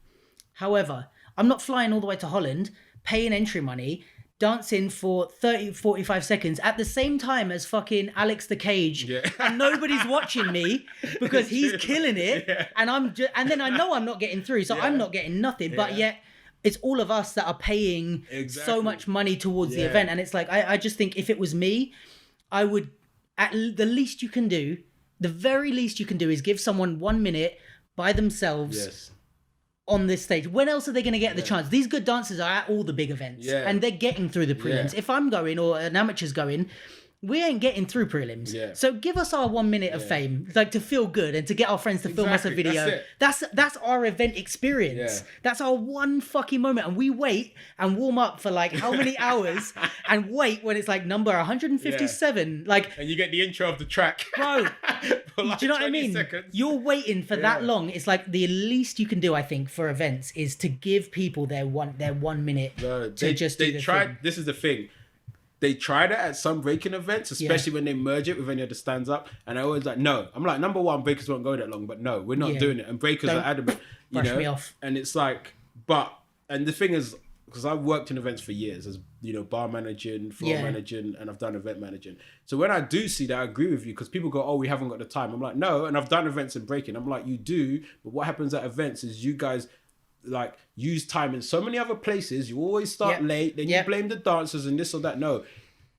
However, I'm not flying all the way to Holland, paying entry money, dancing for 30, 45 seconds at the same time as fucking Alex the Cage. Yeah. And nobody's watching me because he's killing it. Yeah. And then I know I'm not getting through. So I'm not getting nothing. But yet it's all of us that are paying so much money towards the event. And it's like, I just think if it was me, I would, the least you can do, the very least you can do is give someone 1 minute by themselves. Yes. On this stage. When else are they going to get the chance? These good dancers are at all the big events and they're getting through the prelims. If I'm going or an amateur's going, we ain't getting through prelims. Yeah. So give us our 1 minute of fame, like to feel good and to get our friends to film us a video. That's our event experience. Yeah. That's our one fucking moment. And we wait and warm up for like how many hours and wait when it's like number 157. Like, and you get the intro of the track. Bro, like, do you know what I mean? Seconds. You're waiting for that long. It's like the least you can do, I think, for events is to give people their 1 minute to just do the thing. This is the thing. They tried it at some breaking events, especially when they merge it with any of the stands up. And I always like, no. I'm like, number one, breakers won't go that long, but no, we're not doing it. And breakers are adamant. Brush me off. And it's like, and the thing is, because I've worked in events for years as, you know, bar managing, floor managing, and I've done event managing. So when I do see that, I agree with you, because people go, oh, we haven't got the time. I'm like, no. And I've done events in breaking. I'm like, you do. But what happens at events is you guys like use time in so many other places. You always start late. Then you blame the dancers and this or that. No,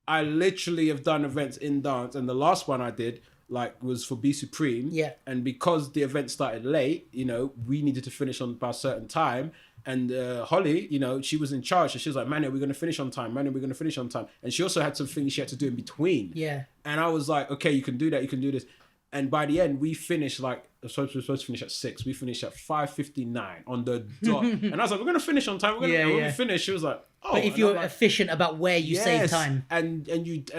I literally have done events in dance. And the last one I did, like, was for Be Supreme. Yeah. And because the event started late, you know, we needed to finish on by a certain time. And Holly, you know, she was in charge. So she was like, Manny, we're going to finish on time. Manny, we're going to finish on time. And she also had some things she had to do in between. Yeah. And I was like, okay, you can do that. You can do this. And by the end, we finished like, we're supposed to finish at 6. We finished at 5:59 on the dot. And I was like, we're going to finish on time. We're going to, when we finish, she was like, oh. But if you're like, efficient about where you save time. And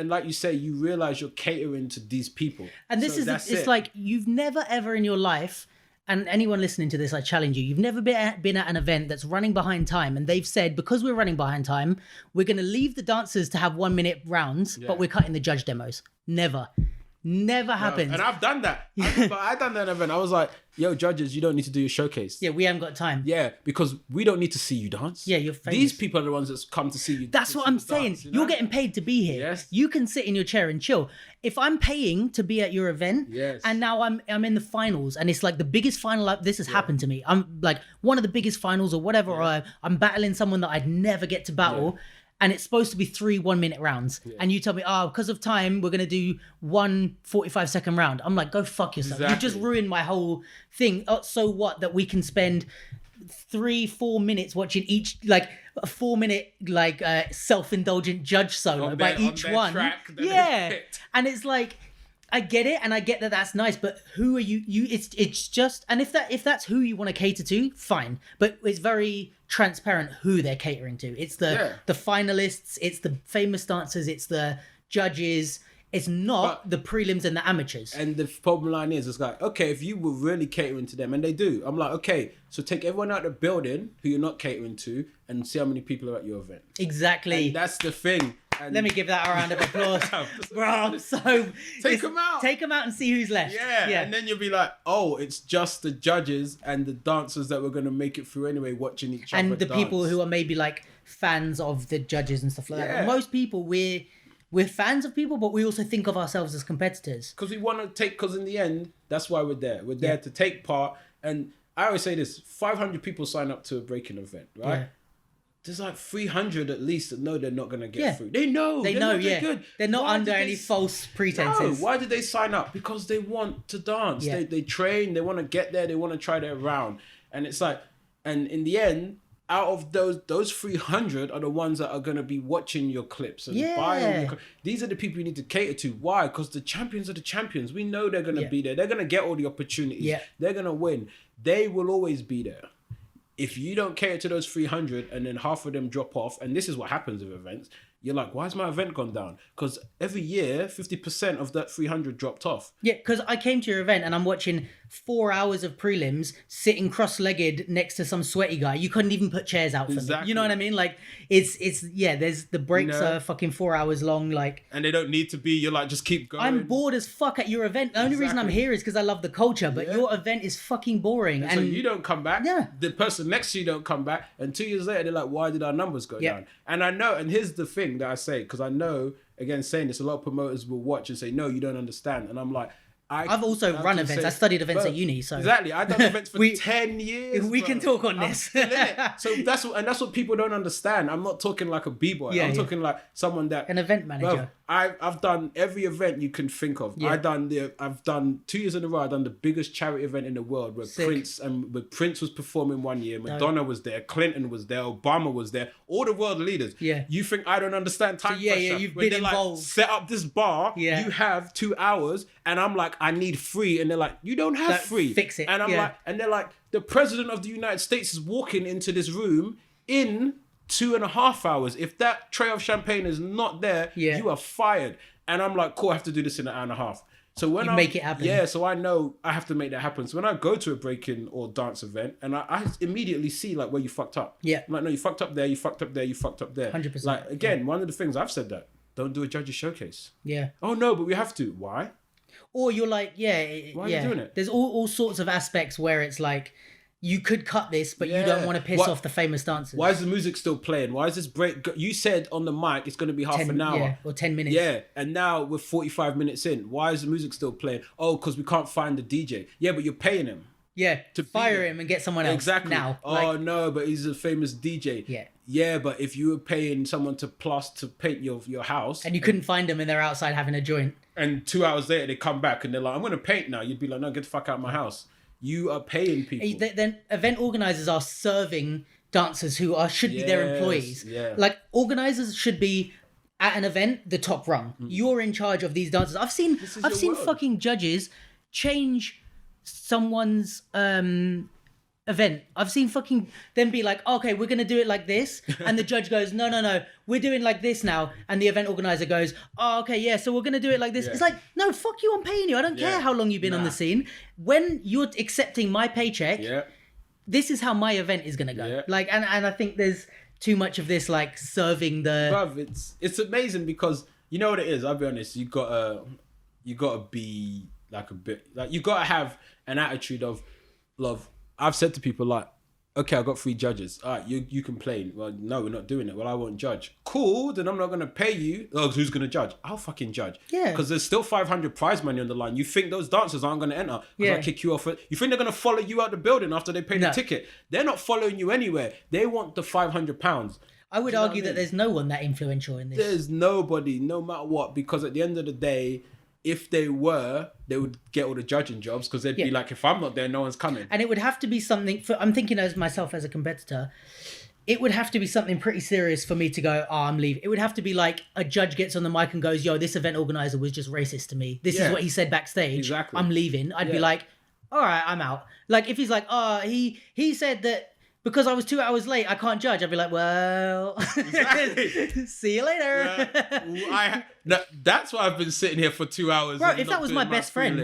like you say, you realize you're catering to these people. And this it's like, you've never ever in your life, and anyone listening to this, I challenge you, you've never been at an event that's running behind time and they've said, because we're running behind time, we're going to leave the dancers to have 1 minute rounds, but we're cutting the judge demos. Never happens. And I've done that. I done that event. I was like, yo, judges, you don't need to do your showcase. Yeah, we haven't got time. Yeah, because we don't need to see you dance. Yeah, you're famous. These people are the ones that's come to see you. That's what I'm saying. Dance, you know? You're getting paid to be here. Yes. You can sit in your chair and chill. If I'm paying to be at your event, and now I'm in the finals, and it's like the biggest final, this has happened to me. I'm like one of the biggest finals or whatever, or I'm battling someone that I'd never get to battle. Yeah. And it's supposed to be 3 1-minute rounds. Yeah. And you tell me, oh, because of time, we're going to do 1 45-second round. I'm like, go fuck yourself. Exactly. You just ruined my whole thing. So what that we can spend 3-4 minutes watching each, like a 4-minute, like self-indulgent judge solo by each one. Yeah. And it's like, I get it, and I get that that's nice, but who are you? It's just, and if that's who you want to cater to, fine. But it's very transparent who they're catering to. It's the finalists, it's the famous dancers, it's the judges. It's not the prelims and the amateurs. And the problem line is, it's like, okay, if you were really catering to them, and they do, I'm like, okay, so take everyone out of the building who you're not catering to, and see how many people are at your event. Exactly. And that's the thing. And let me give that a round of applause. Bro, I'm so... Take them out. Take them out and see who's left. Yeah, and then you'll be like, oh, it's just the judges and the dancers that were going to make it through anyway, watching each other and the dance. People who are maybe like fans of the judges and stuff like that. But most people, we're fans of people, but we also think of ourselves as competitors. Because we want to take... Because in the end, that's why we're there. We're there to take part. And I always say this, 500 people sign up to a breaking event, right? Yeah. There's like 300 at least that know they're not going to get through. They know. They know, good. They're not under any false pretenses. No. Why did they sign up? Because they want to dance. Yeah. They train. They want to get there. They want to try their round. And it's like, and in the end, out of those 300 are the ones that are going to be watching your clips and buying your these are the people you need to cater to. Why? Because the champions are the champions. We know they're going to be there. They're going to get all the opportunities. Yeah. They're going to win. They will always be there. If you don't cater to those 300 and then half of them drop off, and this is what happens with events, you're like, why has my event gone down? Because every year, 50% of that 300 dropped off. Yeah, because I came to your event and I'm watching 4 hours of prelims sitting cross-legged next to some sweaty guy. You couldn't even put chairs out for me. You know what I mean? Like, there's the breaks are fucking 4 hours long, like. And they don't need to be, you're like, just keep going. I'm bored as fuck at your event. The only reason I'm here is because I love the culture, but your event is fucking boring. And so you don't come back. Yeah. The person next to you don't come back. And 2 years later, they're like, why did our numbers go down? And I know, and here's the thing that I say, because I know, again, saying this, a lot of promoters will watch and say, no, you don't understand. And I'm like, I've also run events. I studied events at uni, so exactly. I've done events for 10 years. We can talk on this. So that's what people don't understand. I'm not talking like a b-boy. I'm talking like someone that an event manager. I've done every event you can think of. I've done 2 years in a row. I've done the biggest charity event in the world where Prince was performing 1 year. Madonna was there. Clinton was there. Obama was there. All the world leaders. Yeah. You think I don't understand time pressure? Yeah, you've been involved. Like, set up this bar. Yeah. You have 2 hours, and I'm like, I need free, and they're like, you don't have free. Fix it. And I'm like, and they're like, the president of the United States is walking into this room in 2.5 hours. If that tray of champagne is not there, you are fired. And I'm like, cool, I have to do this in an hour and a half. So when I make it happen. Yeah, so I know I have to make that happen. So when I go to a breaking or dance event, and I immediately see like where you fucked up. Yeah. I'm like, no, you fucked up there, you fucked up there, you fucked up there. 100%. Like, again, one of the things I've said that, don't do a judge's showcase. Yeah. Oh no, but we have to. Why? Or you're like, why are you doing it? There's all sorts of aspects where it's like, you could cut this, but you don't want to piss off the famous dancers. Why is the music still playing? Why is this break? You said on the mic it's going to be half an hour. Yeah, or 10 minutes. Yeah, and now we're 45 minutes in. Why is the music still playing? Oh, because we can't find the DJ. Yeah, but you're paying him. Yeah, to fire him and get someone else. Exactly. Now. Oh, no, but he's a famous DJ. Yeah. Yeah, but if you were paying someone to paint your house... And you couldn't find them and they're outside having a joint. And 2 hours later, they come back and they're like, I'm going to paint now. You'd be like, no, get the fuck out of my house. You are paying people. Then event organizers are serving dancers who should be their employees. Yeah. Like, organizers should be at an event the top rung. You're in charge of these dancers. I've seen fucking judges change someone's event. I've seen fucking them be like, okay, we're gonna do it like this, and the judge goes, no, we're doing like this now, and the event organizer goes, oh, okay, yeah, so we're gonna do it like this. It's like, no, fuck you, I'm paying you. I don't care how long you've been on the scene. When you're accepting my paycheck, this is how my event is gonna go. Like, and I think there's too much of this, like, serving the... Bruv, it's amazing because you know what it is. I'll be honest. You gotta be like a bit like, you gotta have an attitude of love. I've said to people like, okay, I've got 3 judges. All right, you complain. Well, no, we're not doing it. Well, I won't judge. Cool, then I'm not going to pay you. Oh, who's going to judge? I'll fucking judge. Yeah. Because there's still 500 prize money on the line. You think those dancers aren't going to enter because I kick you off? You think they're going to follow you out the building after they pay the ticket? They're not following you anywhere. They want the £500. I would argue that there's no one that influential in this. There's nobody, no matter what, because at the end of the day, if they were, they would get all the judging jobs because they'd be like, if I'm not there, no one's coming. And it would have to be something, I'm thinking as myself as a competitor, it would have to be something pretty serious for me to go, oh, I'm leaving. It would have to be like a judge gets on the mic and goes, yo, this event organizer was just racist to me. This is what he said backstage. Exactly. I'm leaving. I'd be like, all right, I'm out. Like if he's like, oh, he said that because I was 2 hours late, I can't judge. I'd be like, well, exactly. See you later. That's why I've been sitting here for 2 hours. Bro, if that was my best friend,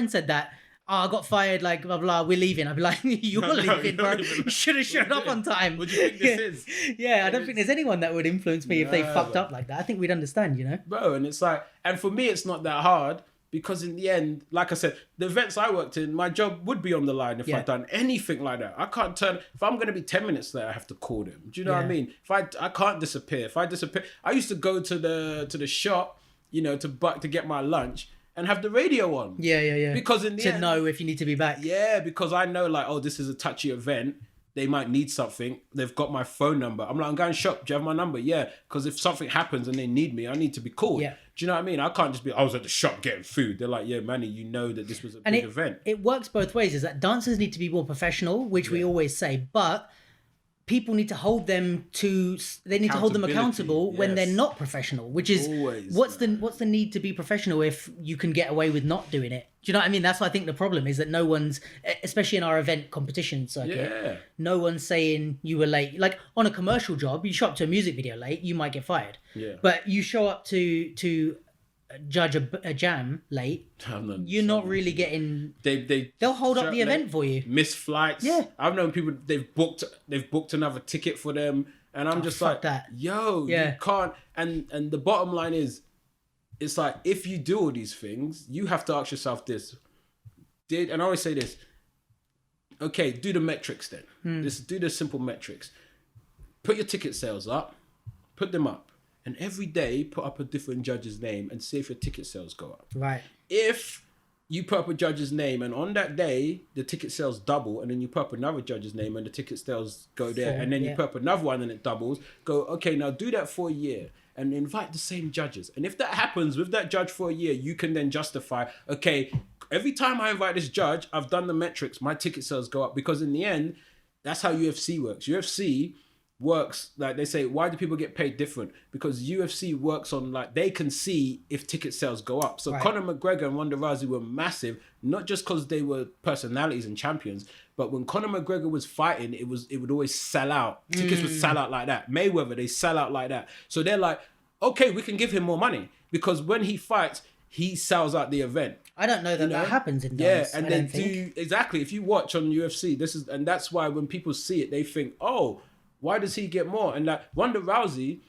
said that, oh, I got fired, like, blah, blah, we're leaving. I'd be like, you're leaving, bro. You should have showed up on time. What do you think this is? Yeah, I don't think there's anyone that would influence me if they fucked up like that. I think we'd understand, you know? Bro, and it's like, and for me, it's not that hard. Because in the end, like I said, the events I worked in, my job would be on the line if I'd done anything like that. I can't if I'm going to be 10 minutes there, I have to call them. Do you know what I mean? If I can't disappear. If I disappear, I used to go to the shop, you know, to get my lunch and have the radio on. Yeah. Because in the end, to know if you need to be back. Yeah, because I know like, oh, this is a touchy event. They might need something. They've got my phone number. I'm like, I'm going shop. Do you have my number? Yeah. Because if something happens and they need me, I need to be called. Yeah. Do you know what I mean? I can't just be, I was at the shop getting food. They're like, yeah, Manny, you know that this was a big event. It works both ways. Is that dancers need to be more professional, which we always say, but people need to hold them accountable when they're not professional, which is what's the need to be professional if you can get away with not doing it? Do you know what I mean? That's what I think the problem is, that no one's, especially in our event competition circuit, no one's saying you were late. Like on a commercial job, you show up to a music video late, you might get fired. Yeah. But you show up to judge a jam late, you're not really getting. They'll hold up the event for you. Miss flights. Yeah, I've known people they've booked another ticket for them, and I'm just like, yo, you can't. And the bottom line is, it's like if you do all these things, you have to ask yourself this: and I always say this. Okay, do the metrics then. Just do the simple metrics. Put your ticket sales up. Put them up. And every day, put up a different judge's name and see if your ticket sales go up. Right. If you put up a judge's name and on that day, the ticket sales double, and then you put up another judge's name and the ticket sales go there, and then you put up another one and it doubles, go, okay, now do that for a year and invite the same judges. And if that happens with that judge for a year, you can then justify, okay, every time I invite this judge, I've done the metrics, my ticket sales go up. Because in the end, that's how UFC works. UFC works, like they say, why do people get paid different? Because UFC works on, like, they can see if ticket sales go up. So Conor McGregor and Ronda Rousey were massive, not just because they were personalities and champions, but when Conor McGregor was fighting, it would always sell out. Tickets would sell out like that. Mayweather, they sell out like that. So they're like, okay, we can give him more money because when he fights, he sells out the event. I don't know that that happens in dance. Yeah, and then exactly. If you watch on UFC, that's why when people see it, they think, oh, why does he get more? And like Ronda Rousey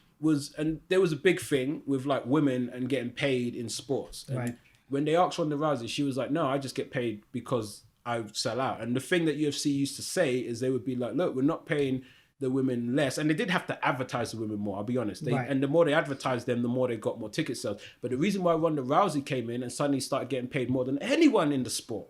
and there was a big thing with like women and getting paid in sports. And when they asked Ronda Rousey, she was like, no, I just get paid because I sell out. And the thing that UFC used to say is they would be like, look, we're not paying the women less. And they did have to advertise the women more, I'll be honest. And the more they advertised them, the more they got more ticket sales. But the reason why Ronda Rousey came in and suddenly started getting paid more than anyone in the sport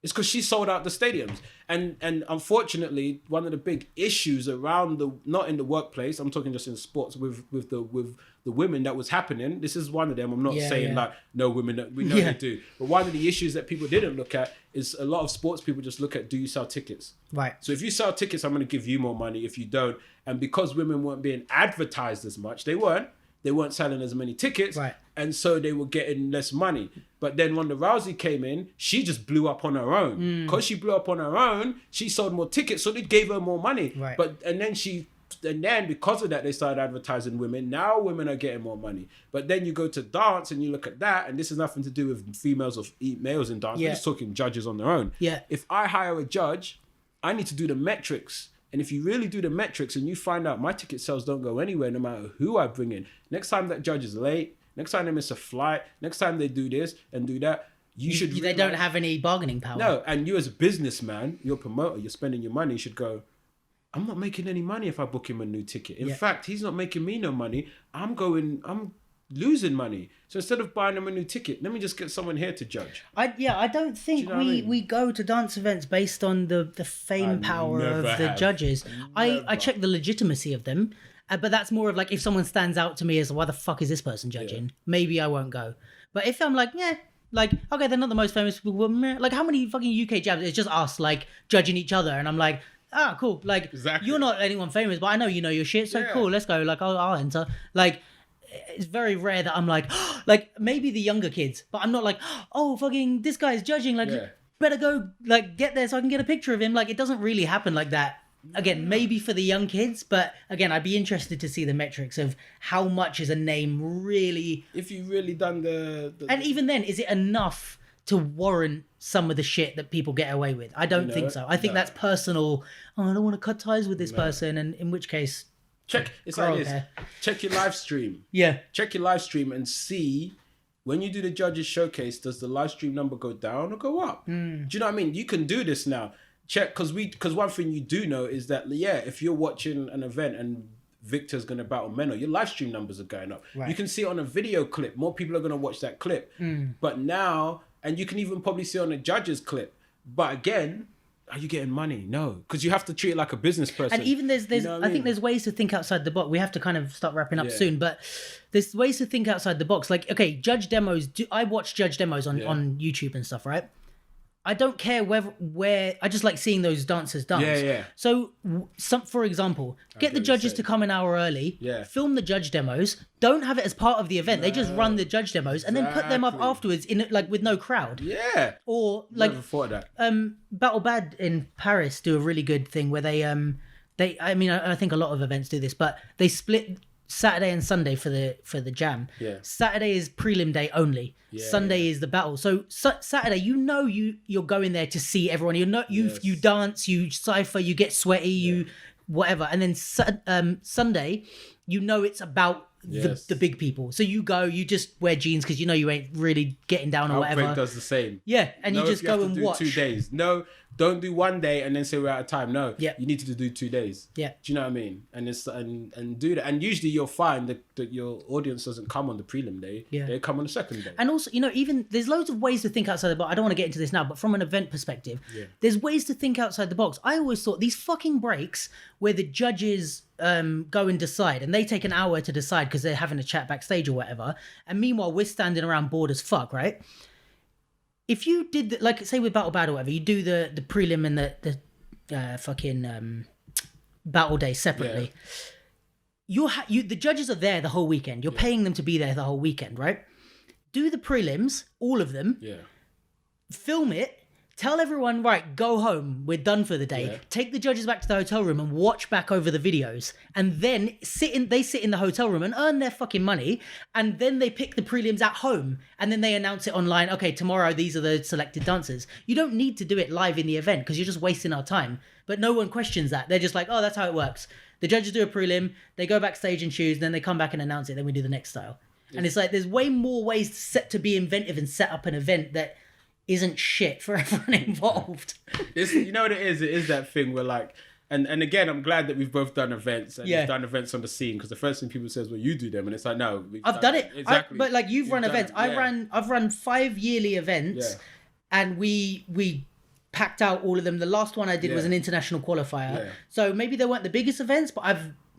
is because she sold out the stadiums. And unfortunately, one of the big issues around not in the workplace, I'm talking just in sports with the women that was happening. This is one of them. I'm not saying like no women, we know they do. But one of the issues that people didn't look at is a lot of sports people just look at, do you sell tickets? Right. So if you sell tickets, I'm going to give you more money. If you don't, and because women weren't being advertised as much, they weren't selling as many tickets. Right. And so they were getting less money. But then Ronda Rousey came in, she just blew up on her own. Because she blew up on her own, she sold more tickets, so they gave her more money. Right. And then because of that, they started advertising women. Now women are getting more money. But then you go to dance and you look at that, and this has nothing to do with females or males in dance. We're just talking judges on their own. Yeah. If I hire a judge, I need to do the metrics. And if you really do the metrics and you find out my ticket sales don't go anywhere no matter who I bring in, next time that judge is late, next time they miss a flight, next time they do this and do that, they don't have any bargaining power. No, and you as a businessman, you're a promoter, you're spending your money, you should go, I'm not making any money if I book him a new ticket. In fact, he's not making me no money. I'm losing money. So instead of buying him a new ticket, let me just get someone here to judge. I don't think we go to dance events based on the fame power of the judges. I check the legitimacy of them, but that's more of like if someone stands out to me as why the fuck is this person judging? Maybe I won't go. But if I'm like, okay, they're not the most famous people. Like how many fucking UK jabs? It's just us like judging each other, and I'm like, cool. Like you're not anyone famous, but I know you know your shit. So cool, let's go. Like I'll enter. Like it's very rare that I'm like, like maybe the younger kids, but I'm not like, oh fucking this guy's judging. Like better go like get there so I can get a picture of him. Like it doesn't really happen like that. Again, maybe for the young kids, but again, I'd be interested to see the metrics of how much is a name really. If you really done and even then, is it enough to warrant some of the shit that people get away with? I don't think so. I think that's personal. Oh, I don't want to cut ties with this person, and in which case, check. It's like this. Check your live stream. Check your live stream and see when you do the judges showcase. Does the live stream number go down or go up? Do you know what I mean? You can do this now. Check because one thing you do know is that if you're watching an event and Victor's going to battle Menno, your live stream numbers are going up. Right. You can see it on a video clip. More people are going to watch that clip. But now, and you can even probably see on a judge's clip. But again, are you getting money? No, because you have to treat it like a business person. And even there's I think there's ways to think outside the box. We have to kind of start wrapping up soon, but there's ways to think outside the box. Like, okay, judge demos. I watch judge demos on YouTube and stuff, right? I don't care where I just like seeing those dancers dance. So, for example, get the judges to come an hour early, film the judge demos, don't have it as part of the event. They just run the judge demos and then put them up afterwards in like with no crowd. Or like never thought of that. Battle Bad in Paris do a really good thing where they I mean I think a lot of events do this, but they split Saturday and Sunday for the jam. Saturday is prelim day only. Sunday is the battle. So Saturday, you're going there to see everyone. You dance, you cypher, you get sweaty, you whatever. And then Sunday, it's about the big people. So you go, you just wear jeans because you ain't really getting down or whatever. Outbreak does the same. Yeah, and you just go and watch. 2 days. No, don't do 1 day and then say we're out of time. No, you need to do 2 days. Yeah, do you know what I mean? And it's and do that. And usually you'll find that your audience doesn't come on the prelim day. Yeah, they come on the second day. And also, even there's loads of ways to think outside the box. I don't want to get into this now, but from an event perspective, there's ways to think outside the box. I always thought these fucking breaks where the judges go and decide, and they take an hour to decide because they're having a chat backstage or whatever, and meanwhile we're standing around bored as fuck, right? If you did like say with Battle Bad or whatever, you do the prelim and the fucking battle day separately. The judges are there the whole weekend. You're paying them to be there the whole weekend, right? Do the prelims, all of them. Film it. Tell everyone, right, go home. We're done for the day. Take the judges back to the hotel room and watch back over the videos. And then they sit in the hotel room and earn their fucking money. And then they pick the prelims at home. And then they announce it online. Okay, tomorrow, these are the selected dancers. You don't need to do it live in the event because you're just wasting our time. But no one questions that. They're just like, oh, that's how it works. The judges do a prelim. They go backstage and choose. Then they come back and announce it. Then we do the next style. And it's like, there's way more ways to be inventive and set up an event that isn't shit for everyone involved. You know what it is? It is that thing where like, and again, I'm glad that we've both done events and we've done events on the scene, because the first thing people says, well, you do them, and it's like, no, I've done it. Exactly. But like you've run events. I've run 5 yearly events, and we packed out all of them. The last one I did was an international qualifier. So maybe they weren't the biggest events, but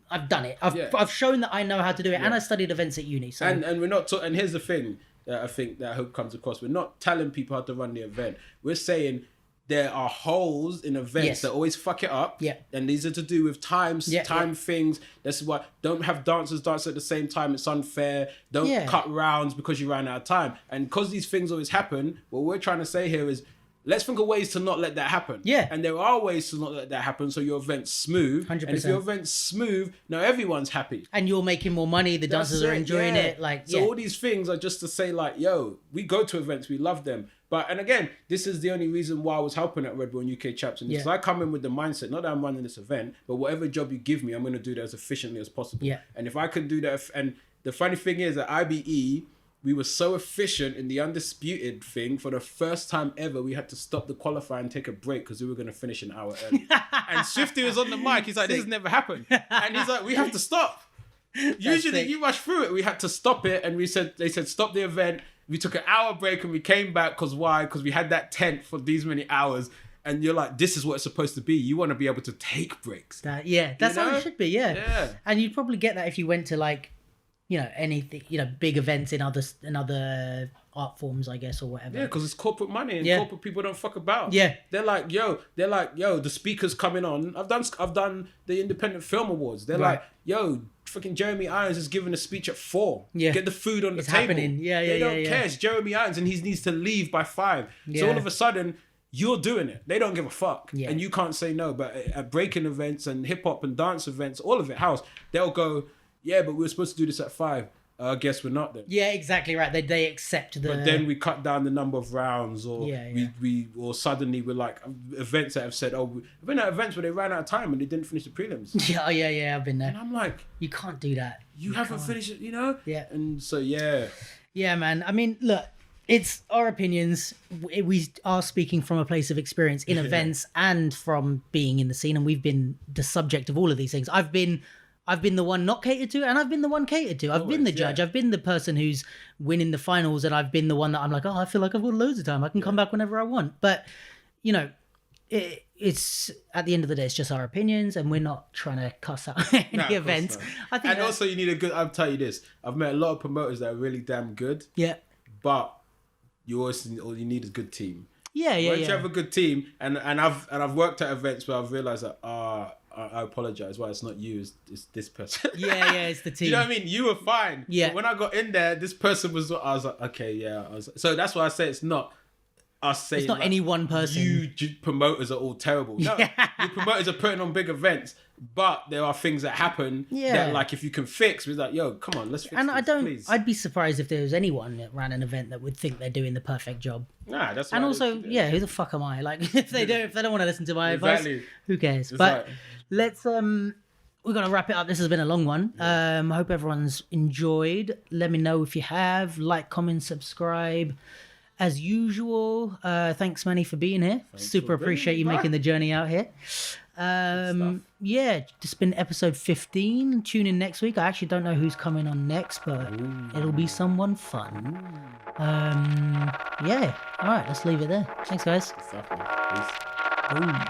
I've done it. I've shown that I know how to do it, and I studied events at uni. So and we're not and here's the thing that I think that I hope comes across. We're not telling people how to run the event. We're saying there are holes in events that always fuck it up. Yeah. And these are to do with time things. That's why don't have dancers dance at the same time. It's unfair. Don't cut rounds because you ran out of time. And because these things always happen, what we're trying to say here is, let's think of ways to not let that happen. Yeah. And there are ways to not let that happen so your event's smooth. 100%. And if your event's smooth, now everyone's happy. And you're making more money, the dancers are enjoying it. So all these things are just to say like, yo, we go to events, we love them. But, and again, this is the only reason why I was helping at Red Bull and UK Chaps. Because I come in with the mindset, not that I'm running this event, but whatever job you give me, I'm going to do that as efficiently as possible. Yeah. And if I can do that, and the funny thing is at IBE, we were so efficient in the undisputed thing. For the first time ever, we had to stop the qualifier and take a break because we were going to finish an hour early. And Swifty was on the mic. He's like, this has never happened. And he's like, we have to stop. Usually you rush through it. We had to stop it. And they said, stop the event. We took an hour break and we came back. Because why? Because we had that tent for these many hours. And you're like, this is what it's supposed to be. You want to be able to take breaks. That's how it should be. Yeah. And you'd probably get that if you went to like, you know, anything, you know, big events in other art forms, I guess, or whatever. Yeah, because it's corporate money and corporate people don't fuck about. Yeah. They're like, yo, the speaker's coming on. I've done the Independent Film Awards. They're like, yo, fucking Jeremy Irons is giving a speech at 4. Yeah. Get the food on the it's table. Happening. They don't care. It's Jeremy Irons and he needs to leave by 5. So all of a sudden, you're doing it. They don't give a fuck. Yeah. And you can't say no. But at breaking events and hip hop and dance events, all of it, house, they'll go, yeah, but we were supposed to do this at 5. I guess we're not then. Yeah, exactly right. They accept the. But then we cut down the number of rounds, or we suddenly we're like events that have said, oh, I've been at events where they ran out of time and they didn't finish the prelims. Yeah, I've been there. And I'm like, you can't do that. You haven't finished it, you know? Yeah. And so yeah, man. I mean, look, it's our opinions. We are speaking from a place of experience in events and from being in the scene, and we've been the subject of all of these things. I've been the one not catered to, and I've been the one catered to. I've been the judge. I've been the person who's winning the finals, and I've been the one that I'm like, oh, I feel like I've got loads of time. I can come back whenever I want. But, you know, it's at the end of the day, it's just our opinions, and we're not trying to cuss out any events. I think, and also you need a good. I'll tell you this: I've met a lot of promoters that are really damn good. Yeah. But all you need is a good team. Once you have a good team, and I've worked at events where I've realized that I apologize. Why it's not you? It's this person. It's the team. You know what I mean? You were fine. Yeah. But when I got in there, this person was. I was like, okay, yeah. So that's why I say it's not us saying. It's not like, any one person. You promoters are all terrible. No, you promoters are putting on big events, but there are things that happen that, like, if you can fix, we're like, yo, come on, let's fix. And please. I'd be surprised if there was anyone that ran an event that would think they're doing the perfect job. Nah, that's. And also, who the fuck am I? Like, if they don't want to listen to my advice, who cares? It's but let's we're gonna wrap it up. This has been a long one. I hope everyone's enjoyed. Let me know if you have. Like, comment, subscribe. As usual, thanks Manny for being here. Super appreciate you making the journey out here. Just been episode 15. Tune in next week. I actually don't know who's coming on next, but it'll be someone fun. All right, let's leave it there. Thanks guys. Peace. Boom.